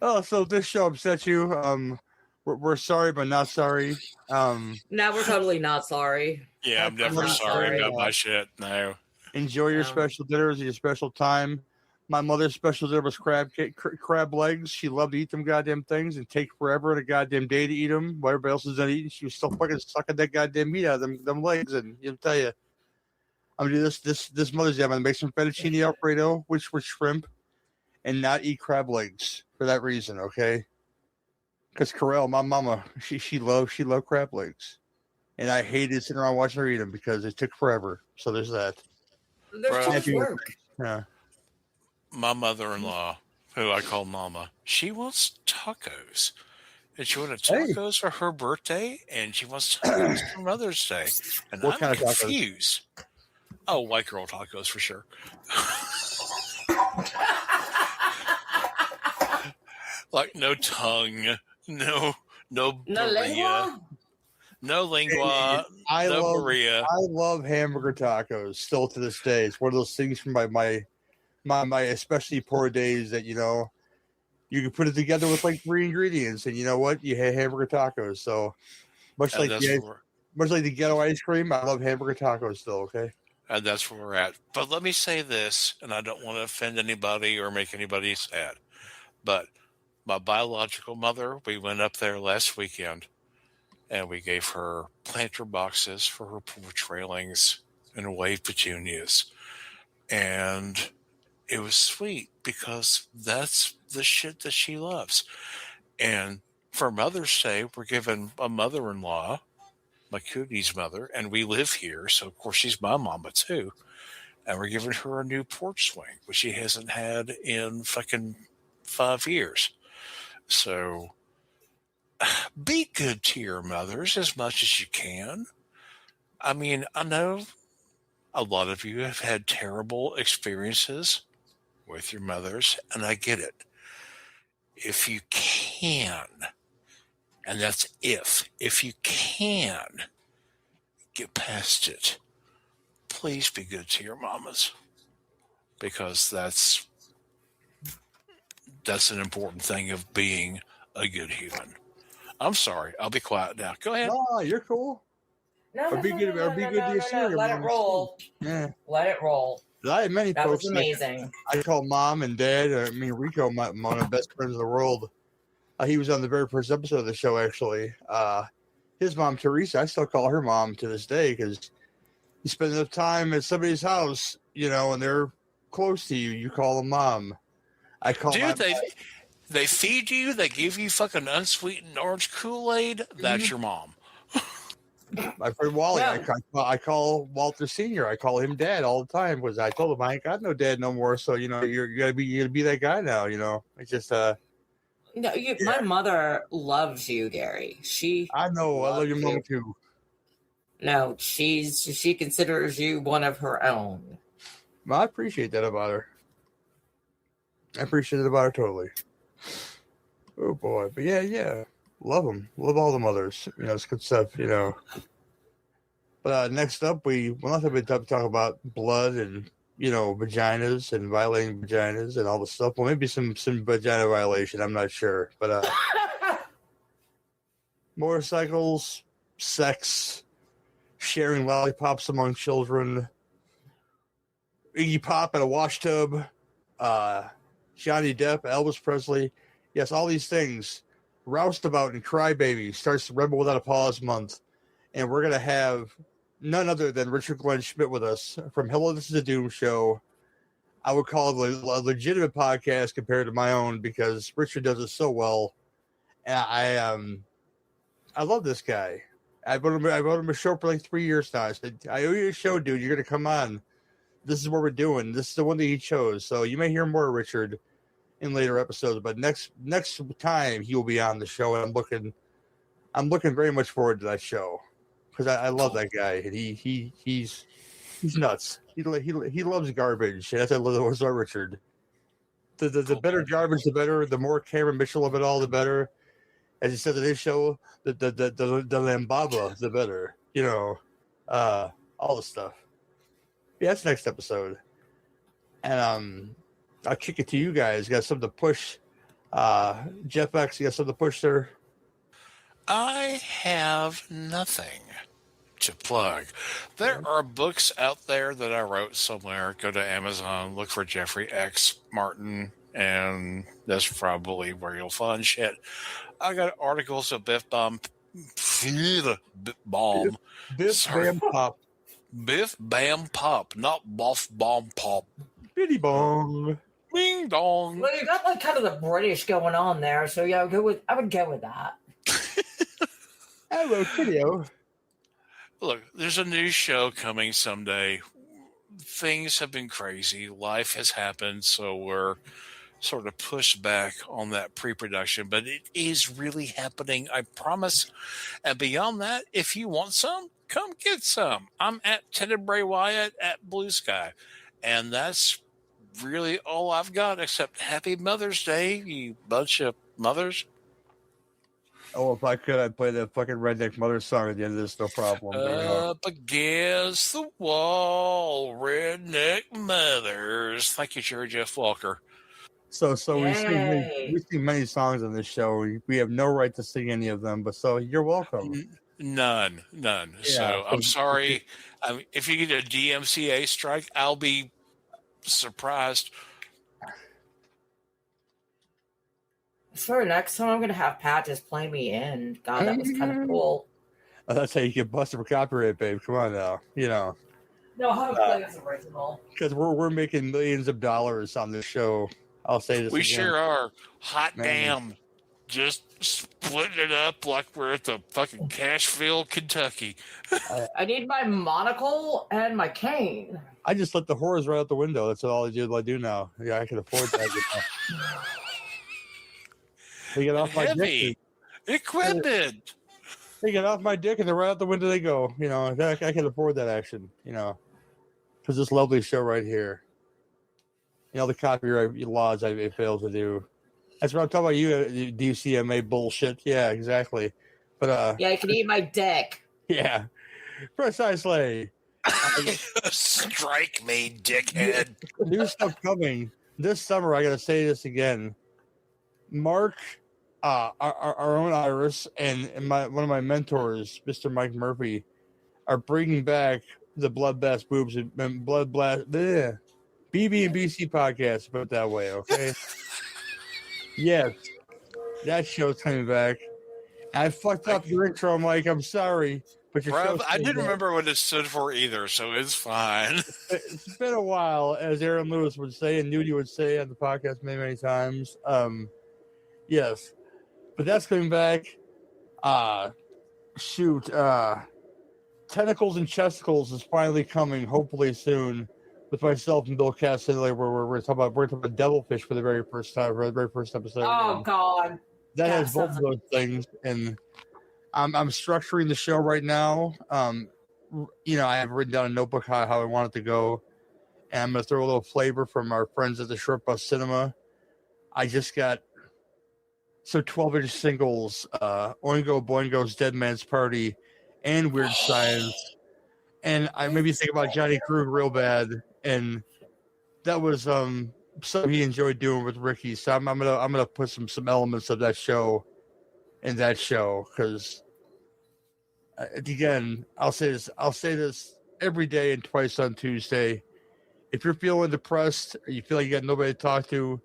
Oh, so this show upset you. We're sorry, but not sorry. Now we're totally not sorry. Yeah, I'm never sorry about my shit. No. Enjoy your special dinners, your special time. My mother's special dinner was crab legs. She loved to eat them goddamn things and take forever and a goddamn day to eat them. While everybody else is done eating, she was still fucking sucking that goddamn meat out of them legs. And I'll tell you, I'm gonna do this Mother's Day. I'm gonna make some fettuccine Alfredo, which was shrimp, and not eat crab legs for that reason. Okay, because Carell, my mama, she loved crab legs, and I hated sitting around watching her eat them because it took forever. So there's that. There's too much work. Yeah. My mother-in-law, who I call Mama, she wants tacos. And she wanted tacos for her birthday, and she wants tacos for Mother's Day. And What I'm kind of tacos? confused. Oh, white girl tacos for sure. Like no tongue, no burrilla, no lingua, no burrilla. I love hamburger tacos still to this day. It's one of those things from my especially poor days that you can put it together with like 3 ingredients, and you know what? You have hamburger tacos. So much like the ghetto ice cream, I love hamburger tacos still. Okay, and that's where we're at. But let me say this, and I don't want to offend anybody or make anybody sad, but my biological mother, we went up there last weekend, and we gave her planter boxes for her porch railings and wave petunias, and it was sweet because that's the shit that she loves. And for Mother's Day, we're giving a mother-in-law, my cootie's mother, and we live here, so of course she's my mama too. And we're giving her a new porch swing, which she hasn't had in fucking 5 years. So be good to your mothers as much as you can. I mean, I know a lot of you have had terrible experiences with your mothers, and I get it. If you can, and that's if you can get past it, please be good to your mamas, because that's an important thing of being a good human. I'm sorry. I'll be quiet now. Go ahead. No, you're cool. Let it roll. Yeah. Let it roll. I had many That folks. was amazing. I call mom and dad. Rico, one of my best friends in the world. He was on the very first episode of the show, actually. His mom, Teresa, I still call her mom to this day because you spend enough time at somebody's house, and they're close to you. You call them mom. I call Dude, they feed you. They give you fucking unsweetened orange Kool-Aid. That's your mom. My friend Wally, yeah. I call Walter Sr. I call him Dad all the time because I told him I ain't got no dad no more. So you're gonna be that guy now. It's just my mother loves you, Gary. I know. I love your mom too. No, she considers you one of her own. Well, I appreciate that about her. I appreciate it about her totally. Oh boy, but yeah, love them, love all the mothers. It's good stuff. But next up, we'll not have to talk about blood and vaginas and violating vaginas and all the stuff. Well, maybe some vagina violation. I'm not sure, but motorcycles, sex, sharing lollipops among children, Iggy Pop in a wash tub, Johnny Depp, Elvis Presley. Yes, all these things. Roustabout and Crybaby starts the Rebel Without a Pause month. And we're going to have none other than Richard Glenn Schmidt with us from Hello, This is a Doom Show. I would call it a legitimate podcast compared to my own because Richard does it so well. And I love this guy. I wrote him a show for like 3 years now. I said, I owe you a show, dude. You're going to come on. This is what we're doing. This is the one that he chose. So you may hear more of Richard in later episodes, but next time he will be on the show, and I'm looking very much forward to that show because I love that guy, and he's nuts. He loves garbage. That's what I love about Richard. The better garbage, the better. The more Cameron Mitchell of it all, the better. As he said in his show, the lambaba, the better. All the stuff. Yeah, that's next episode. And I'll kick it to you guys. You got something to push. Jeff X, you got something to push there? I have nothing to plug. There are books out there that I wrote somewhere. Go to Amazon, look for Jeffrey X Martin, and that's probably where you'll find shit. I got articles of Biff Bam Pop. Biff Bam Pop, not Buff Bomb Pop. Bitty bong. Ding dong. Well, you got like kind of the British going on there, so yeah, I would go with that. Hello, video. Look, there's a new show coming someday. Things have been crazy. Life has happened, so we're sort of pushed back on that pre-production, but it is really happening, I promise. And beyond that, if you want some, come get some. I'm at Tenebrae Wyatt at Blue Sky, and that's really all I've got, except Happy Mother's Day, you bunch of mothers. Oh, if I could, I'd play that fucking Redneck Mother song at the end of this, no problem. Up against the wall, Redneck Mothers. Thank you, Jerry Jeff Walker. So we sing many songs on this show. We have no right to sing any of them, but so you're welcome. None. Yeah, so I'm sorry. If you get a DMCA strike, I'll be surprised. Sure, next time I'm going to have Pat just play me in. God, that was kind of cool. Oh, that's how you get busted for copyright, babe. Come on now. No, how to play this original. Because we're making millions of dollars on this show. I'll say this We again. sure are. Hot damn. Just splitting it up like we're at the fucking Cashville, Kentucky. I need my monocle and my cane. I just let the whores right out the window. That's all I do now. Yeah, I can afford that. They get off my dick. Equipment. They get off my dick and they're right out the window they go. I can afford that action, because this lovely show right here. The copyright laws I failed to do. That's what I'm talking about. You DCMA bullshit. Yeah, exactly. But yeah, I can eat my dick. Yeah, precisely. Strike me, dickhead. New stuff coming this summer. I gotta say this again. Mark, our own Iris, and one of my mentors, Mr. Mike Murphy, are bringing back the Blood Blast Boobs and Blood Blast BB and BC podcast. Put it that way, okay? Yes, that show's coming back. I fucked up your intro, Mike. I'm sorry, but your show's I didn't remember what it stood for either, so it's fine. It's been a while, as Aaron Lewis would say, and Nudie would say on the podcast many times. Yes, but that's coming back. Tentacles and Chesticles is finally coming, hopefully soon, with myself and Bill Cassidy, where we're talking about Devilfish for the very first time, for the very first episode. Oh God, that has both of those things, and I'm structuring the show right now. I have written down a notebook how I want it to go. And I'm going to throw a little flavor from our friends at the Short Bus Cinema. I just got 12-inch singles, Oingo Boingo's Dead Man's Party, and Weird Science. And I maybe think about Johnny Krug real bad. And that was something he enjoyed doing with Ricky. So I'm gonna put some elements of that show in that show, because again, I'll say this every day and twice on Tuesday. If you're feeling depressed or you feel like you got nobody to talk to,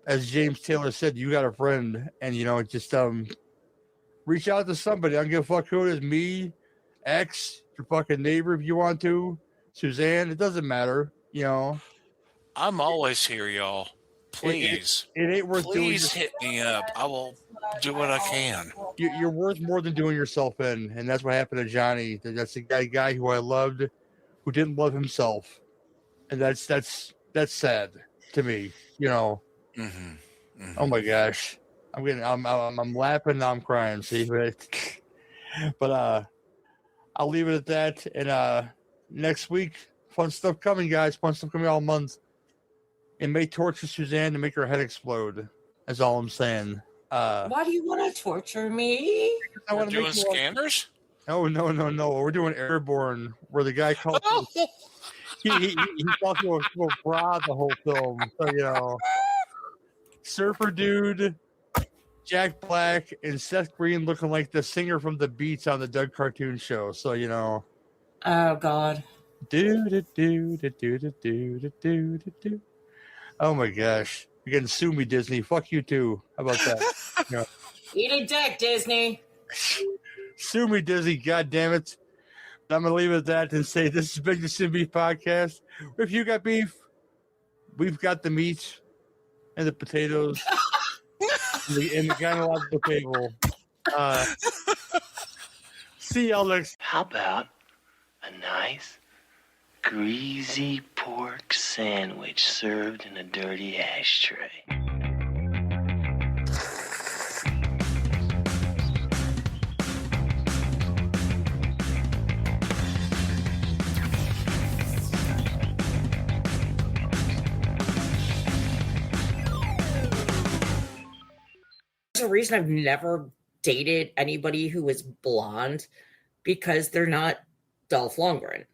as James Taylor said, you got a friend, and just reach out to somebody. I don't give a fuck who it is, me, X, your fucking neighbor if you want to, Suzanne. It doesn't matter, I'm always here, y'all. Please, it ain't worth please hit me up. I will do what I can. You're worth more than doing yourself in, and that's what happened to Johnny. That's the guy who I loved, who didn't love himself, and that's sad to me. Mm-hmm. Mm-hmm. Oh my gosh, I'm laughing, now I'm crying. See, but I'll leave it at that. And next week, fun stuff coming, guys. Fun stuff coming all month. It may torture Suzanne to make her head explode. That's all I'm saying. Why do you want to torture me? I want to doing scanners. No. We're doing Airborne, where the guy calls. He calls to a bra the whole film. So Surfer Dude, Jack Black, and Seth Green looking like the singer from the Beats on the Doug cartoon show. So Oh God. Do. Oh my gosh. You're gonna sue me, Disney. Fuck you too. How about that? Eat a dick, Disney. Sue me, Disney. God damn it. I'm gonna leave it at that and say this has been the Sin Beef Podcast. If you got beef, we've got the meat and the potatoes and the gynecological table. See y'all next. How about a nice, greasy pork sandwich served in a dirty ashtray? There's a reason I've never dated anybody who is blonde, because they're not Dolph Lundgren.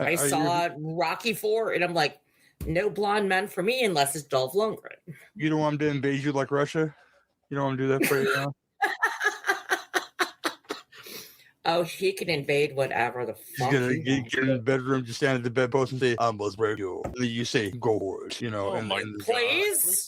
I saw Rocky IV, and I'm like, no blonde men for me unless it's Dolph Lundgren. You don't want him to invade you like Russia? You don't want him to do that for you now? Oh, he can invade whatever the fuck. He's gonna get in the bedroom, just stand at the bedpost and say, "I must break you." And then you say, "Go for it," Oh and my and please.